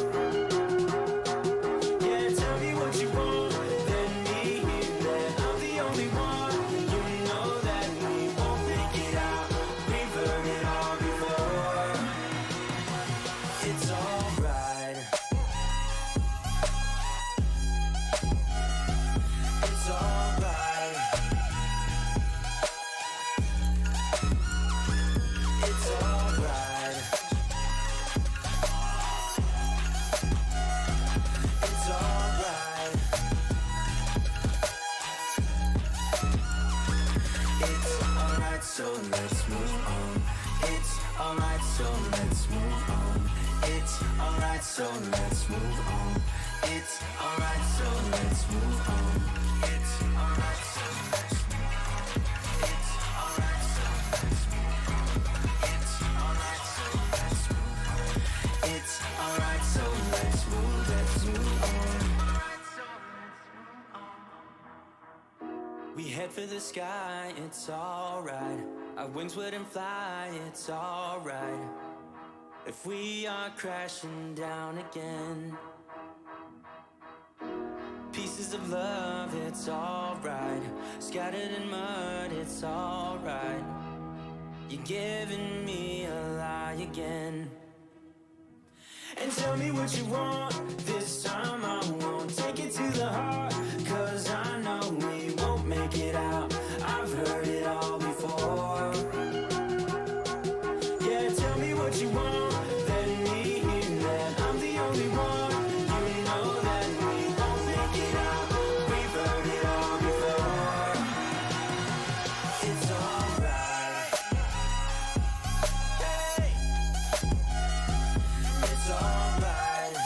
Yeah, tell me what you want, alright. It's alright. It's alright. It's alright. It's alright, so let's move on. It's alright, so let's move on. It's alright, so let's move on. It's alright, so let's move on. It's alright, so let's move on. It's alright, so let's move on. It's alright, so let's move on. It's alright, so let's move on. We head for the sky, it's alright. Our wings wouldn't fly, it's alright. If we are crashing down again, pieces of love, it's alright. Scattered in mud, it's alright. You're giving me a lie again. And tell me what you want, this time I won't take it to the heart. Cause I know we won't make it out, I've heard it all before. Yeah, tell me what you want, let me hear that I'm the only one. You know that we won't make it out, we've heard it all before. It's alright. Hey! It's alright.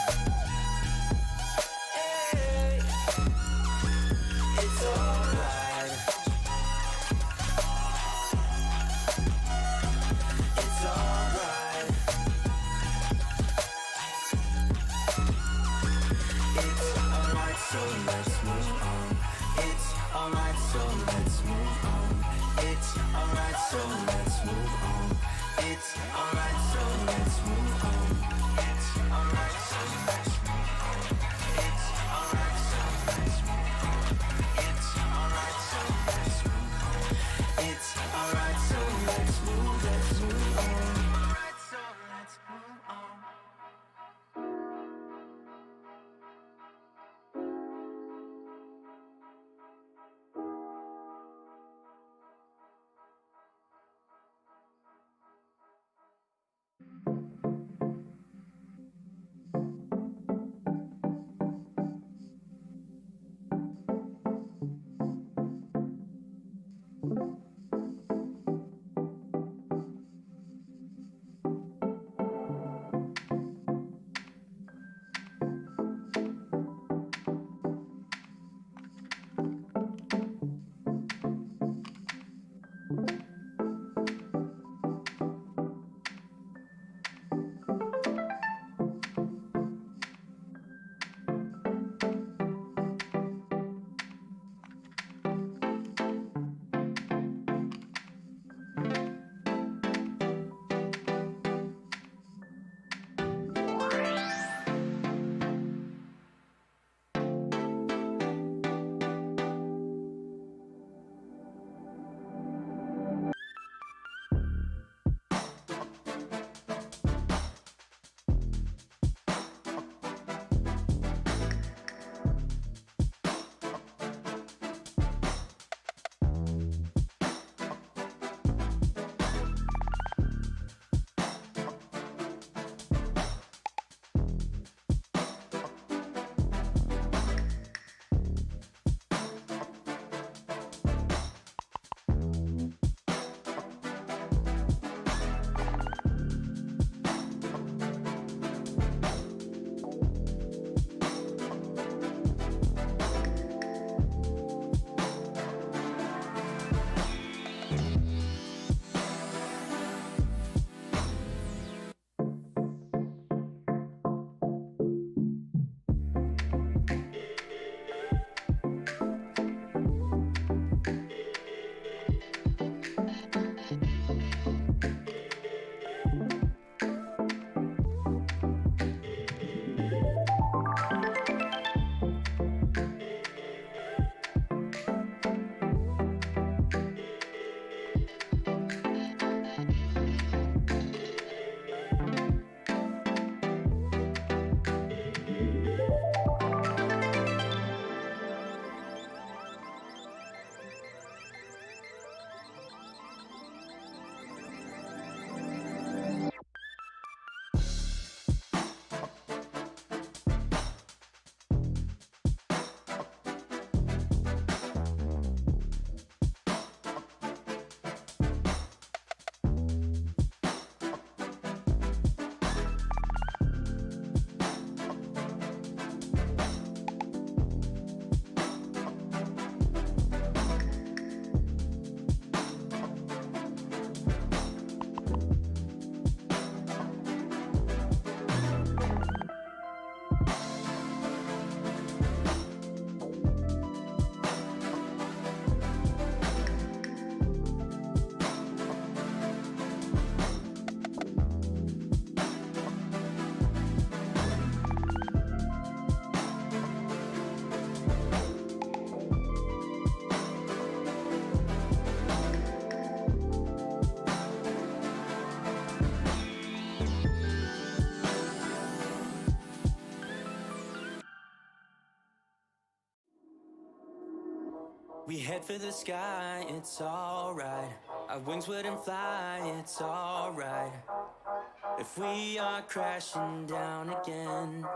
We head for the sky, it's alright. Our wings wouldn't fly, it's alright. If we are crashing down again,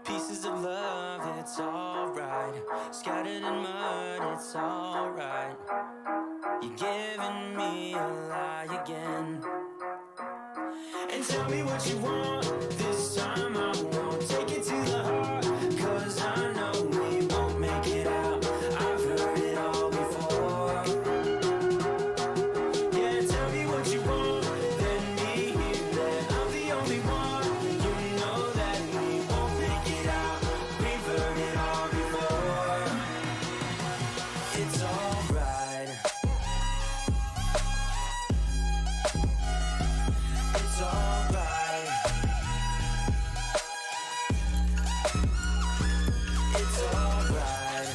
pieces of love, it's alright. Scattered in mud, it's alright. You're giving me a lie again. And tell me what you want, this time I won't take it to the heart. Cause I know we won't make it out, I've heard it all before. Yeah, tell me what you want, let me hear that I'm the only one. You know that we won't make it out, we've heard it all before. It's alright. It's alright. It's alright.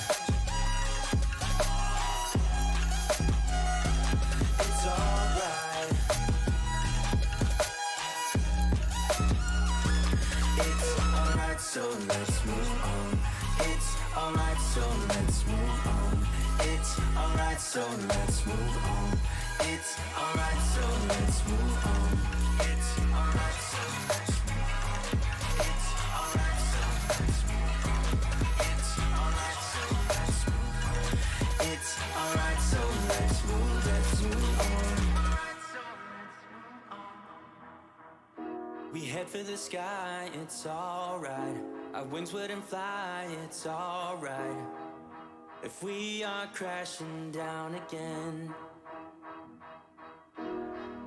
It's alright. It's alright, so let's move on. It's alright, so let's move on. It's alright, so let's move on. It's alright, so let's move on. It's alright, so let's move on. It's alright, so let's move on. It's alright, so let's move on. It's alright, so let's move on. We head for the sky, it's alright. Our wings wouldn't fly, it's alright. If we are crashing down again,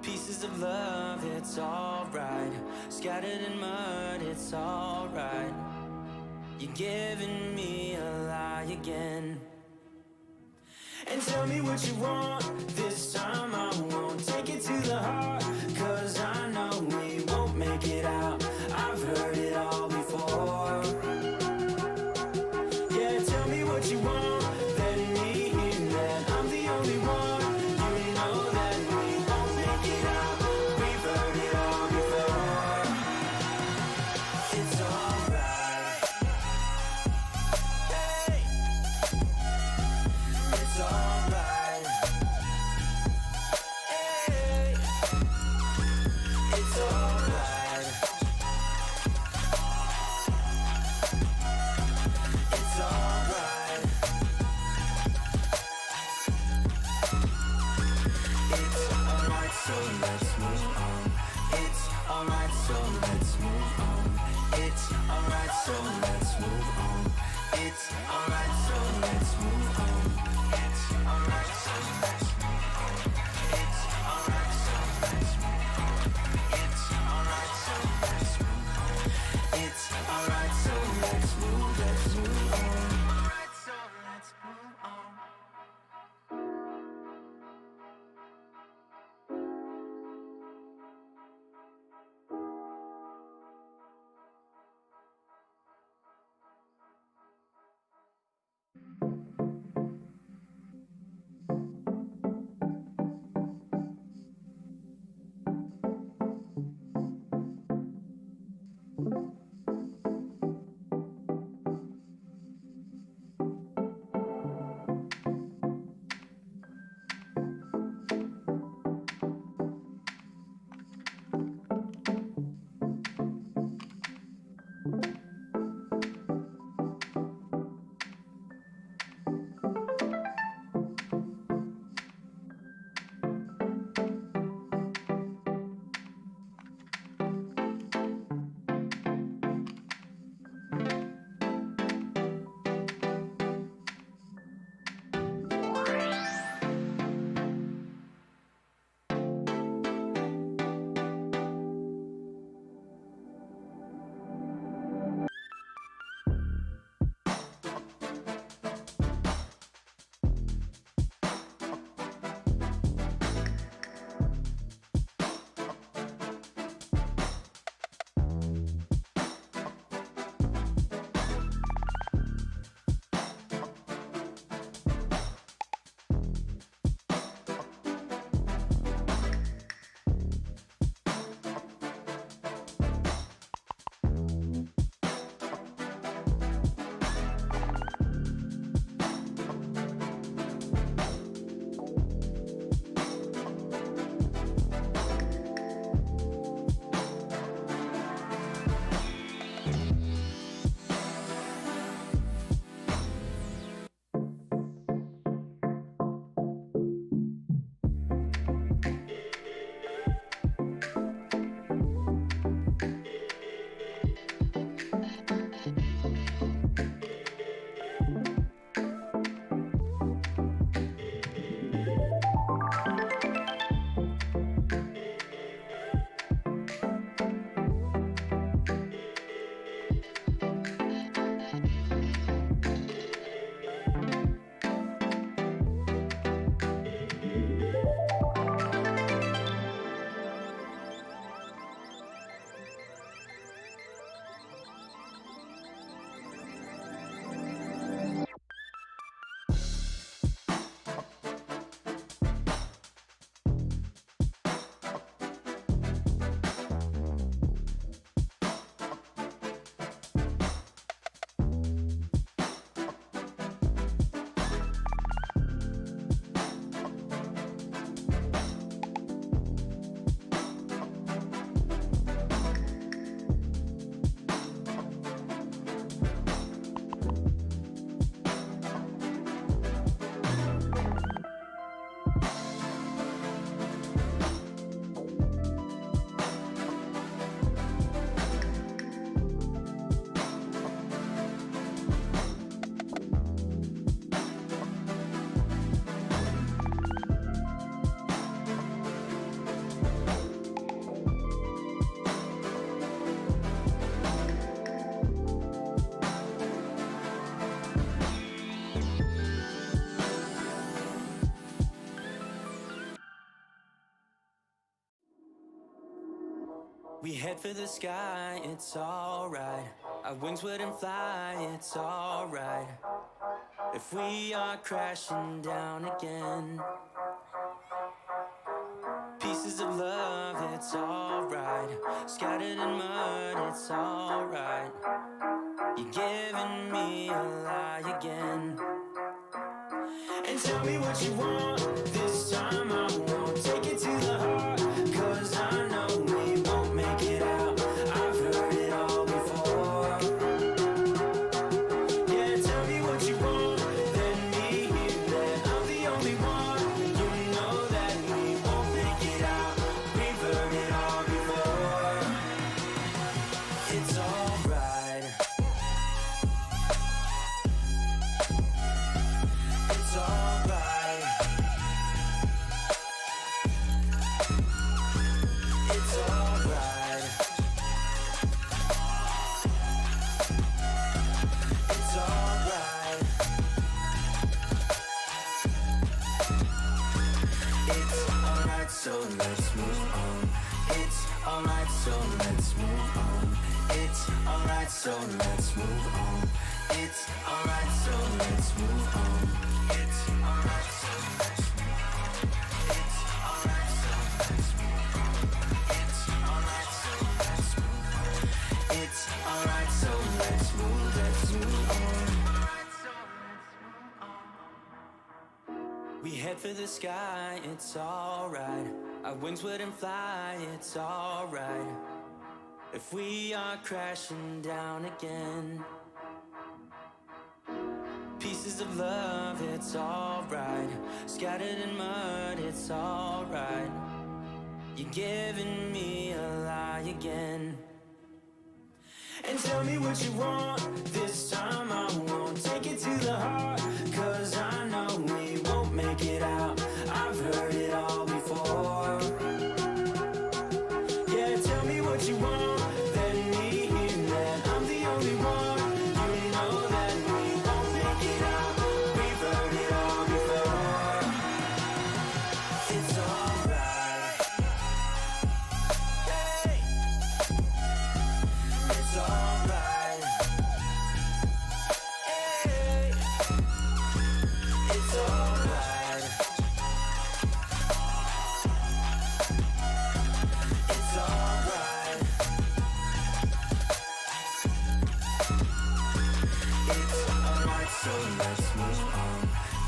pieces of love, it's alright. Scattered in mud, it's alright. You're giving me a lie again. And tell me what you want, this time I won't take it to the heart. Cause I know we won't make it out, I've heard it all before. Yeah, tell me what you want, let me hear that I'm the only one. You know that we won't make it out, we've heard it all before. It's alright. Hey. It's alright. Hey. It's alright. It's alright. It's alright, so let's move on. It's alright, so let's move on. It's alright, so let's move on. It's alright, so let's move on. It's alright, so let's move on. It's alright, so let's move on. It's alright, so let's move on. It's alright, so let's move on. Alright, so let's move on. We head for the sky, it's alright. Our wings wouldn't fly, it's alright. If we are crashing down again, pieces of love, it's alright. Scattered in mud, it's alright. You're giving me a lie again. And tell me what you want, this time I won't take it to the heart. Cause I know we won't make it out, I've heard it all before. Yeah, tell me what you want, let me hear that I'm the only one. You know that we won't make it out, we've heard it all before. It's alright. It's alright. It's alright. It's alright. It's alright, so let's move on. It's alright, so let's move on. It's alright, so let's move on. It's alright, so let's move on. It's alright, so let's move on. It's alright, so let's move on. It's alright, so let's move on. It's alright, so let's move on. We head for the sky, it's alright. Our wings wouldn't fly, it's alright. If we are crashing down again, pieces of love, it's alright. Scattered in mud, it's alright. You're giving me a lie again. And tell me what you want, this time I won't take it to the heart. Cause I know we won't make it out, I've heard it all before. Yeah, tell me what you want, let me hear that I'm the only one. You know that we won't make it out, we've heard it all before. It's alright. Hey. It's alright. Hey. It's alright. It's alright. It's alright, so let's move on.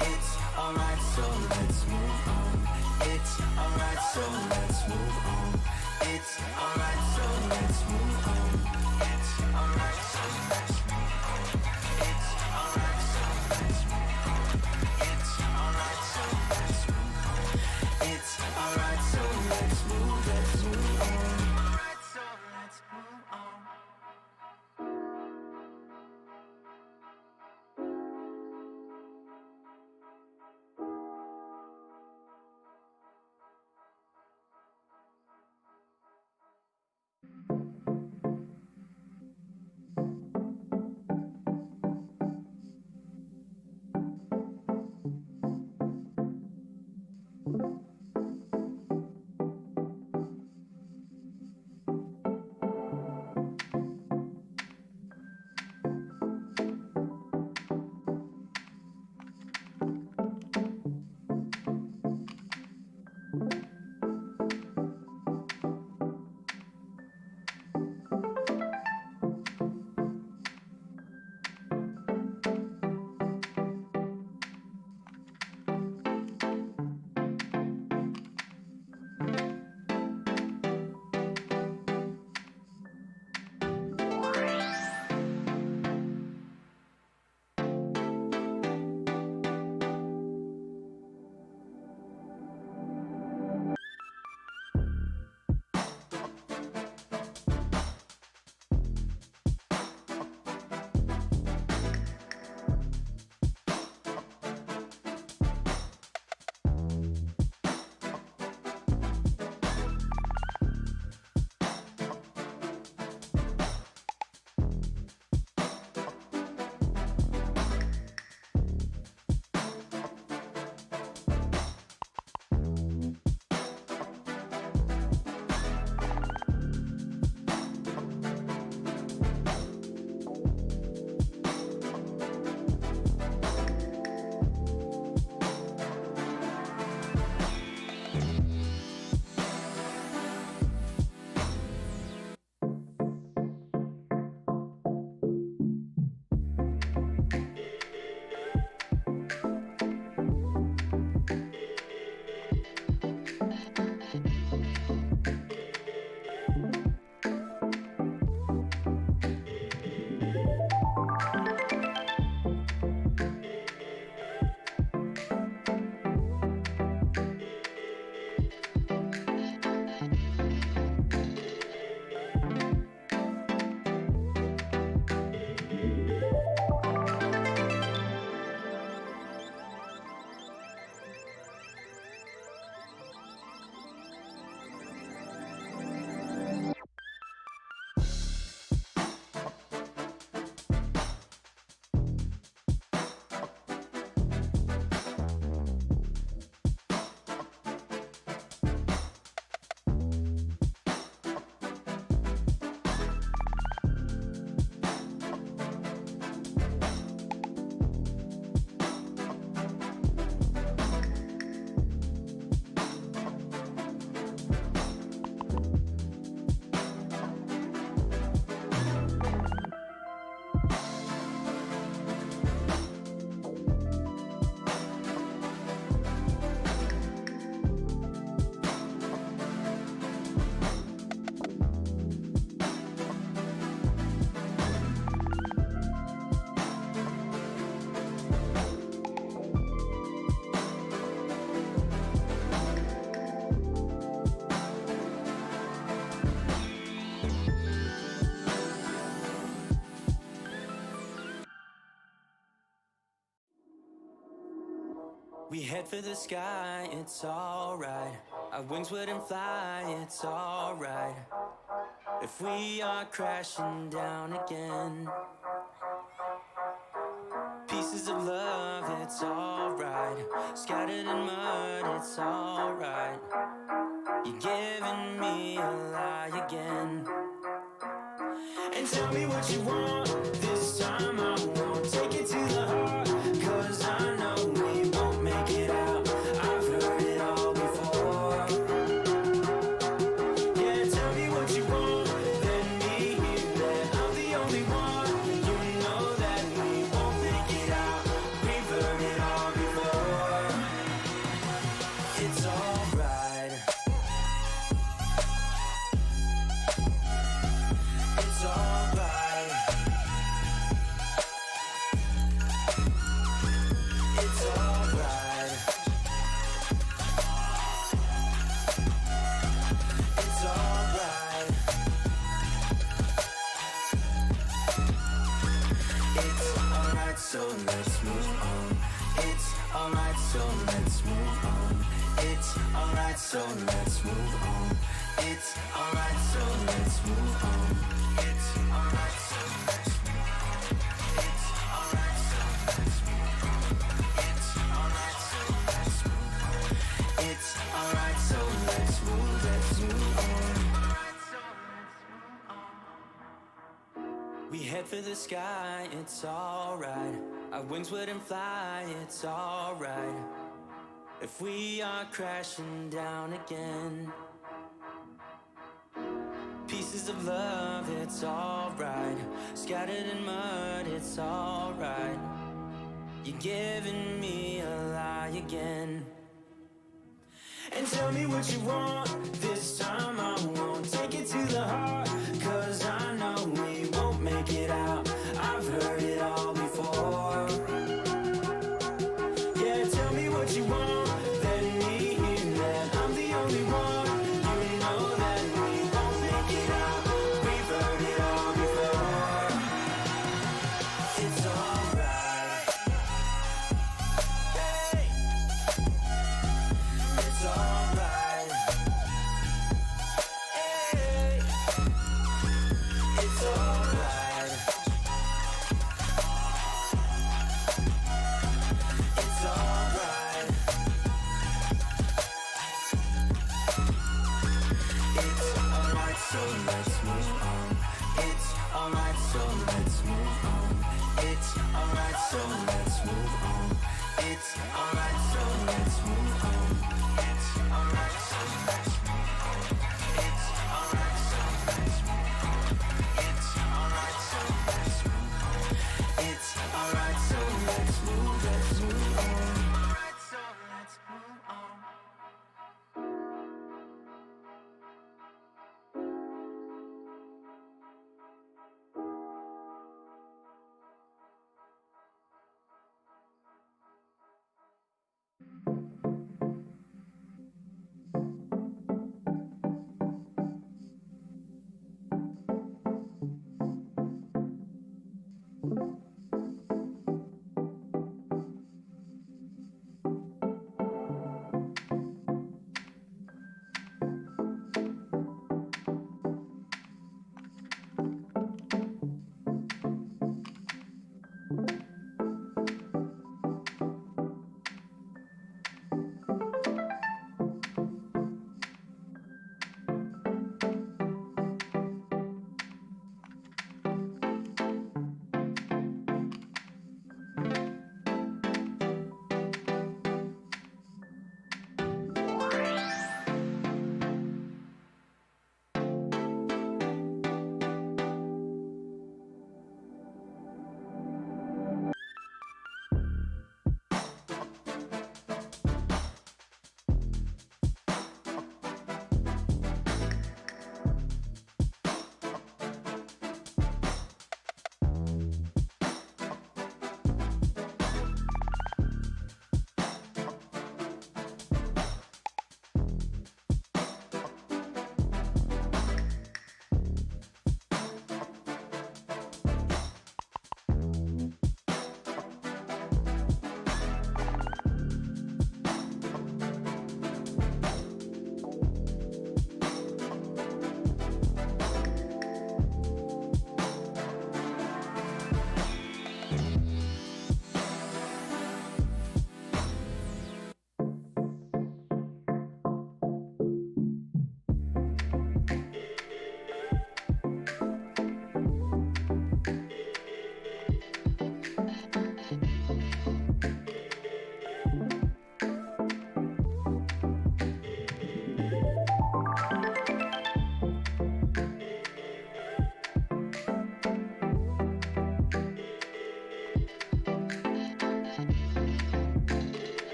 It's alright, so let's move on. It's alright, so let's move on. It's alright, so let's move on. It's alright, so let's move on. It's alright, so let's move on. It's alright, so let's move on. It's alright, so let's move on. Alright, so let's move on. We head for the sky, it's alright. Our wings wouldn't fly, it's alright. If we are crashing down again, pieces of love, it's alright. Scattered in mud, it's alright. You're giving me a lie again. And tell me what you want, this time I won't take it to the heart. Cause I know we won't make it out, I've heard it all before. Yeah, tell me what you want, let me hear that I'm the only one. You know that we won't make it out, we've heard it all before. It's alright. It's alright. It's alright. It's alright. It's alright, so let's move on. It's alright, so let's move on. It's alright, so let's move on. It's alright, so let's move on. It's alright, so let's move on. It's alright, so let's move on. It's alright, so let's move on. It's alright, so let's move on. We head for the sky, it's alright. Our wings wouldn't fly, it's alright. If we are crashing down again, pieces of love, it's alright. Scattered in mud, it's alright. You're giving me a lie again. And tell me what you want, this time I won't take it to the heart. Cause I know we won't make it out, I've heard it all before. Yeah, tell me what you want, let me hear that I'm the only one. You know that we won't make it out, we've heard it all before. It's alright. Hey. It's alright. Hey. It's alright. It's alright. It's alright, so let's move on. It's alright, so let's move on. It's alright, so let's move on. It's alright, so let's move on. It's alright, so let's move on. It's alright, so let's move on. It's alright, so let's move on. It's alright, so let's move on. Alright, so let's move on.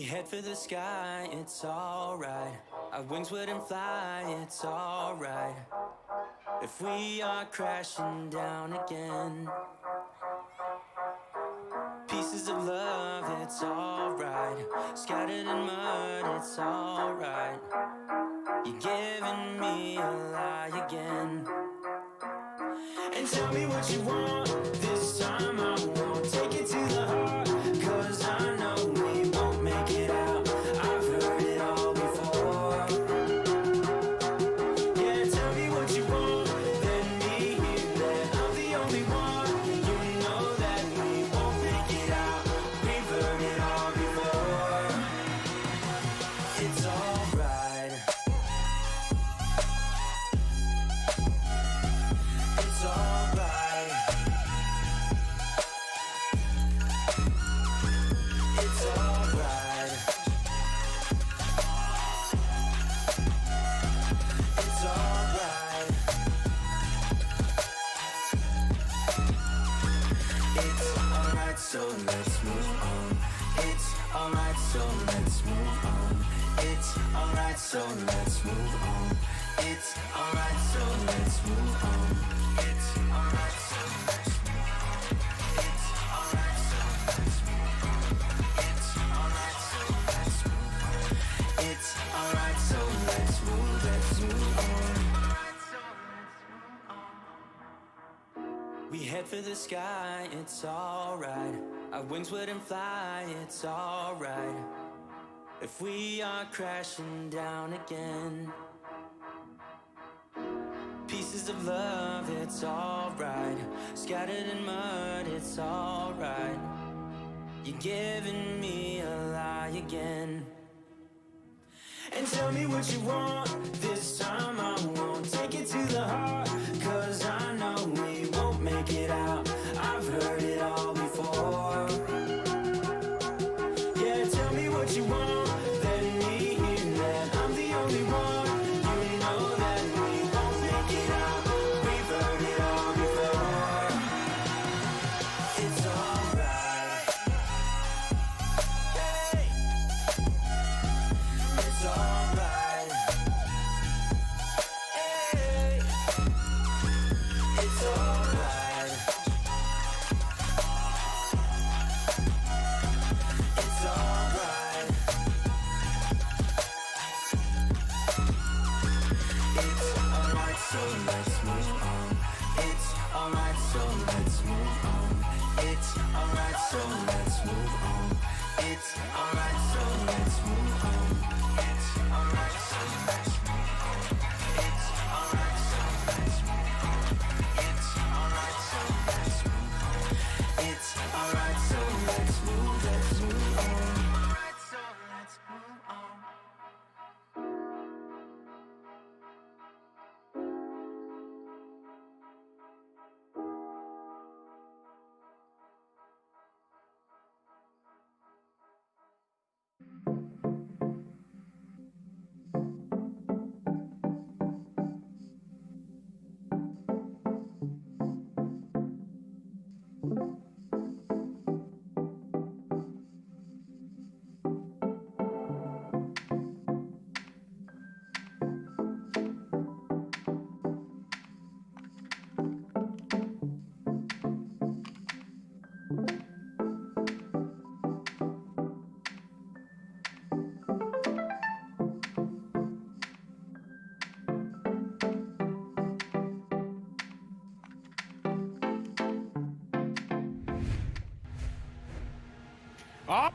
We head for the sky, it's alright. Our wings wouldn't fly, it's alright. If we are crashing down again, pieces of love, it's alright. Scattered in mud, it's alright. You're giving me a lie again. And tell me what you want, this time I won't take it to the heart. Cause I know we won't make it out, I've heard it all before. Yeah, tell me what you want, let me hear that I'm the only one. You know that we won't make it out, we've heard it all before. It's alright. It's alright. It's alright. It's alright. It's alright, so let's move on. It's alright, so let's move on. It's alright, so let's move on. It's alright, so let's move on. It's alright, so let's move on. It's alright, so let's move on. It's alright, so let's move on. It's alright, so let's move on. We head for the sky, it's alright. Our wings wouldn't fly, it's alright. If we are crashing down again, pieces of love, it's alright. Scattered in mud, it's alright. You're giving me a lie again. And tell me what you want, this time I won't take it to the heart. Cause I know we won't make it out, I've heard it all before. Yeah, tell me what you want, let me hear that I'm the only one. You know that we won't make it out, we've heard it all before. It's alright. Hey. It's alright. Hey. It's alright. It's alright. It's alright, so let's move on. It's alright, so let's move on. It's alright, so let's move on. It's alright, so let's move on. It's alright, so let's move on. It's alright, so let's move on. It's alright, so let's move on. It's alright, so let's move on. Alright, so let's move on.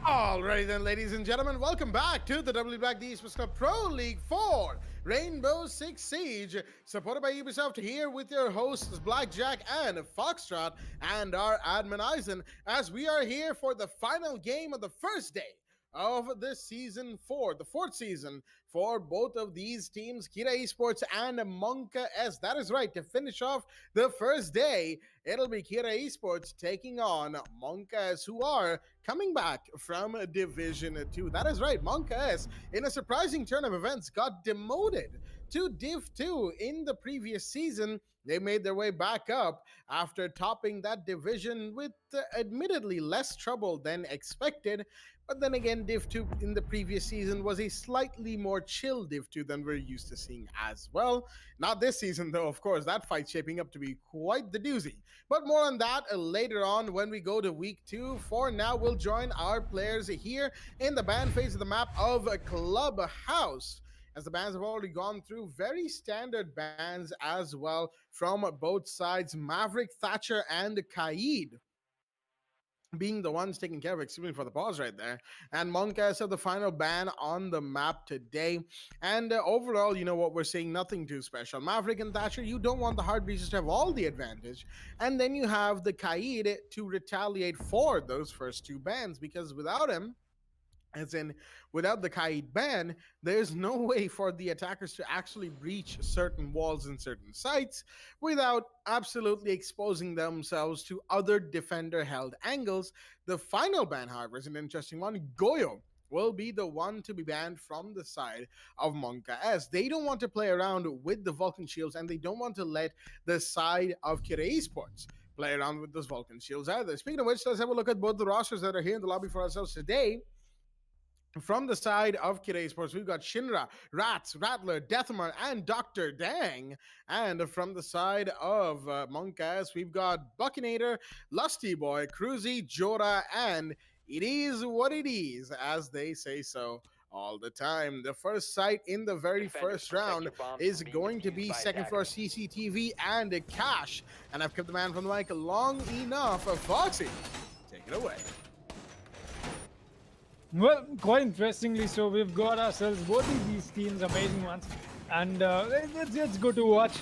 Alrighty then, ladies and gentlemen, welcome back to the WD BLACK Esports Club Pro League 4 Rainbow Six Siege, supported by Ubisoft, here with your hosts Blackjack and Foxtrot, and our admin Eisen, as we are here for the final game of the first day of this season 4, the fourth season for both of these teams, Kira Esports and Monka S. That is right. To finish off the first day, it'll be Kira Esports taking on Monka S, who are coming back from Division 2. That is right. Monka S, in a surprising turn of events, got demoted to Div 2 in the previous season. They made their way back up after topping that division with admittedly less trouble than expected. But then again, Div 2 in the previous season was a slightly more chill Div 2 than we're used to seeing as well. Not this season, though, of course. That fight's shaping up to be quite the doozy. But more on that later on when we go to week 2. For now, we'll join our players here in the ban phase of the map of Clubhouse, as the bans have already gone through very standard bans as well from both sides. Maverick, Thatcher, and Kaid being the ones taking care of it. Excuse me for the pause right there. And Monkas have the final ban on the map today. And overall, you know what we're seeing, nothing too special. Maverick and Thatcher, you don't want the hard breaches to have all the advantage. And then you have the Kaid to retaliate for those first two bans, because without him, as in, without the Kaid ban, there's no way for the attackers to actually breach certain walls and certain sites without absolutely exposing themselves to other defender-held angles. The final ban, however, is an interesting one. Goyo will be the one to be banned from the side of Monka S. They don't want to play around with the Vulcan shields, and they don't want to let the side of Kira Esports play around with those Vulcan shields either. Speaking of which, let's have a look at both the rosters that are here in the lobby for ourselves today. From the side of Kira Esports, we've got Shinra, Rats, Rattler, Deathmar, and Dr. Dang. And from the side of Monkas, we've got Buckinator, Lusty Boy, Cruzy, Jora, and it is what it is, as they say so all the time. The first site in the very first round is going to be second floor CCTV and Cash. And I've kept the man from the mic long enough. Foxy, take it away. Well, quite interestingly, so we've got ourselves both of these teams, amazing ones, and it's good to watch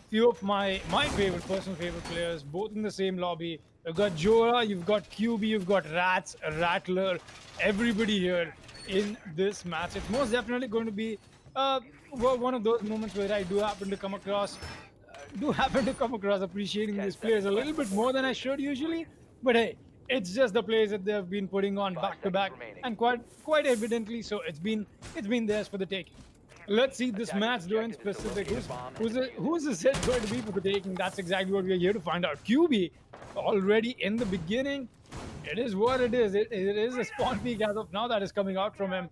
few of my personal favorite players, both in the same lobby. You've got Jora, you've got QB, you've got Rats, Rattler, everybody here in this match. It's most definitely going to be one of those moments where I do happen to come across appreciating these players a little bit more than I should usually, but hey, it's just the plays that they've been putting on back to back, and quite evidently, so it's been theirs for the taking. Let's see this match though in specific. Who's the set going to be for the taking? That's exactly what we're here to find out. QB already in the beginning. It is what it is. It is a spawn peak as of now that is coming out from him.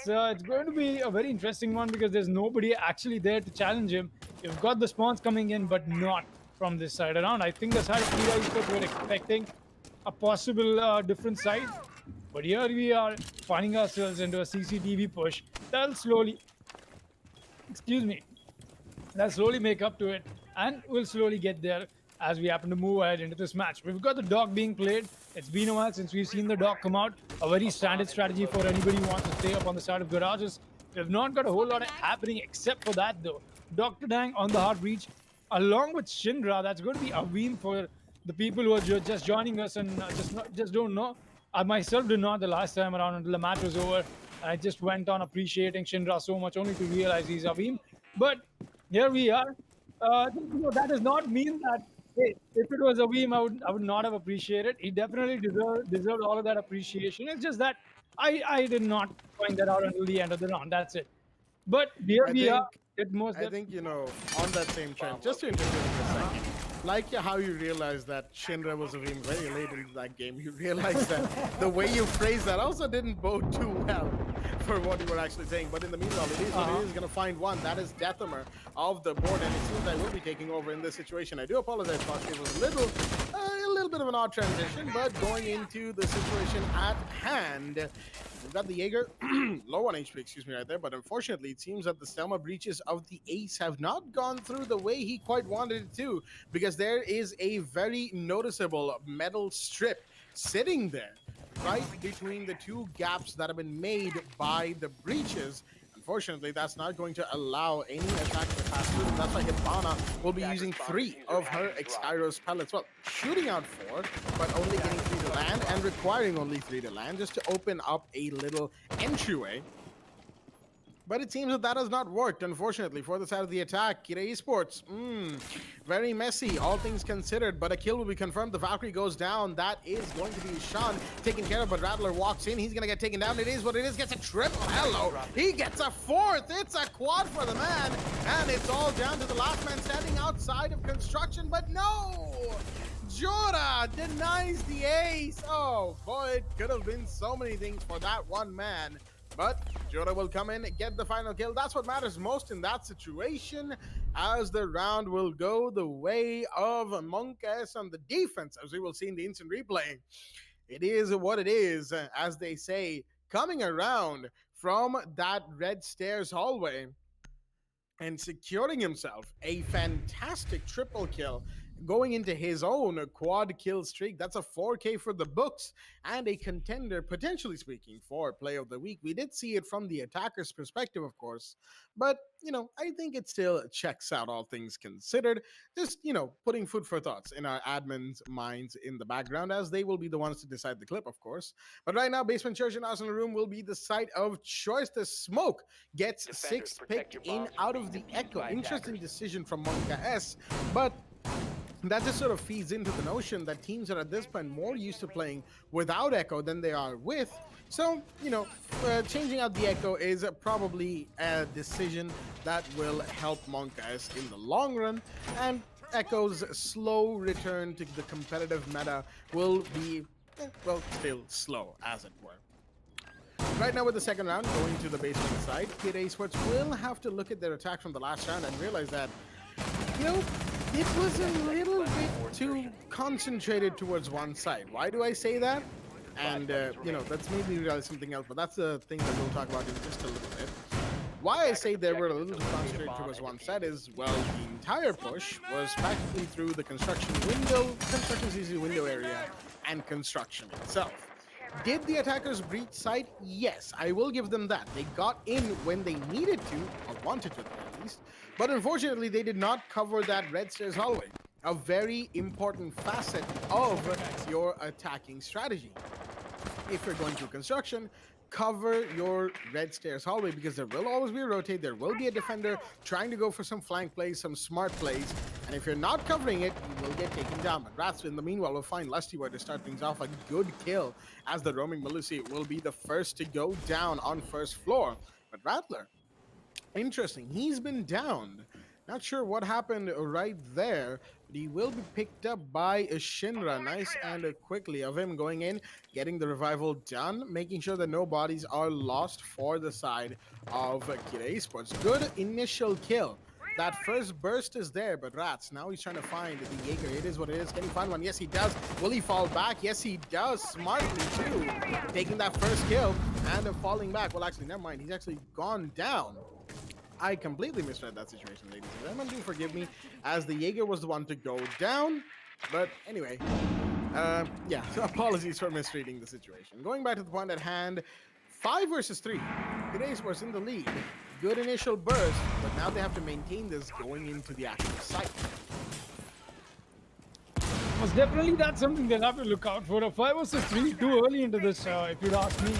So it's going to be a very interesting one because there's nobody actually there to challenge him. You've got the spawns coming in, but not from this side around. I think the side of Kira Esports we're expecting a possible different side, but here we are finding ourselves into a CCTV push that'll slowly make up to it, and we'll slowly get there as we happen to move ahead into this match. We've got the dog being played. It's been a while since we've seen the dog come out. A very standard strategy for anybody who wants to stay up on the side of garages. We've not got a whole lot happening except for that though. Dr. Dang on the hard breach along with Shinra. That's going to be a win for the people who are just joining us and just don't know. I myself did not the last time around until the match was over. And I just went on appreciating Shinra so much only to realize he's Avim. But here we are. That does not mean that, hey, if it was Avim, I would not have appreciated. He definitely deserved all of that appreciation. It's just that I did not find that out until the end of the round. That's it. But here we are. I think, on that same trend, just to intervene for a second, like how you realized that Shinra was Avim very late into that game, you realized that the way you phrased that also didn't bode too well for what you were actually saying. But in the meanwhile, it is what it is going to find one. That is Deathmer of the board, and it seems I will be taking over in this situation. I do apologize, Foxy. It was a little bit of an odd transition, but going into the situation at hand, we've got the Jaeger low on HP, excuse me, right there. But unfortunately, it seems that the Stelma breaches of the Ace have not gone through the way he quite wanted it to, because there is a very noticeable metal strip sitting there right between the two gaps that have been made by the breaches. Unfortunately, that's not going to allow any attack to pass through. That's why Hibana will be using 3 of her Exkyros pellets. Well, shooting out 4, but only getting 3 to land and requiring only 3 to land just to open up a little entryway But it seems that that has not worked, unfortunately, for the side of the attack. Kira Esports, very messy, all things considered, but a kill will be confirmed. The Valkyrie goes down. That is going to be Sean taken care of, but Rattler walks in. He's going to get taken down. It is what it is. Gets a triple. Hello. He gets a fourth. It's a quad for the man, and it's all down to the last man standing outside of construction, but no! Jora denies the ace. Oh, boy, it could have been so many things for that one man. But Jora will come in, get the final kill. That's what matters most in that situation, as the round will go the way of Monk S on the defense, as we will see in the instant replay. It is what it is, as they say, coming around from that red stairs hallway and securing himself a fantastic triple kill, going into his own quad kill streak. That's a 4K for the books and a contender, potentially speaking, for play of the week. We did see it from the attacker's perspective, of course, but I think it still checks out, all things considered. Just putting food for thoughts in our admins' minds in the background, as they will be the ones to decide the clip, of course. But right now, Basement Church and Arsenal Room will be the site of choice. The Smoke gets sixth pick in out of the Echo. Interesting decision from Monka S, but that just sort of feeds into the notion that teams are at this point more used to playing without Echo than they are with. So, changing out the Echo is probably a decision that will help Monkas in the long run, and Echo's slow return to the competitive meta will be, still slow, as it were. Right now with the second round going to the basement side, Kid Esports will have to look at their attack from the last round and realize that, it was a little bit too concentrated towards one side. Why do I say that? And, that's made me realize something else, but that's the thing that we'll talk about in just a little bit. Why I say they were a little too concentrated towards one side is, the entire push was practically through the construction CC window area and construction itself. Did the attackers breach site? Yes, I will give them that. They got in when they needed to, or wanted to at least, but unfortunately they did not cover that red stairs hallway, a very important facet of your attacking strategy. If you're going through construction, cover your red stairs hallway, because there will always be a rotate, there will be a defender trying to go for some flank plays, some smart plays, and if you're not covering it, you will get taken down. But Rats, in the meanwhile, will find Lustywear to start things off. A good kill, as the roaming Melusi will be the first to go down on first floor. But Rattler, interesting, he's been downed. Not sure what happened right there, but he will be picked up by Shinra. Nice and quickly of him going in, getting the revival done, making sure that no bodies are lost for the side of Kira Esports. Good initial kill. That first burst is there, but Rats, now he's trying to find the Jaeger. It is what it is. Can he find one? Yes, he does. Will he fall back? Yes, he does. Smartly, too. Taking that first kill and falling back. Well, actually, never mind. He's actually gone down. I completely misread that situation, ladies and gentlemen. Do forgive me, as the Jaeger was the one to go down. But anyway, so apologies for misreading the situation. Going back to the point at hand, 5 versus 3. Today's was in the lead. Good initial burst, but now they have to maintain this going into the actual site. Most definitely, that's something they'll have to look out for. A 5 versus 3 too early into this, if you'd ask me.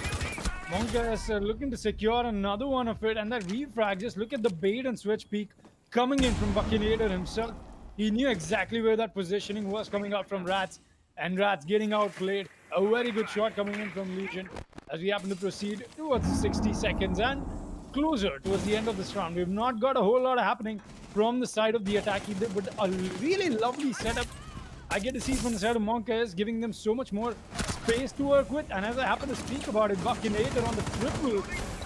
Monka is looking to secure another one of it, and that refrag, just look at the bait and switch peak coming in from Buckinator himself. He knew exactly where that positioning was coming out from Rats, and Rats getting outplayed. A very good shot coming in from Legion as we happen to proceed towards the 60 seconds and closer towards the end of this round. We've not got a whole lot happening from the side of the attack either, but a really lovely setup I get to see from the side of Monka is giving them so much more space to work with. And as I happen to speak about it, Buckinator on the triple,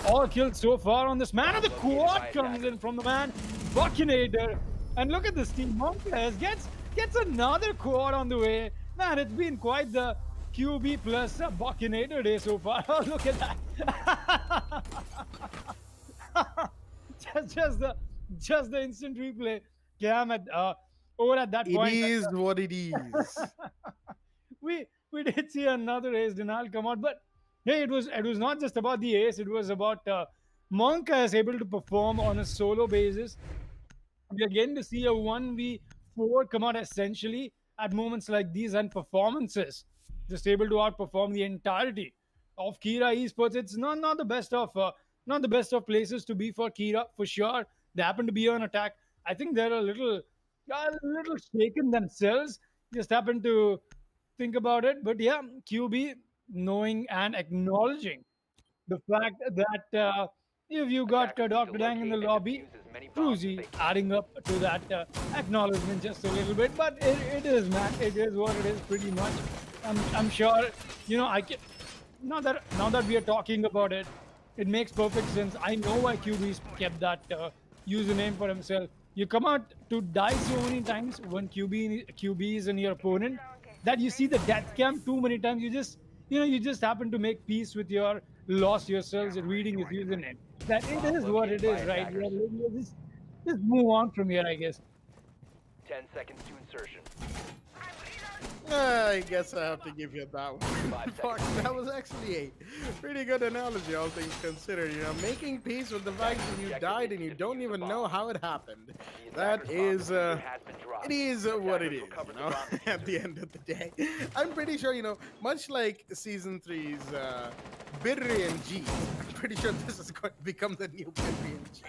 all killed so far on this man, and the quad comes in from the man Buckinator. And look at this team. Monka gets another quad on the way. Man, it's been quite the QB plus Buckinator day so far. Oh, look at that. just the instant replay cam at over at that point. It is what it is. we did see another ace denial come out, but hey, it was not just about the ace. It was about Monka is able to perform on a solo basis. We are getting to see a 1v4 come out essentially at moments like these, and performances just able to outperform the entirety of Kira Esports. It's not the best of not the best of places to be for Kira, for sure. They happen to be on attack. I think they're a little shaken themselves. Just happen to think about it. But yeah, QB knowing and acknowledging the fact that if you got Dr. Dang in the lobby, Cruzy adding up to that acknowledgement just a little bit. But it is, man. It is what it is, pretty much. I'm sure, I can. Now that we are talking about it, it makes perfect sense. I know why QB's kept that username for himself. You come out to die so many times when QB is in your opponent that you see the death cam too many times. You just happen to make peace with your loss yourselves at reading his username. That it is what it is, right? Just move on from here, I guess. 10 seconds to insertion. I guess I have to give you that one. 5 Fuck, seconds. that was actually a pretty good analogy, all things considered. Making peace with the fact that you died and you don't even know how it happened. That is, it is what it is, at the end of the day. I'm pretty sure, much like Season 3's Birri and G, I'm pretty sure this is going to become the new Birri and G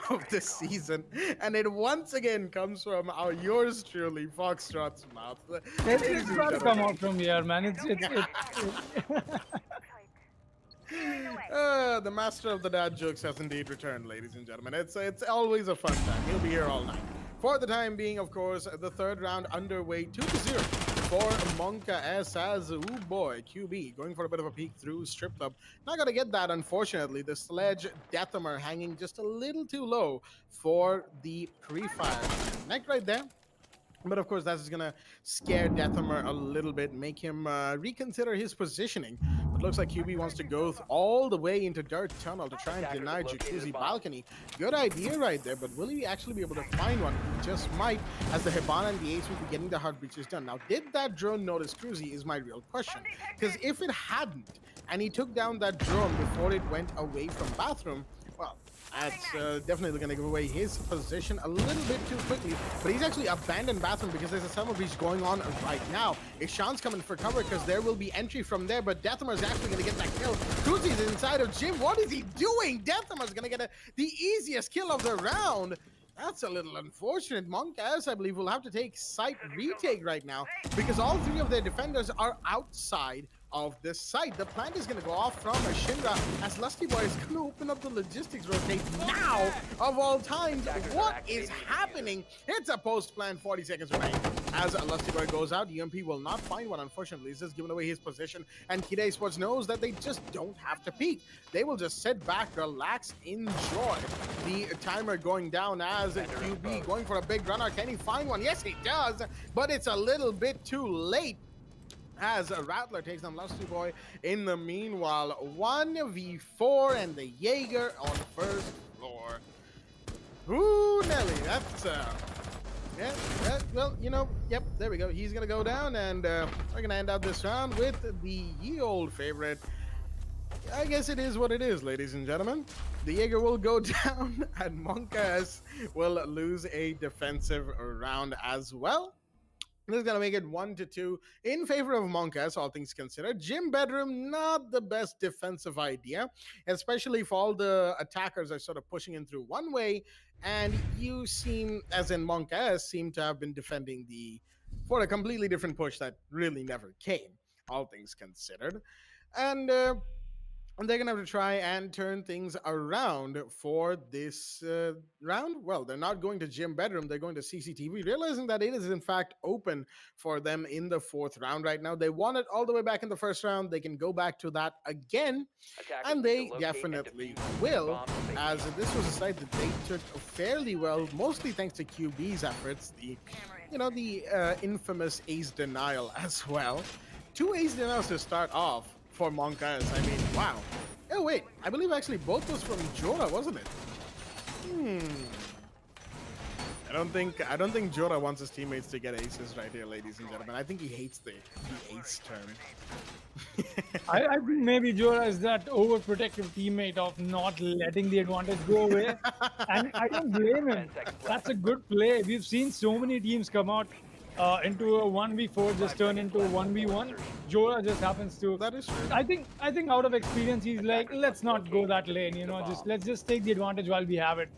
of this season, and it once again comes from our yours truly, Foxtrot's mouth. It's got to come out from here, man. The master of the dad jokes has indeed returned, ladies and gentlemen. It's always a fun time. He'll be here all night. For the time being, of course, the third round underway, 2-0 for Monka S as boy QB going for a bit of a peek through strip club. Not gonna get that, unfortunately. The sledge Deathamer hanging just a little too low for the pre-fire. Neck right there. But of course, that's going to scare Deathamer a little bit, make him reconsider his positioning. But looks like QB wants to go all the way into Dirt Tunnel to try and deny Jacuzzi Balcony. Good idea right there, but will he actually be able to find one? He just might, as the Hibana and the Ace will be getting the hard breaches done. Now, did that drone notice Cruzy is my real question. Because if it hadn't, and he took down that drone before it went away from bathroom, well, that's definitely going to give away his position a little bit too quickly. But he's actually abandoned bathroom because there's a summer breach going on right now. Ishan's coming for cover because there will be entry from there, but Deathamer is actually going to get that kill. Cruzy's inside of Jim. What is he doing? Deathamer's going to get the easiest kill of the round. That's a little unfortunate. Monk S, I believe, will have to take site retake right now because all three of their defenders are outside of this site. The plant is going to go off from Shinra as Lusty Boy is going to open up the logistics rotate now of all times. What is happening? It's a post-plant, 40 seconds remaining. As Lusty Boy goes out, UMP will not find one, unfortunately. He's just giving away his position, and Kida Esports knows that they just don't have to peek. They will just sit back, relax, enjoy. The timer going down as QB going for a big runner. Can he find one? Yes, he does, but it's a little bit too late. As a Rattler takes down Lusty Boy. In the meanwhile, 1v4 and the Jaeger on first floor. Ooh, Nelly, that's yeah, well, yep, there we go. He's gonna go down, and we're gonna end out this round with the ye old favorite. I guess it is what it is, ladies and gentlemen. The Jaeger will go down, and Monkas will lose a defensive round as well. This is going to make it 1-2 in favor of Monkas, all things considered. Gym Bedroom, not the best defensive idea, especially if all the attackers are sort of pushing in through one way, and you seem, as in Monkas, seem to have been defending for a completely different push that really never came, all things considered. And they're going to have to try and turn things around for this round. Well, they're not going to Gym Bedroom. They're going to CCTV, realizing that it is, in fact, open for them in the fourth round right now. They won it all the way back in the first round. They can go back to that again, and they definitely will, as this was a site that they took fairly well, mostly thanks to QB's efforts. The infamous ace denial as well. 2 ace denials to start off for Monkas. I mean, wow. Oh wait, I believe actually both was from Jora, wasn't it? I don't think Jora wants his teammates to get aces right here, ladies and gentlemen. I think he hates the ace term. I think maybe Jora is that overprotective teammate of not letting the advantage go away. And I don't blame him. That's a good play. We've seen so many teams come out into a 1v4 just turned into a 1v1. Jora just happens to. That is true. I think out of experience, he's like, let's not go that lane. You know, let's just take the advantage while we have it,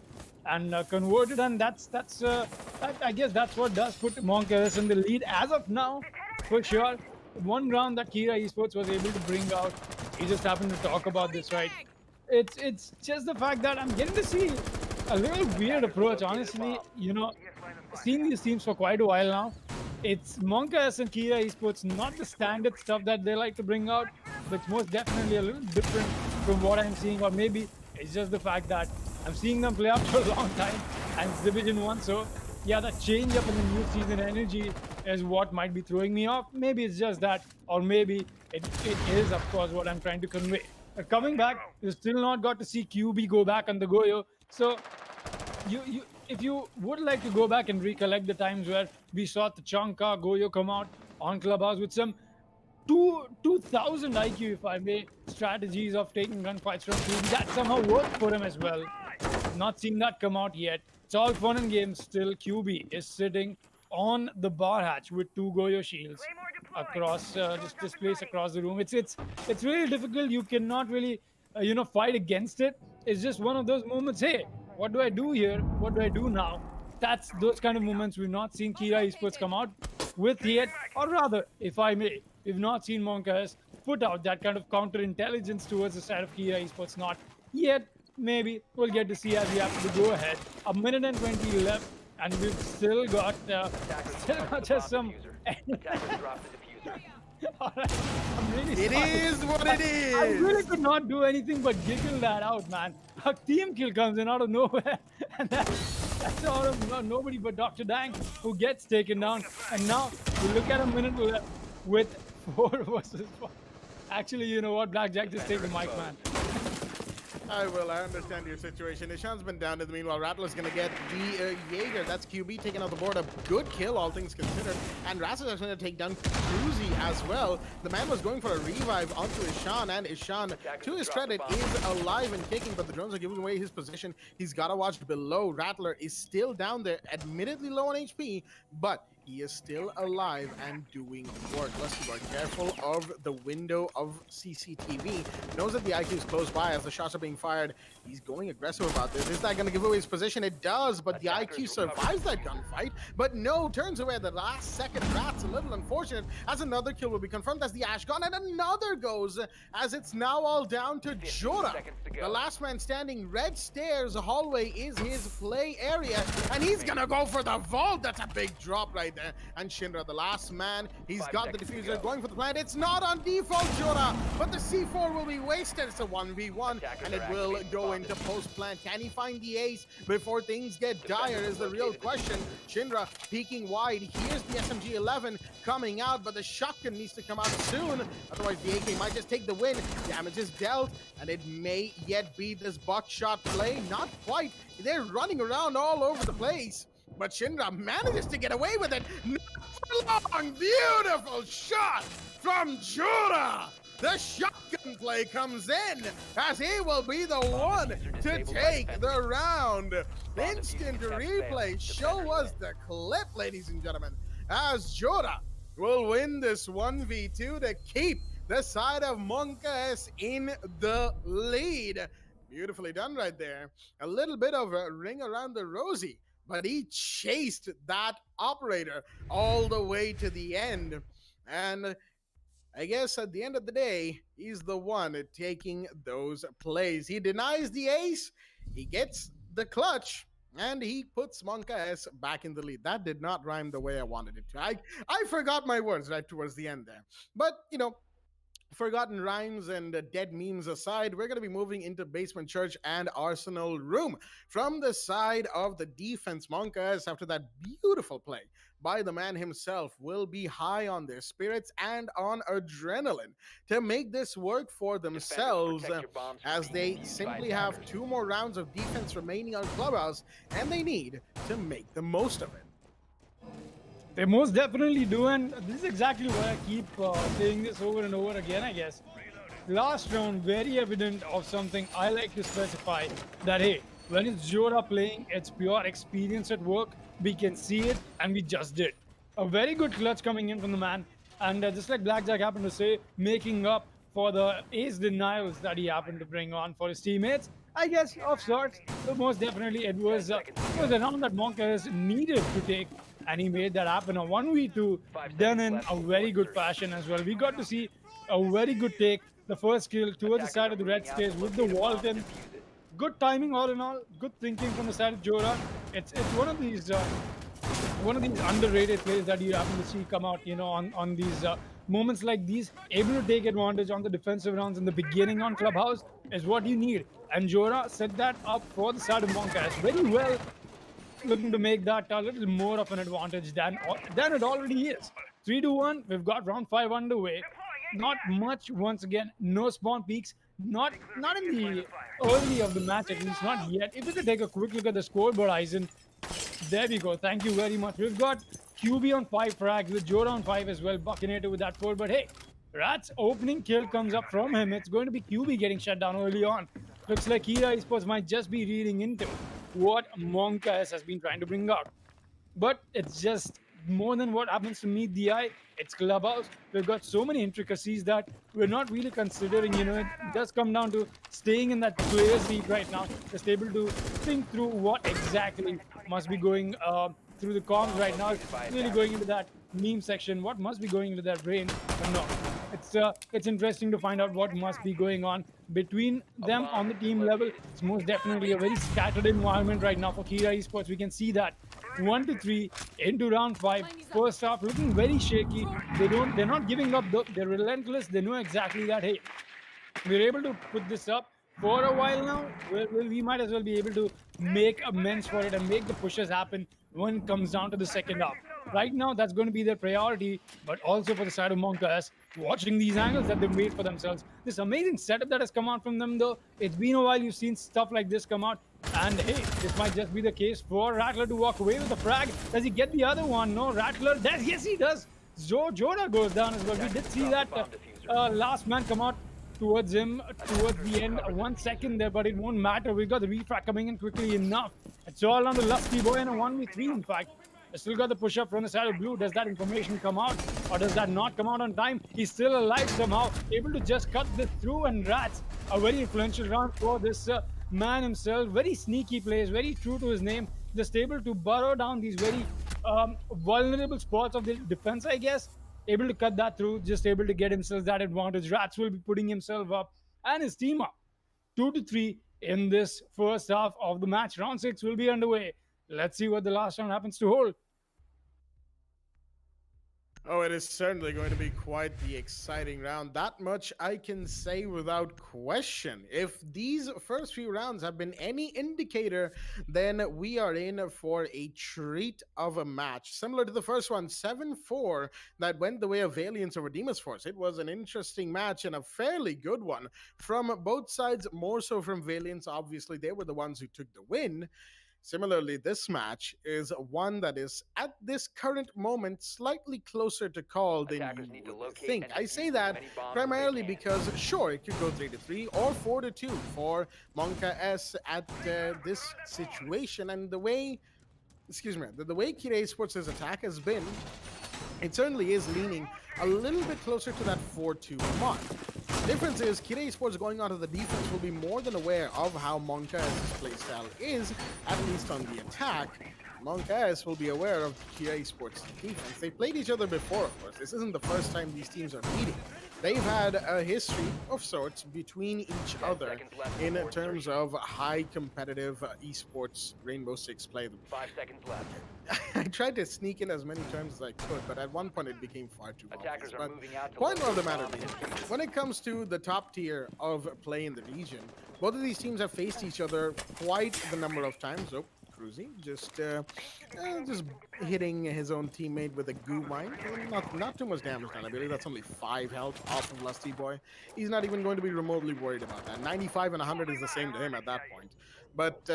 and convert it. And I guess that's what does put Monk in the lead as of now, for sure. One round that Kira Esports was able to bring out. He just happened to talk about this, right? It's just the fact that I'm getting to see a little weird approach, honestly. You know, seeing these teams for quite a while now. It's Monka and Kira Esports, not the standard stuff that they like to bring out, but it's most definitely a little different from what I'm seeing, or maybe it's just the fact that I'm seeing them play up for a long time, and it's Division 1, so yeah, that change up in the new season energy is what might be throwing me off. Maybe it's just that, or maybe it is, of course, what I'm trying to convey. But coming back, you still not got to see QB go back on the Goyo, so if you would like to go back and recollect the times where we saw Tachanka Goyo come out on Clubhouse with some 2000 IQ, if I may, strategies of taking gunfights from QB, that somehow worked for him as well. Not seeing that come out yet. It's all fun and games still. QB is sitting on the bar hatch with 2 Goyo shields across, just displaced across the room. It's really difficult. You cannot really, fight against it. It's just one of those moments. Hey, what do I do here? What do I do now? That's those kind of moments we've not seen Kira Esports come out with yet. Or rather, if I may, we've not seen Monka put out that kind of counter-intelligence towards the side of Kira Esports. Not yet. Maybe we'll get to see as we have to go ahead. A minute and 20 left, and we've still got just some. Alright, I'm really sorry. It is what it is. I really could not do anything but giggle that out, man. A team kill comes in out of nowhere, and that's out of nobody but Dr. Dang, who gets taken down. And now we look at a minute left with 4 versus 4. Actually, you know what, Blackjack, just take the mic, man. I understand your situation. Ishan's been down in the meanwhile. Rattler's gonna get the Jaeger. That's QB taking out the board. A good kill, all things considered. And R6S is gonna take down Cruzy as well. The man was going for a revive onto Ishan, and Ishan, to his credit, is alive and kicking, but the drones are giving away his position. He's gotta watch below. Rattler is still down there, admittedly low on HP, but he is still alive and doing work. Let's be careful of the window of CCTV. Knows that the IQ is close by as the shots are being fired. He's going aggressive about this. Is that going to give away his position? It does, but the IQ survives that gunfight. But no, turns away at the last second. That's a little unfortunate, as another kill will be confirmed as the Ash gone, and another goes, as it's now all down to Jora. The last man standing. Red stairs hallway is his play area, and he's going to go for the vault. That's a big drop right there. And Shinra, the last man, he's got the diffuser going for the plant. It's not on default, Jora, but the C4 will be wasted. It's a 1v1, and it will go into post-plant. Can he find the ace before things get dire is the real question. Shinra peeking wide. Here's the SMG-11 coming out, but the shotgun needs to come out soon. Otherwise, the AK might just take the win. Damage is dealt, and it may yet be this buckshot play. Not quite. They're running around all over the place. But Shinra manages to get away with it. Not for long. Beautiful shot from Jura. The shotgun play comes in as he will be the one to take the round. Instant replay. Show us the clip, ladies and gentlemen, as Jura will win this 1v2 to keep the side of Monka in the lead. Beautifully done right there. A little bit of a ring around the rosy, but he chased that operator all the way to the end. And I guess at the end of the day, he's the one taking those plays. He denies the ace, he gets the clutch, and he puts Monka S back in the lead. That did not rhyme the way I wanted it to. I forgot my words right towards the end there. But, you know, forgotten rhymes and dead memes aside, we're going to be moving into Basement Church and Arsenal Room. From the side of the defense, Monkas, after that beautiful play by the man himself, will be high on their spirits and on adrenaline to make this work for themselves, as they simply have 2 more rounds of defense remaining on Clubhouse, and they need to make the most of it. They most definitely do, and this is exactly why I keep saying this over and over again, I guess. Last round, very evident of something I like to specify, that hey, when it's Jora playing, it's pure experience at work. We can see it, and we just did. A very good clutch coming in from the man. And just like Blackjack happened to say, making up for the ace denials that he happened to bring on for his teammates. I guess of sorts, but most definitely it was a round that Monkers needed to take, and he made that happen. A 1v2 done in a very good fashion as well. We got to see a very good take, the first kill towards the side of the red stairs with the Walton. Good timing all in all, good thinking from the side of Jora. It's one of these underrated plays that you happen to see come out, on these moments like these. Able to take advantage on the defensive rounds in the beginning on Clubhouse is what you need. And Jora set that up for the side of Monkas very well, looking to make that a little more of an advantage than it already is. 3-1, we've got round 5 underway. Not much once again, no spawn peaks, not in the early of the match, at least not yet. If we could take a quick look at the scoreboard, Aizen, there we go. Thank you very much. We've got QB on 5 frags with Jora on 5 as well. Buckinator with that 4. But hey, Rat's opening kill comes up from him. It's going to be QB getting shut down early on. Looks like Kira Esports might just be reading into what Monkas has been trying to bring out. But it's just more than what happens to meet the eye. It's Clubhouse. We've got so many intricacies that we're not really considering. It does come down to staying in that player's seat right now, just able to think through what exactly must be going through the comms right now. It's really going into that meme section. What must be going into that brain? But no, it's interesting to find out what must be going on between them on the team level. It's most definitely a very scattered environment right now for Kira Esports. We can see that 1-3 into round 5. First half looking very shaky. They're not giving up. They're relentless. They know exactly that, hey, we're able to put this up for a while now. We might as well be able to make amends for it and make the pushes happen when it comes down to the second half. Right now, that's going to be their priority, but also for the side of Monkas, watching these angles that they've made for themselves. This amazing setup that has come out from them, though. It's been a while you've seen stuff like this come out. And hey, this might just be the case for Rattler to walk away with the frag. Does he get the other one? No, Rattler does. Yes, he does. Jora goes down as well. We did see that last man come out towards him towards the end. 1 second there, but it won't matter. We got the refrag coming in quickly enough. It's all on the Lusty Boy and a 1v3, in fact. I still got the push-up from the side of blue. Does that information come out? Or does that not come out on time? He's still alive somehow. Able to just cut this through, and Rats, a very influential round for this man himself. Very sneaky plays, very true to his name. Just able to burrow down these very vulnerable spots of the defense, I guess. Able to cut that through, just able to get himself that advantage. Rats will be putting himself up and his team up 2-3 in this first half of the match. Round 6 will be underway. Let's see what the last round happens to hold. Oh, it is certainly going to be quite the exciting round. That much I can say without question. If these first few rounds have been any indicator, then we are in for a treat of a match. Similar to the first one, 7-4, that went the way of Valiance over Demon's Force. It was an interesting match and a fairly good one from both sides, more so from Valiance. Obviously, they were the ones who took the win. Similarly, this match is one that is, at this current moment, slightly closer to call than you would think. I say that primarily because, sure, it could go 3-3 or 4-2 for Monka S at this situation. And the way, the way Kira Esports' attack has been, it certainly is leaning a little bit closer to that 4-2 mark. The difference is Kira Esports going onto the defense will be more than aware of how Monka's playstyle is, at least on the attack. Monkas will be aware of Kira Esports' defense. They played each other before, of course. This isn't the first time these teams are meeting. They've had a history of sorts between each other in terms of high competitive esports Rainbow Six play. 5 seconds left. I tried to sneak in as many terms as I could, but at one point it became far too Attackers obvious. are moving out to Point of the locate matter bombs being, and defuse. when it comes to the top tier of play in the region, both of these teams have faced each other quite the number of times. Oh, Cruzy just hitting his own teammate with a goo mine. Not too much damage done. I believe that's only 5 health off of Lusty Boy. He's not even going to be remotely worried about that. 95 and 100 is the same to him at that point. But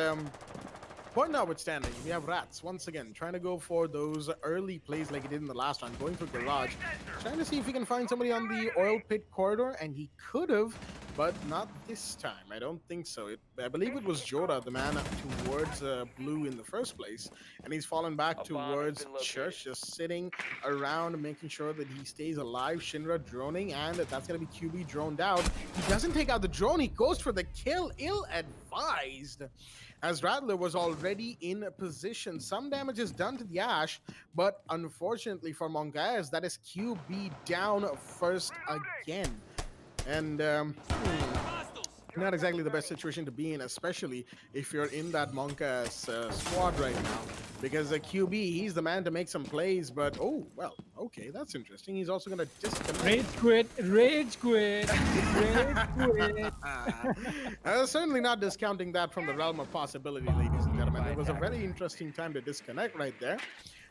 point notwithstanding, we have Rats once again trying to go for those early plays like he did in the last round, going for Garage, trying to see if he can find somebody on the oil pit corridor, and he could have, but not this time. I don't think so. I believe it was Joda, the man towards blue in the first place, and he's fallen back A bomb has towards been located. Church, just sitting around making sure that he stays alive. Shinra droning, and that's going to be QB droned out. He doesn't take out the drone, he goes for the kill. Ill-advised, as Rattler was already in position. Some damage is done to the Ash, but unfortunately for Mongaez, that is QB down first again. And not exactly the best situation to be in, especially if you're in that Monka's squad right now. Because the QB, he's the man to make some plays, but oh, well, okay, that's interesting. He's also going to disconnect. Rage quit. Certainly not discounting that from the realm of possibility, ladies and gentlemen. It was a very interesting time to disconnect right there.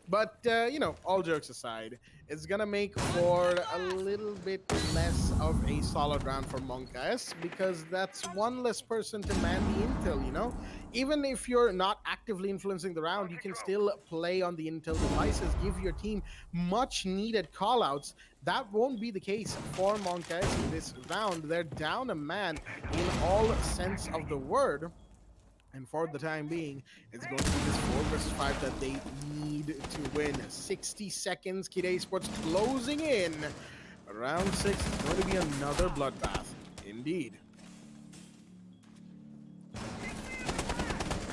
But, you know, all jokes aside, it's going to make for a little bit less of a solid round for Monka because that's one less person to man the intel, you know? Even if you're not actively influencing the round, you can still play on the intel devices, give your team much needed callouts. That won't be the case for Monka in this round. They're down a man in all sense of the word. And for the time being, it's going to be this 4 versus 5 that they need to win. 60 seconds, Kid Esports closing in. Round 6 is going to be another bloodbath. Indeed.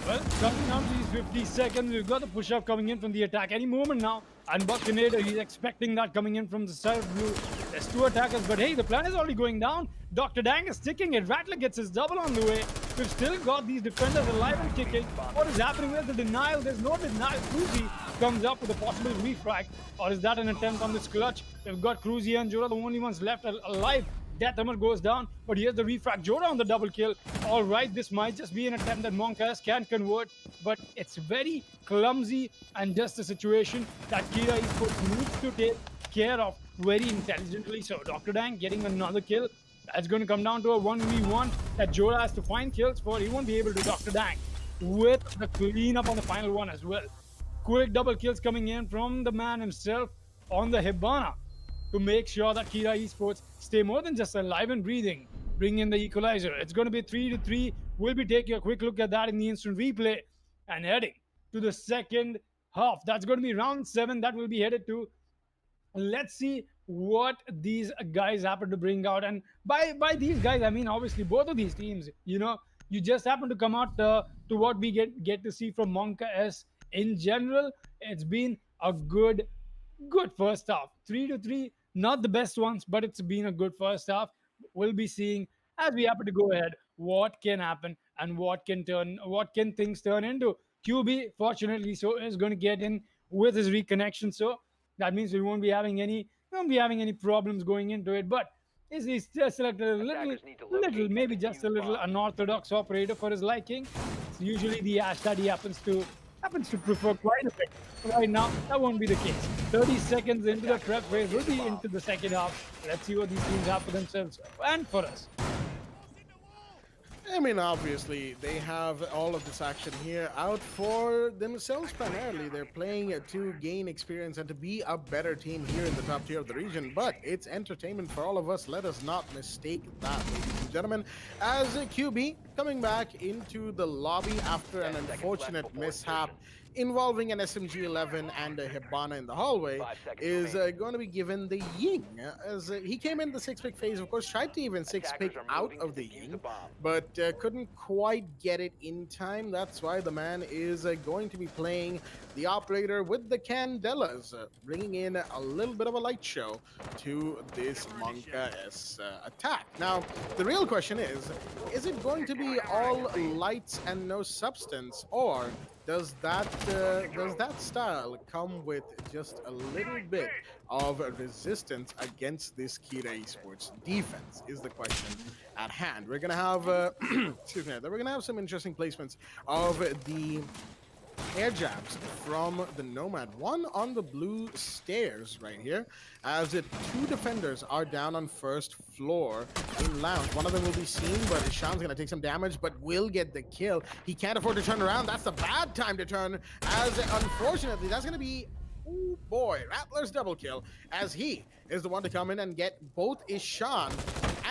Well, coming down to these 50 seconds, we've got the push-up coming in from the attack any moment now. And Buckinator, he's expecting that coming in from the side of blue. There's 2 attackers, but hey, the plan is already going down. Dr. Dang is sticking it. Rattler gets his double on the way. We've still got these defenders alive and kicking. What is happening with the denial? There's no denial. Cruzy comes up with a possible refrag. Or is that an attempt on this clutch? We've got Cruzy and Jora, the only ones left alive. Death Hammer goes down, but here's the refrag. Jora on the double kill. All right, this might just be an attempt that Monkas can convert, but it's very clumsy and just a situation that Kira Esports needs to take care of very intelligently. So Dr. Dang getting another kill. That's going to come down to a 1v1 that Jora has to find kills for. He won't be able to. Dr. Dang with the cleanup on the final one as well. Quick double kills coming in from the man himself on the Hibana to make sure that Kira Esports stay more than just alive and breathing. Bring in the equalizer. It's going to be 3-3. We'll be taking a quick look at that in the instant replay and heading to the second half. That's going to be round 7 that we'll be headed to. Let's see what these guys happen to bring out. And by these guys, I mean, obviously, both of these teams, you know, you just happen to come out to what we get to see from Monka S. In general, it's been a good first half. 3-3, not the best ones, but it's been a good first half. We'll be seeing as we happen to go ahead what can happen and what can things turn into. QB, fortunately, so is going to get in with his reconnection, so that means we won't be having any problems going into it. But is he still selected a little, maybe just a little unorthodox operator for his liking? It's usually the Ash that he happens to prefer quite a bit. Right now, that won't be the case. 30 seconds into the prep phase, we'll be into the second half. Let's see what these teams have for themselves and for us. I mean, obviously, they have all of this action here out for themselves primarily. They're playing to gain experience and to be a better team here in the top tier of the region. But it's entertainment for all of us. Let us not mistake that, ladies and gentlemen. As QB coming back into the lobby after an unfortunate mishap involving an SMG-11 and a Hibana in the hallway, is going to be given the Ying. As he came in the 6-pick phase, of course, tried to even 6-pick out of the Ying, but couldn't quite get it in time. That's why the man is going to be playing the operator with the Candelas, bringing in a little bit of a light show to this Monka S attack. Now, the real question is it going to be all lights and no substance, or does that style come with just a little bit of resistance against this Kira Esports defense? Is the question at hand. We're gonna have excuse me. We're gonna have some interesting placements of the air jabs from the Nomad. One on the blue stairs right here, as the 2 defenders are down on first floor in lounge. One of them will be seen, but Ishan's gonna take some damage, but will get the kill. He can't afford to turn around. That's a bad time to turn, as unfortunately that's gonna be, oh boy, Rattler's double kill, as he is the one to come in and get both Ishan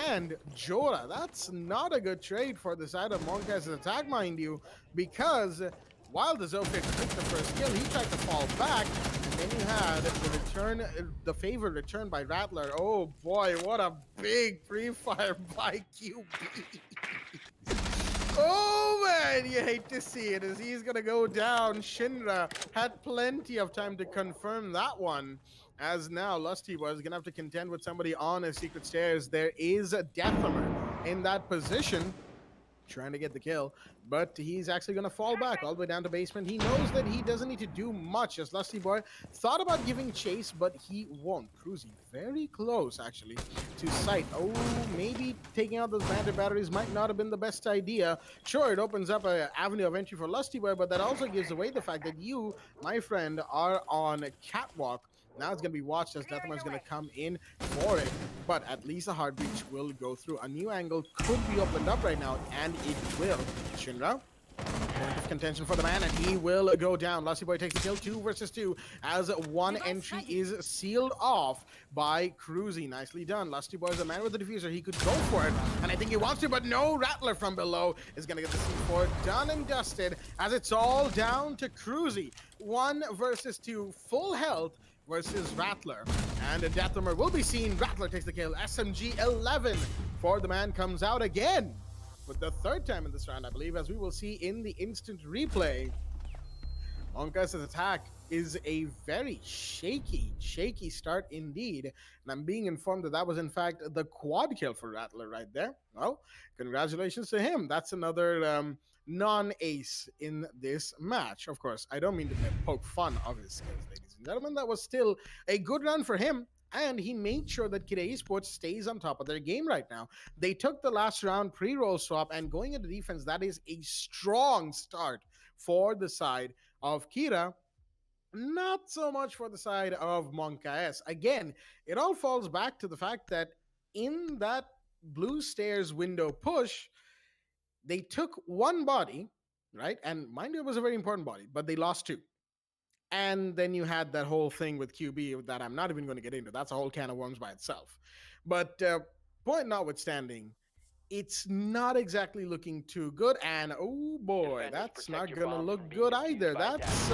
and Jora. That's not a good trade for the side of Monkey's attack, mind you, because while the Zofia took the first kill, he tried to fall back, and then you had the return, the favor returned by Rattler. Oh boy, what a big pre-fire by QB. Oh man, you hate to see it as he's gonna go down. Shinra had plenty of time to confirm that one. As now, Lusty was gonna have to contend with somebody on a secret stairs. There is a Deathhammer in that position, trying to get the kill, but he's actually going to fall back all the way down to basement. He knows that he doesn't need to do much, as Lusty Boy thought about giving chase, but he won't. Cruising very close, actually, to sight. Oh, maybe taking out those bandit batteries might not have been the best idea. Sure, it opens up an avenue of entry for Lusty Boy, but that also gives away the fact that you, my friend, are on catwalk. Now it's going to be watched as Deathhammer is going to come in for it. But at least a hard breach will go through. A new angle could be opened up right now, and it will. Shinra, point of contention for the man, and he will go down. Lusty Boy takes the kill, 2 versus 2, as one entry is sealed off by Cruzy. Nicely done. Lusty Boy is a man with the diffuser. He could go for it, and I think he wants to, but no. Rattler from below is going to get the C4 done and dusted, as it's all down to Cruzy. 1 versus 2, full health versus Rattler, and a Deathhammer will be seen. Rattler takes the kill. SMG 11 for the man comes out again for the 3rd time in this round, I believe, as we will see in the instant replay. Monkey's attack is a very shaky start indeed, and I'm being informed that that was in fact the quad kill for Rattler right there. Well, congratulations to him. That's another non-ace in this match. Of course, I don't mean to poke fun of his skills, ladies and gentlemen. That was still a good run for him, and he made sure that Kira Esports stays on top of their game right now. They took the last round pre-roll swap, and going into defense, that is a strong start for the side of Kira. Not so much for the side of Monka S. Again, it all falls back to the fact that in that blue stairs window push, they took 1 body, right? And mind you, it was a very important body, but they lost 2. And then you had that whole thing with QB that I'm not even going to get into. That's a whole can of worms by itself. But point notwithstanding, it's not exactly looking too good. And oh boy, that's not going to look good either. That's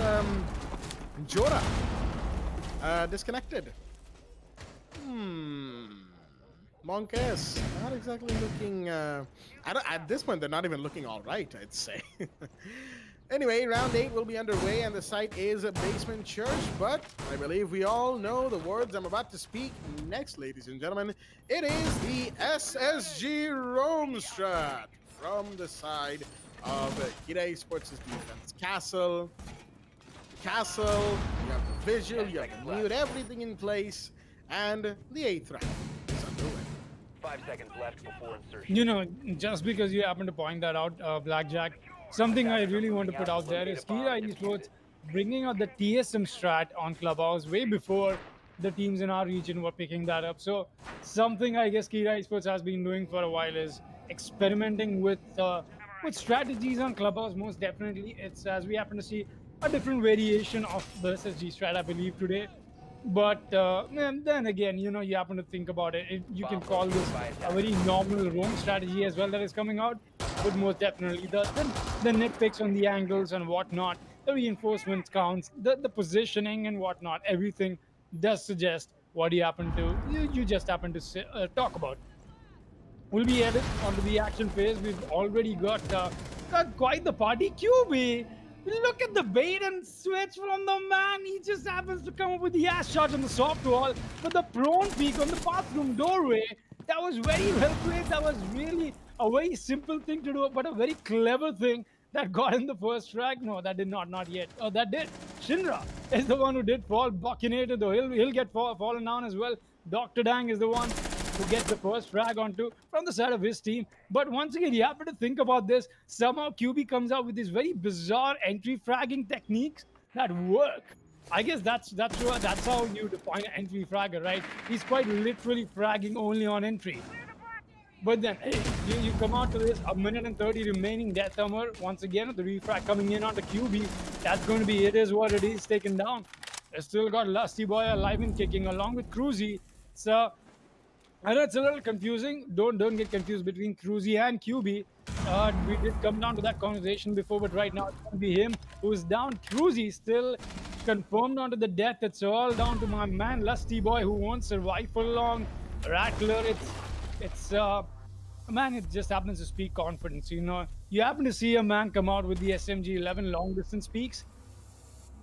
Jora disconnected. Monkes, not exactly looking. At this point, they're not even looking all right, I'd say. Anyway, round 8 will be underway, and the site is a basement church, but I believe we all know the words I'm about to speak next, ladies and gentlemen. It is the SSG Roam strat from the side of Kira Esports' defense. Castle, you have the visual, you have the mute, everything in place, and the 8th round is underway. 5 seconds left before insertion. You know, just because you happen to point that out, Blackjack, something I really want to put out there is Kira Esports bringing out the TSM strat on Clubhouse way before the teams in our region were picking that up. So something I guess Kira Esports has been doing for a while is experimenting with strategies on Clubhouse. Most definitely, it's as we happen to see a different variation of the SSG strat, I believe, today. But then again, you know, you happen to think about it, you can call this a very normal roam strategy as well that is coming out. But most definitely, the nitpicks on the angles and whatnot, the reinforcement counts, the positioning and whatnot, everything does suggest what you just happen to talk about. We'll be headed onto the action phase. We've already got quite the party. QB, look at the bait and switch from the man. He just happens to come up with the ass shot on the soft wall, but the prone peak on the bathroom doorway. That was very well played. That was really a very simple thing to do, but a very clever thing that got in the first frag. No, that did not yet. Oh, that did. Shinra is the one who did fall. Buckinator, though, he'll get fallen down as well. Dr. Dang is the one who gets the first frag onto from the side of his team. But once again, you happen to think about this. Somehow QB comes out with these very bizarre entry fragging techniques that work. I guess that's how you define an entry fragger, right? He's quite literally fragging only on entry. But then, hey, you come out to this, 1 minute and 30 remaining Deathhammer. Once again, the refrag coming in onto QB. That's going to be, it is what it is, taken down. They still got Lusty Boy alive and kicking along with Cruzy. So, I know it's a little confusing. Don't get confused between Cruzy and QB. We did come down to that conversation before, but right now it's going to be him who's down. Cruzy still confirmed onto the death. It's all down to my man Lusty Boy who won't survive for long. Rattler, it's man, it just happens to speak confidence. You know, you happen to see a man come out with the SMG 11 long distance peaks.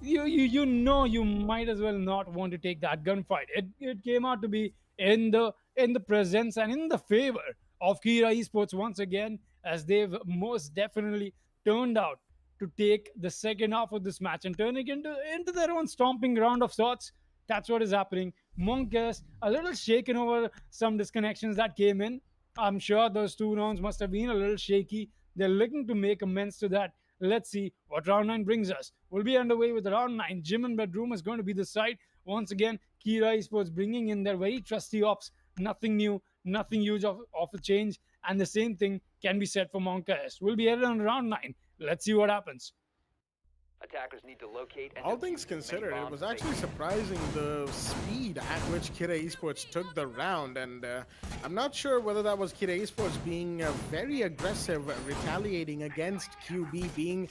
You know you might as well not want to take that gunfight. It came out to be in the presence and in the favor of Kira Esports once again, as they've most definitely turned out to take the second half of this match and turn it into their own stomping ground of sorts. That's what is happening. Monkas a little shaken over some disconnections that came in. I'm sure those 2 rounds must have been a little shaky. They're looking to make amends to that. Let's see what round 9 brings us. We'll be underway with round 9. Gym and bedroom is going to be the site. Once again, Kira Esports bringing in their very trusty ops. Nothing new, nothing huge of a change. And the same thing can be said for Monka S. We'll be headed on round 9. Let's see what happens. Attackers need to locate and All defuse things as many considered, it bombs was as they actually can. surprising the speed at which Kira Esports took the round, and I'm not sure whether that was Kira Esports being very aggressive, retaliating against QB being,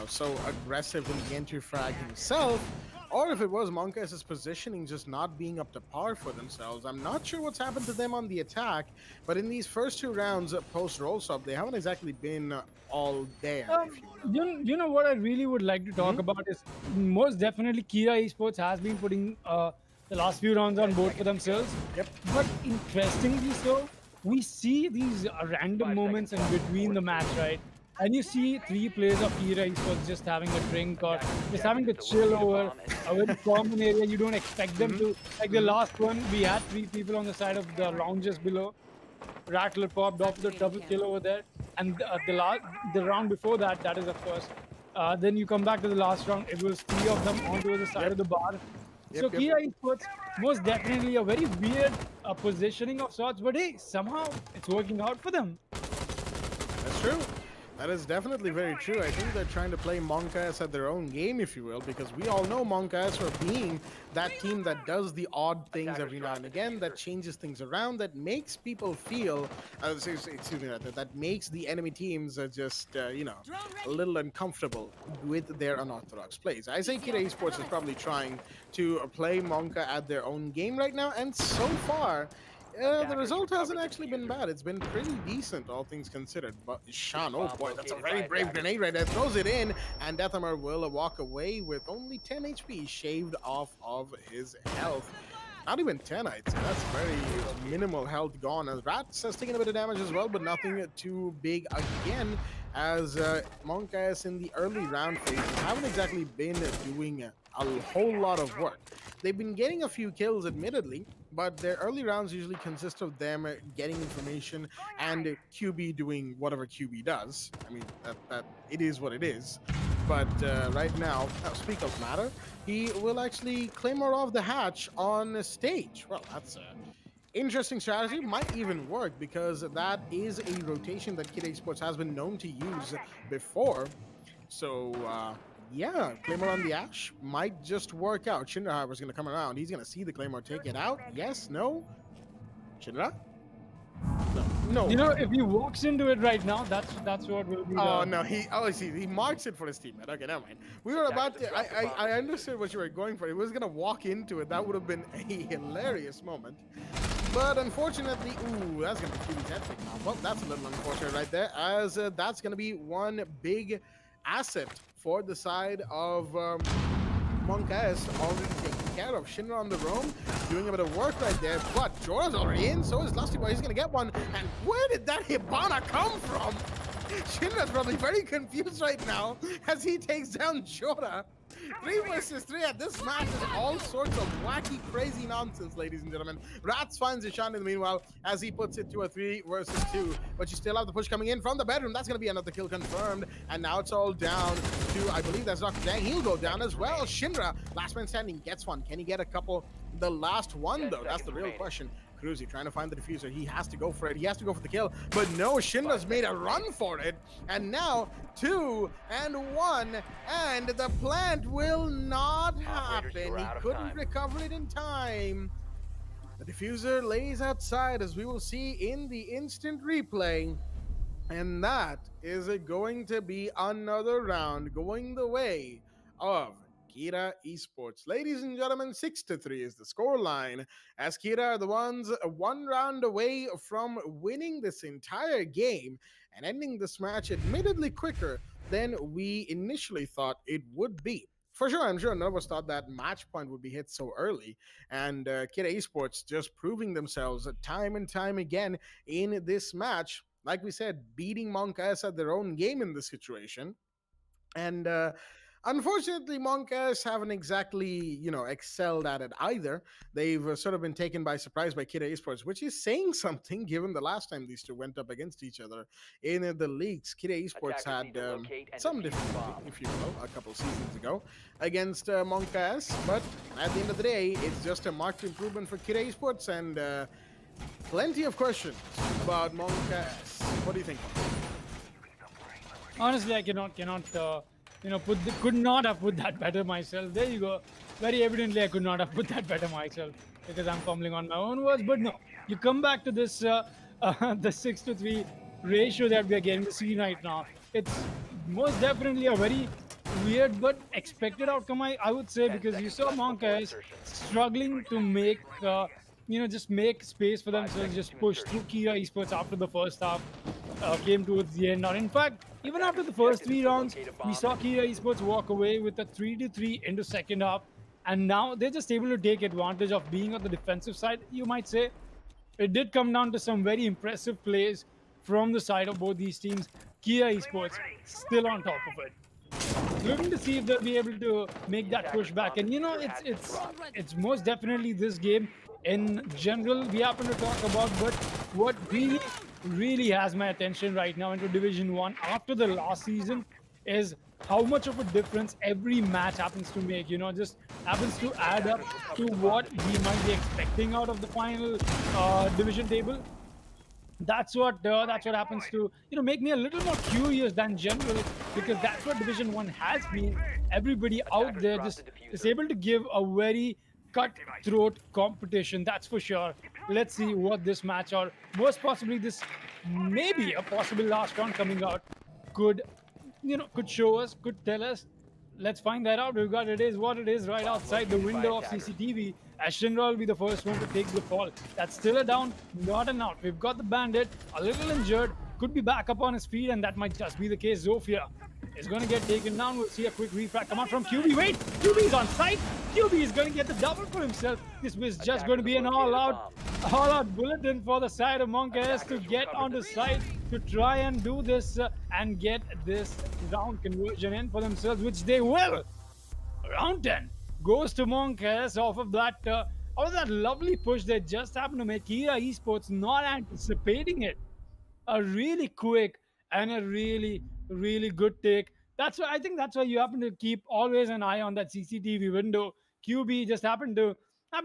so aggressive in the entry frag himself, or if it was Monka's positioning just not being up to par for themselves. I'm not sure what's happened to them on the attack, but in these first 2 rounds post roll stop, they haven't exactly been all there, if you will. You know what I really would like to talk about is most definitely Kira Esports has been putting the last few rounds on board for themselves. Yep. But interestingly so, we see these random moments in between the match, right? And you see 3 players of Kira Esports just having a drink or just having to chill over a very common area. You don't expect them to. Like the last one, we had 3 people on the side of the lounges below. Rattler popped off the double kill over there, and the round before that, that is of course. Then you come back to the last round. It was 3 of them onto the side of the bar. So Yep. Kira Esports most definitely a very weird positioning of sorts, but hey, somehow it's working out for them. That's true. That is definitely very true. I think they're trying to play Monkas at their own game, if you will, because we all know Monkas for being that team that does the odd things every now and again, that changes things around, that makes people feel, excuse me, that makes the enemy teams just, a little uncomfortable with their unorthodox plays. I say Kira Esports is probably trying to play Monka at their own game right now, and so far, the result hasn't actually been bad. It's been pretty decent, all things considered. But Shan, oh boy, that's a very brave grenade right there. Throws it in, and Deathamar will walk away with only 10 HP shaved off of his health. Not even 10, I'd say. That's very minimal health gone. As Rats has taken a bit of damage as well, but nothing too big again. As Monkas in the early round phases haven't exactly been doing a whole lot of work. They've been getting a few kills, admittedly, but their early rounds usually consist of them getting information and QB doing whatever QB does. I mean, that it is what it is. But right now, speak of matter, he will actually claymore off the hatch on stage. Well, that's interesting strategy. Might even work because that is a rotation that Kid Esports has been known to use before. So, yeah, Claymore on the Ash might just work out. Shinra, however, is going to come around. He's going to see the Claymore take it out. Yes, no? Shinra? No. You know, if he walks into it right now, that's what will be. Oh no, he marks it for his teammate. Okay, never mind. We were about to. I understood what you were going for. He was gonna walk into it. That would have been a hilarious moment. But unfortunately, ooh, that's gonna be QB's head taken off. Well, that's a little unfortunate right there, as that's gonna be one big asset for the side of Monkas already taken care of. Shinra on the roam, doing a bit of work right there, but Jora's already in, so is Lusty Boy. He's gonna get one, and where did that Hibana come from? Shinra's probably very confused right now as he takes down Jora. 3 versus 3 at this match is all sorts of wacky, crazy nonsense, ladies and gentlemen. Rats finds Ishan in the meanwhile as he puts it to a 3 versus 2. But you still have the push coming in from the bedroom. That's going to be another kill confirmed. And now it's all down to, I believe that's Dr. Dang. He'll go down as well. Shinra, last man standing, gets one. Can he get a couple? The last one, though, that's the real question. Cruzy trying to find the diffuser. He has to go for it. He has to go for the kill. But no, Shinra's made a run for it. And now 2 and 1. And the plant will not happen. He couldn't recover it in time. The diffuser lays outside, as we will see in the instant replay. And that is going to be another round going the way of Kira Esports. Ladies and gentlemen, 6-3 is the scoreline, as Kira are the ones one round away from winning this entire game and ending this match admittedly quicker than we initially thought it would be. For sure, I'm sure none of us thought that match point would be hit so early. And Kira Esports just proving themselves time and time again in this match. Like we said, beating Monk S at their own game in this situation. And unfortunately, Monk S haven't exactly, excelled at it either. They've sort of been taken by surprise by Kira Esports, which is saying something given the last time these two went up against each other in the leagues. Kira Esports had some difficulty, if you will, a couple seasons ago against Monk S. But at the end of the day, it's just a marked improvement for Kira Esports, and plenty of questions about Monk S. What do you think? Honestly, I cannot, could not have put that better myself. There you go. Very evidently, I could not have put that better myself because I'm fumbling on my own words. But no, you come back to this, the 6-3 ratio that we are getting to see right now. It's most definitely a very weird but expected outcome, I would say, because you saw Monka struggling to make, just make space for themselves, just push through Kira Esports after the first half came towards the end. Or in fact, even after the first 3 rounds, we saw Kira Esports walk away with a 3-3 into second half, and now they're just able to take advantage of being on the defensive side, you might say. It did come down to some very impressive plays from the side of both these teams. Kira Esports still on top of it, looking to see if they'll be able to make that pushback. And it's most definitely this game in general we happen to talk about, but what really has my attention right now into Division 1 after the last season is how much of a difference every match happens to make, just happens to add up to what we might be expecting out of the final division table. That's what happens to make me a little more curious than general, because that's what Division 1 has been. Everybody out there just is able to give a very cutthroat competition, that's for sure. Let's see what this match, or most possibly this maybe a possible last round coming out, could show us, could tell us. Let's find that out. We've got It Is What It Is right outside the window of CCTV. As Shinra will be the first one to take the fall. That's still a down, not an out. We've got the Bandit, a little injured, could be back up on his feet, and that might just be the case. Zofia is going to get taken down. We'll see a quick refract come out from QB. Wait, QB is on site. QB is going to get the double for himself. This was just going to be an all-out bulletin for the side of Monk S to get on the site to try and do this and get this round conversion in for themselves, which they will. Round 10 goes to Monk S off of that lovely push they just happened to make. Kira Esports not anticipating it. A really quick and a really good take. I think that's why you happen to keep always an eye on that CCTV window. QB just happened to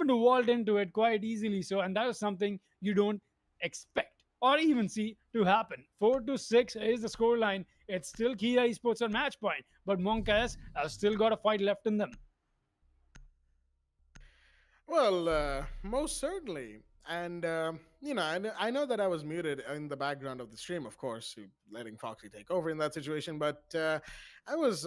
vault into it quite easily. So, and that was something you don't expect or even see to happen. 4-6 is the scoreline. It's still Kira Esports on match point, but Monk S has still got a fight left in them. Well, most certainly. And, I know that I was muted in the background of the stream, of course, letting Foxy take over in that situation, but I was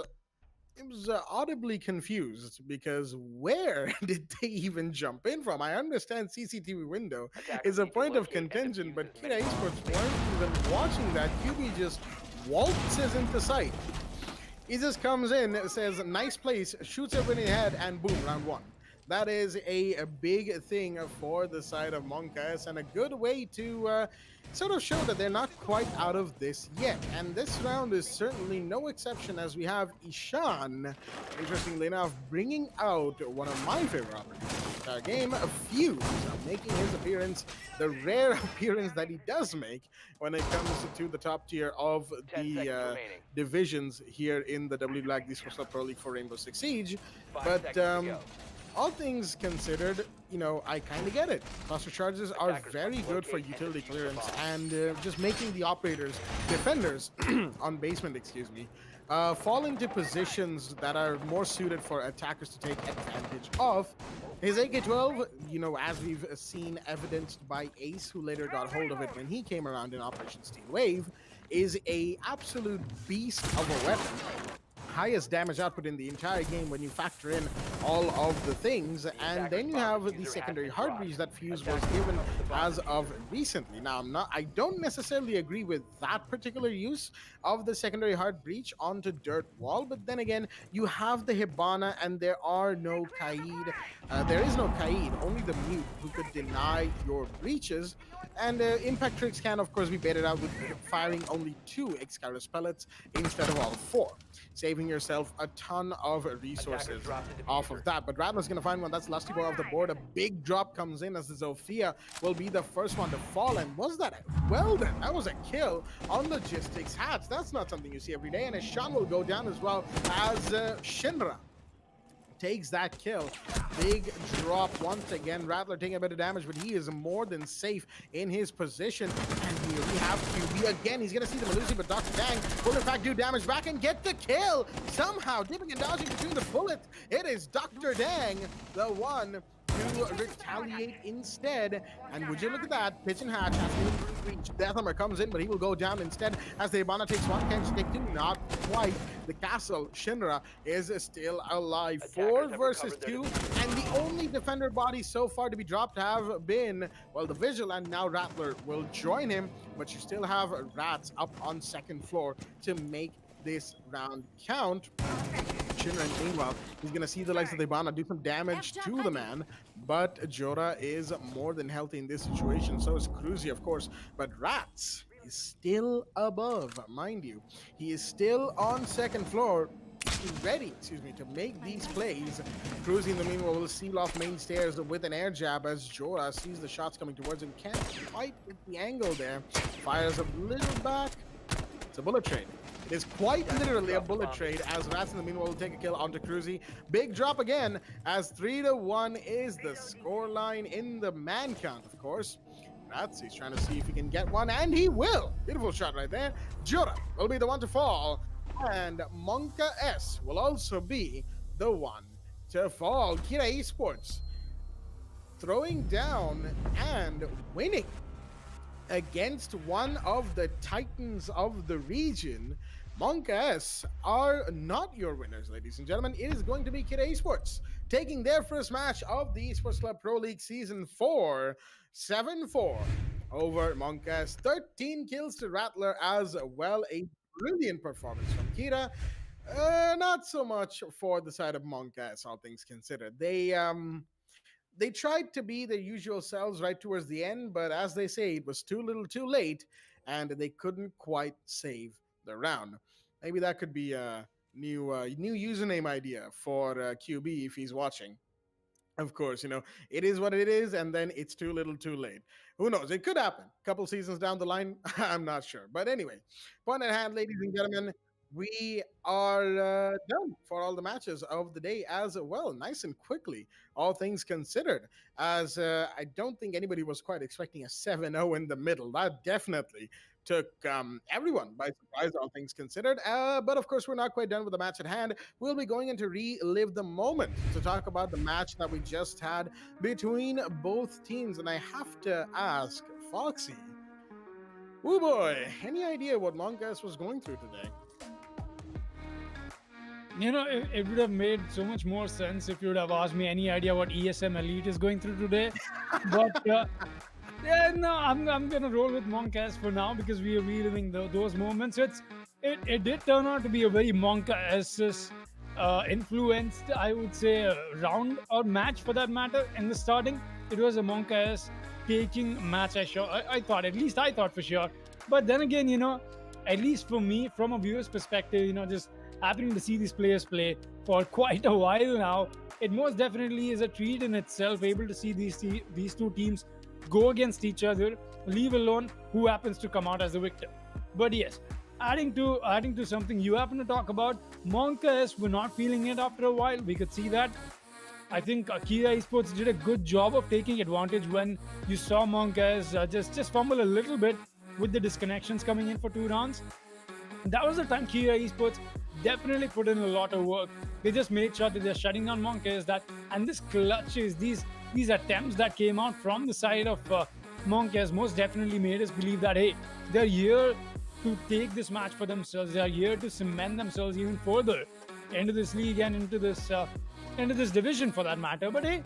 audibly confused because where did they even jump in from? I understand CCTV window is a point of contention, but Kira Esports weren't even watching that. QB just waltzes into sight. He just comes in, says, nice place, shoots everybody in the head, and boom, round 1. That is a big thing for the side of Monk S, and a good way to sort of show that they're not quite out of this yet. And this round is certainly no exception, as we have Ishan, interestingly enough, bringing out one of my favorite opportunities in our game, Fuse, making his appearance, the rare appearance that he does make when it comes to the top tier of the divisions here in the WD BLACK Esports Club Pro League for Rainbow Six Siege. But all things considered, I kind of get it. Cluster charges are very good for utility clearance and just making the defenders on basement, fall into positions that are more suited for attackers to take advantage of. His AK-12, as we've seen evidenced by Ace, who later got hold of it when he came around in Operation Steel Wave, is a absolute beast of a weapon. Highest damage output in the entire game when you factor in all of the things, and then you have the secondary hard breach that Fuse was given as of recently. Now, I don't necessarily agree with that particular use of the secondary hard breach onto Dirt Wall, but then again, you have the Hibana and there are no Kaid. There is no Kaid, only the Mute who could deny your breaches. And Impact Tricks can, of course, be baited out with firing only 2 Excalibur pellets instead of all 4, saving yourself a ton of resources off of that. But Rattler's going to find one. That's Lusty Boy off the board. A big drop comes in as the Zofia will be the first one to fall. And was that well done? That was a kill on Logistics Hats. That's not something you see every day. And a Shan will go down as well as Shinra takes that kill. Big drop once again. Rattler taking a bit of damage, but he is more than safe in his position. And here we have QB again. He's going to see the Melusi, but Dr. Dang will in fact do damage back and get the kill. Somehow dipping and dodging between the bullets. It is Dr. Dang, the one to retaliate instead. And would you look at that? Pitch and Hatch has to reach. Deathhammer comes in, but he will go down instead as the Hibana takes one. Can she take 2? Not quite. The castle, Shinra, is still alive. 4 versus 2. And the only defender bodies so far to be dropped have been, well, the Vigil, and now Rattler will join him. But you still have Rats up on second floor to make this round count. Shinra, meanwhile, he's going to see the likes of the Hibana do some damage to the man, but Jora is more than healthy in this situation. So is Cruzy, of course, but Rats is still above, mind you. He is still on second floor, ready, to make these plays. Cruzy, in the meanwhile, will seal off main stairs with an air jab as Jora sees the shots coming towards him. Can't quite get the angle there. Fires a little back. It's a bullet trade. It is quite literally a bullet trade as Rats in the meanwhile will take a kill onto Cruzy. Big drop again as 3-1 is the scoreline in the man count, of course. Rats, he's trying to see if he can get one, and he will. Beautiful shot right there. Jura will be the one to fall, and Monka S will also be the one to fall. Kira Esports throwing down and winning against one of the titans of the region. Monka S are not your winners, ladies and gentlemen. It is going to be Kira Esports taking their first match of the Esports Club Pro League Season 4, 7-4 over Monka S. 13 kills to Rattler as well. A brilliant performance from Kira. Not so much for the side of Monka S, all things considered. They tried to be their usual selves right towards the end, but as they say, it was too little too late, and they couldn't quite save the round. Maybe that could be a new username idea for QB if he's watching. Of course, it is what it is, and then it's too little too late. Who knows? It could happen. A couple seasons down the line, I'm not sure. But anyway, point at hand, ladies and gentlemen, we are done for all the matches of the day as well. Nice and quickly, all things considered, as I don't think anybody was quite expecting a 7-0 in the middle. That definitely took everyone by surprise, all things considered. But of course, we're not quite done with the match at hand. We'll be going in to relive the moment to talk about the match that we just had between both teams. And I have to ask Foxy, oh boy, any idea what Monkas was going through today? It would have made so much more sense if you would have asked me any idea what ESM Elite is going through today. But yeah, no, I'm gonna roll with Monkas for now because we are reliving those moments. It did turn out to be a very Monka-esque influenced, I would say, round or match for that matter. In the starting, it was a Monka-esque taking match. I thought for sure. But then again, at least for me, from a viewer's perspective, just happening to see these players play for quite a while now, it most definitely is a treat in itself, able to see these two teams go against each other, leave alone who happens to come out as the victor. But yes, adding to something you happen to talk about, Monkas were not feeling it after a while. We could see that. I think Kira Esports did a good job of taking advantage when you saw Monkas just fumble a little bit with the disconnections coming in for 2 rounds. That was the time Kira Esports definitely put in a lot of work. They just made sure that they're shutting down Monkeys. That and this clutches, these attempts that came out from the side of Monkeys most definitely made us believe that hey, they're here to take this match for themselves. They are here to cement themselves even further into this league and into this division for that matter. But hey,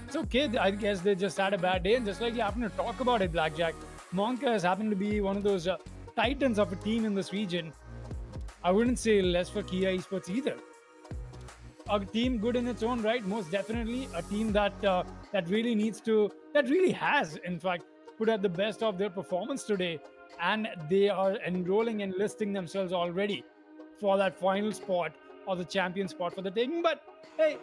it's okay. I guess they just had a bad day, and just like you happen to talk about it, Blackjack, Monka has happened to be one of those titans of a team in this region. I wouldn't say less for Kia Esports either. A team good in its own right, most definitely. A team that really needs to, that really has, in fact, put out the best of their performance today, and they are enrolling and listing themselves already for that final spot or the champion spot for the taking. But hey,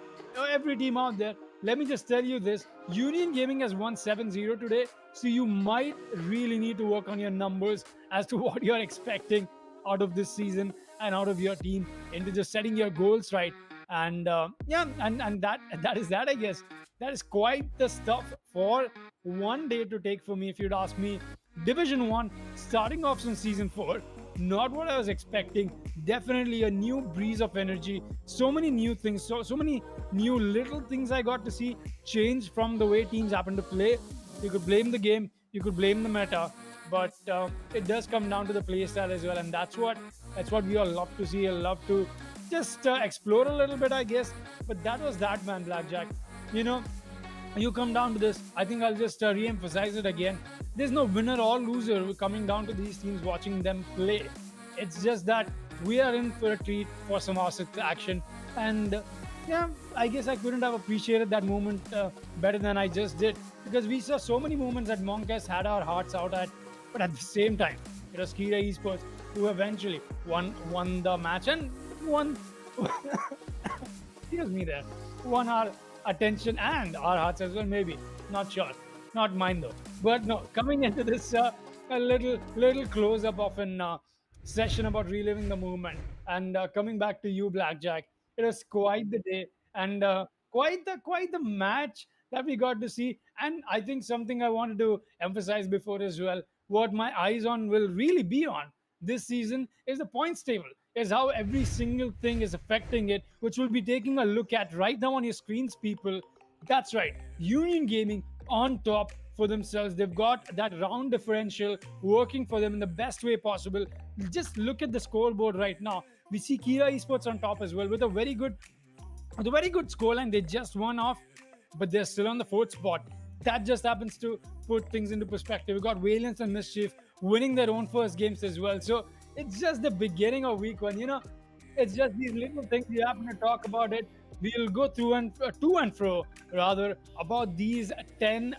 every team out there, let me just tell you this: Union Gaming has won 7-0 today, so you might really need to work on your numbers as to what you're expecting out of this season and out of your team into just setting your goals right. And yeah, and that is that. I guess that is quite the stuff for one day to take for me, if you'd ask me. Division One, starting off in season 4, not what I was expecting. Definitely a new breeze of energy. So many new things, so many new little things I got to see change from the way teams happen to play. You could blame the game, you could blame the meta, but it does come down to the play style as well, and that's what we all love to see. I love to just explore a little bit, I guess. But that was that, man, Blackjack. You know, you come down to this, I think I'll just re-emphasize it again. There's no winner or loser coming down to these teams watching them play. It's just that we are in for a treat for some awesome action. And yeah, I guess I couldn't have appreciated that moment better than I just did, because we saw so many moments that Monkas had our hearts out at, but at the same time, it was Kira Esports who eventually won the match and won. Excuse me, there won our attention and our hearts as well. Maybe, not sure, not mine though. But no, coming into this a little close up of an session about reliving the moment and coming back to you, Blackjack. It was quite the day and quite the match that we got to see. And I think something I wanted to emphasize before as well, what my eyes on will really be on this season is the points table, is how every single thing is affecting it, which we'll be taking a look at right now on your screens, people. That's right, Union Gaming on top for themselves. They've got that round differential working for them in the best way possible. Just look at the scoreboard right now. We see Kira Esports on top as well with a very good scoreline. They just won off, but they're still on the 4th spot. That just happens to put things into perspective. We got Valiance and Mischief winning their own first games as well. So it's just the beginning of week 1. It's just these little things we happen to talk about it. We'll go through and to and fro rather about these 10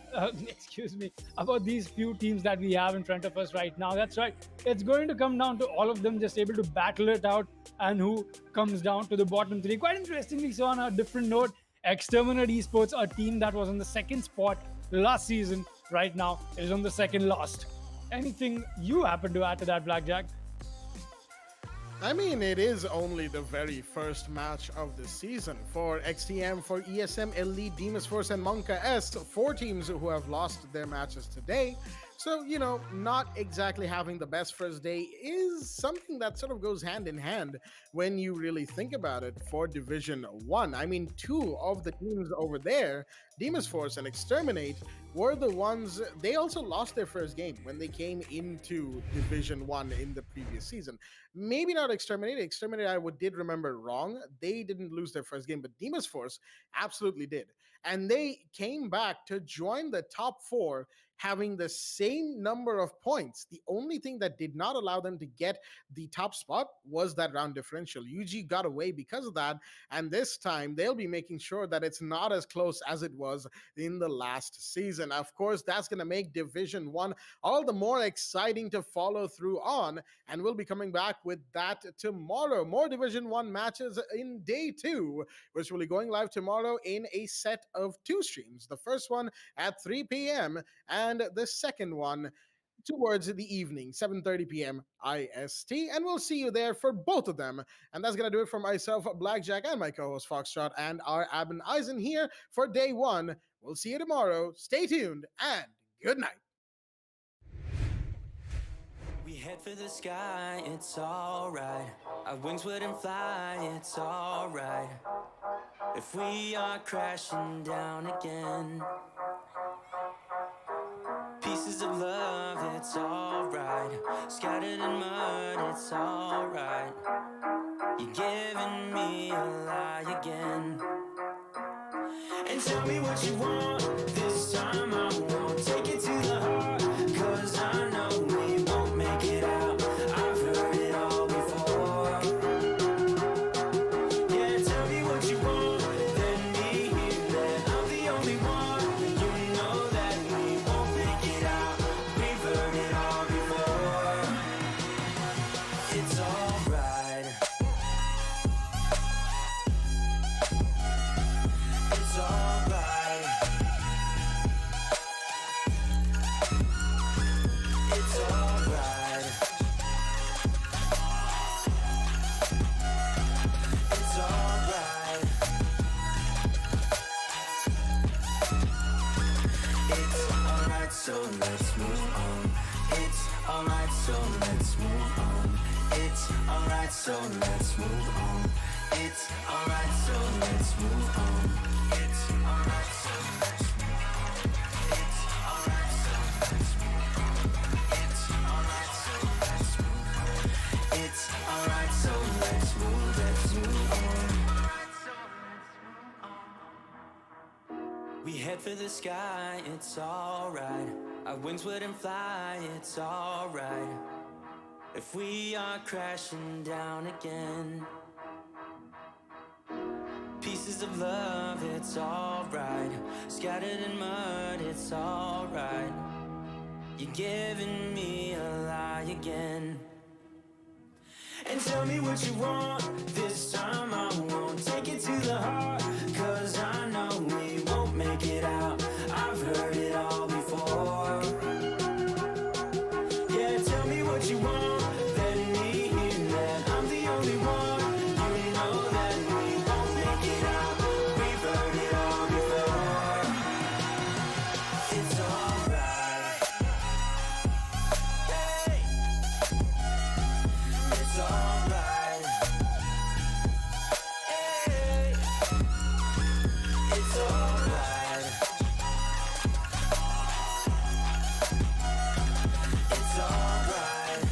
excuse me, about these few teams that we have in front of us right now. That's right, it's going to come down to all of them just able to battle it out, and who comes down to the bottom 3. Quite interestingly, so on a different note, Exterminate Esports, a team that was on the 2nd spot last season, right now is on the 2nd last. Anything you happen to add to that, Blackjack? I mean, it is only the very first match of the season for XTM, for ESM, Elite, Demon's Force, and Monka S, 4 teams who have lost their matches today. So, not exactly having the best first day is something that sort of goes hand in hand when you really think about it for Division 1. I mean, 2 of the teams over there, Demon's Force and Exterminate, were the ones, they also lost their first game when they came into Division 1 in the previous season. Maybe not Exterminate. Exterminate, did remember wrong. They didn't lose their first game, but Demon's Force absolutely did. And they came back to join the top 4 having the same number of points. The only thing that did not allow them to get the top spot was that round differential. UG got away because of that, and this time they'll be making sure that it's not as close as it was in the last season. Of course, that's going to make Division 1 all the more exciting to follow through on, and we'll be coming back with that tomorrow. More Division 1 matches in day 2, which will be going live tomorrow in a set of 2 streams. The first one at 3 p.m. and the second one towards the evening, 7:30 p.m. IST. And we'll see you there for both of them. And that's going to do it for myself, Blackjack, and my co-host, Foxtrot, and our Abin Eisen here for day 1. We'll see you tomorrow. Stay tuned, and good night. We head for the sky, it's alright. Our wings wouldn't fly, it's alright. If we are crashing down again, pieces of love, it's alright. Scattered in mud, it's alright. You're giving me a lie again. And tell me what you want, this time I won't take it to the heart. Cause I know we won't make it out, I've heard it all before. Yeah, tell me what you want, let me hear that I'm the only one. You know that we won't make it out, we've heard it all before. It's alright. It's alright. It's alright. It's alright. It's alright, so let's move on. It's alright, so let's move on. It's alright, so let's move on. It's alright, so let's move on. It's alright, so let's move on. It's alright, so let's move on. It's alright, so let's move on. It's alright, so let's move on. We head for the sky, it's alright. Our wings wouldn't fly, it's alright. If we are crashing down again, pieces of love, it's alright. Scattered in mud, it's alright. You're giving me a lie again. And tell me what you want, this time I won't take it to the heart. Cause I know we won't make it out, I've heard it all before. Yeah, tell me what you want, let me hear that I'm the only one. You know that we won't make it out, we've heard it all before. It's alright. Hey. It's alright. Hey. It's alright. It's alright.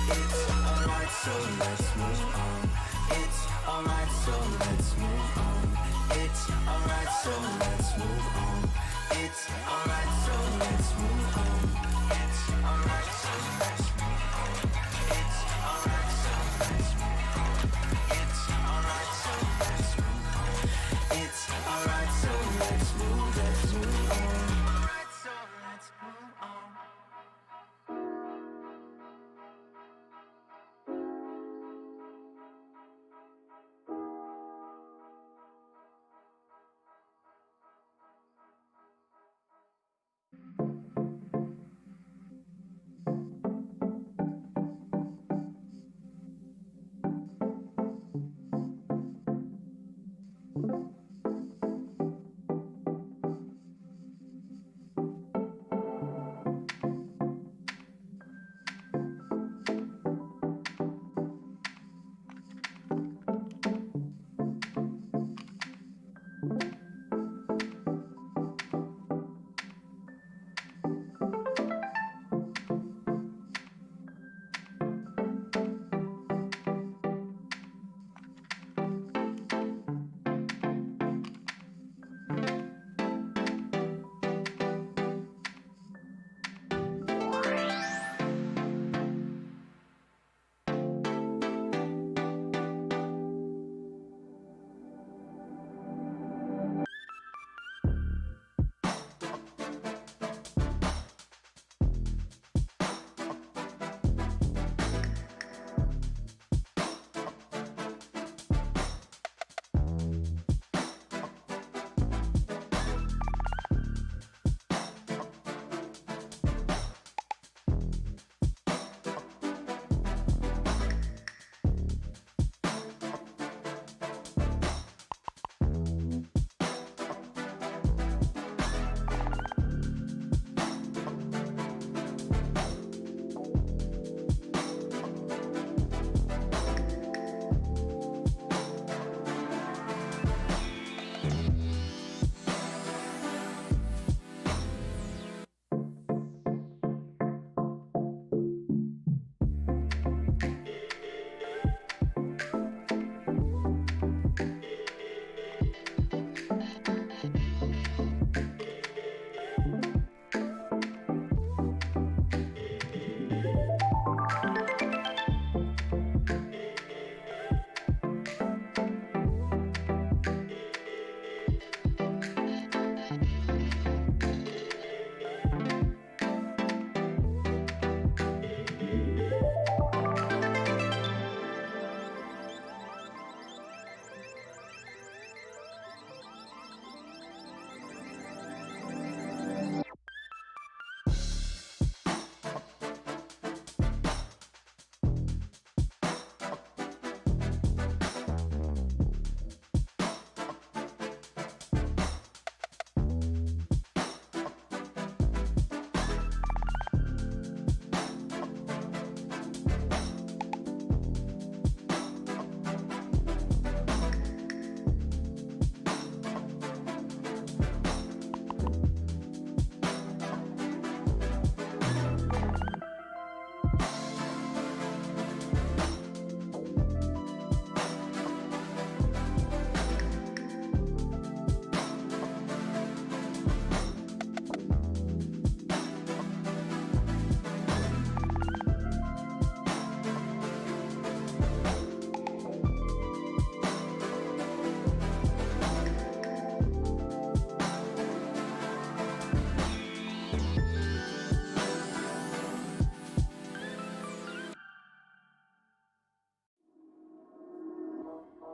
It's alright, so let's move on. It's alright, so let's move on. It's alright, so let's move on. It's alright, so let's move on. It's alright, so let's move on. It's alright, so let's move on. It's alright, so let's move on. It's alright, so let's move on. Alright, so let's move on.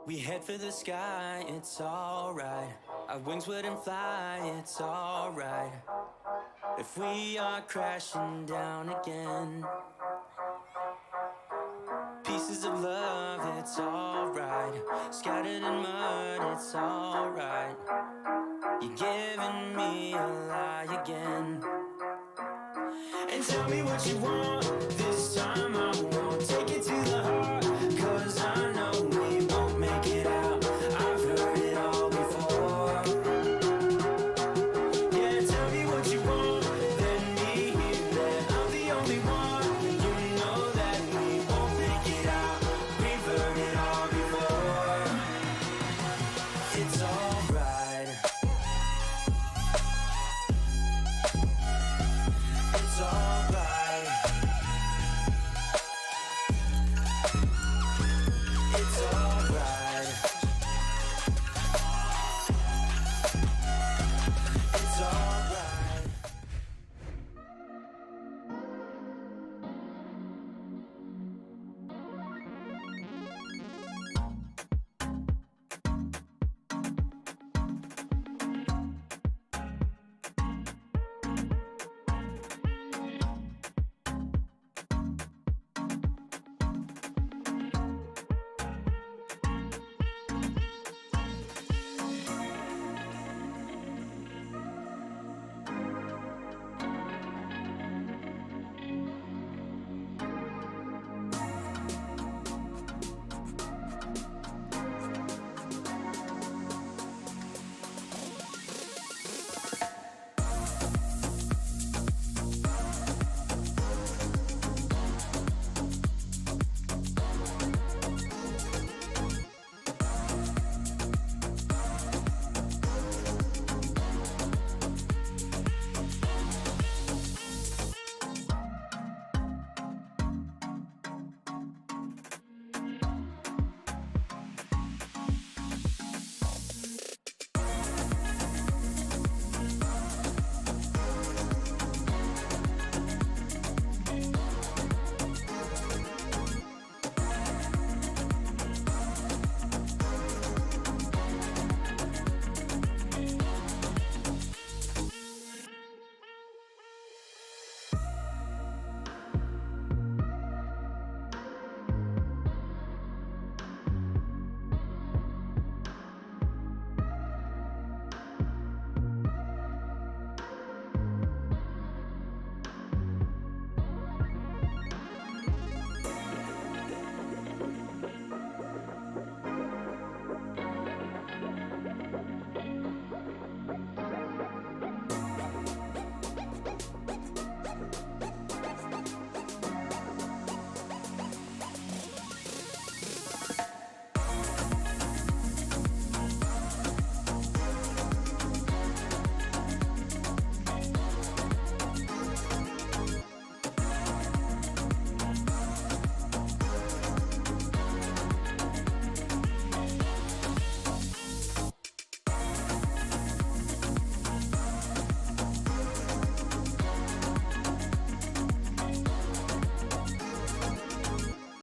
We head for the sky, it's alright. Our wings wouldn't fly, it's alright. If we are crashing down again, pieces of love, it's alright. Scattered in mud, it's alright. You're giving me a lie again. And tell me what you want, this time I won't.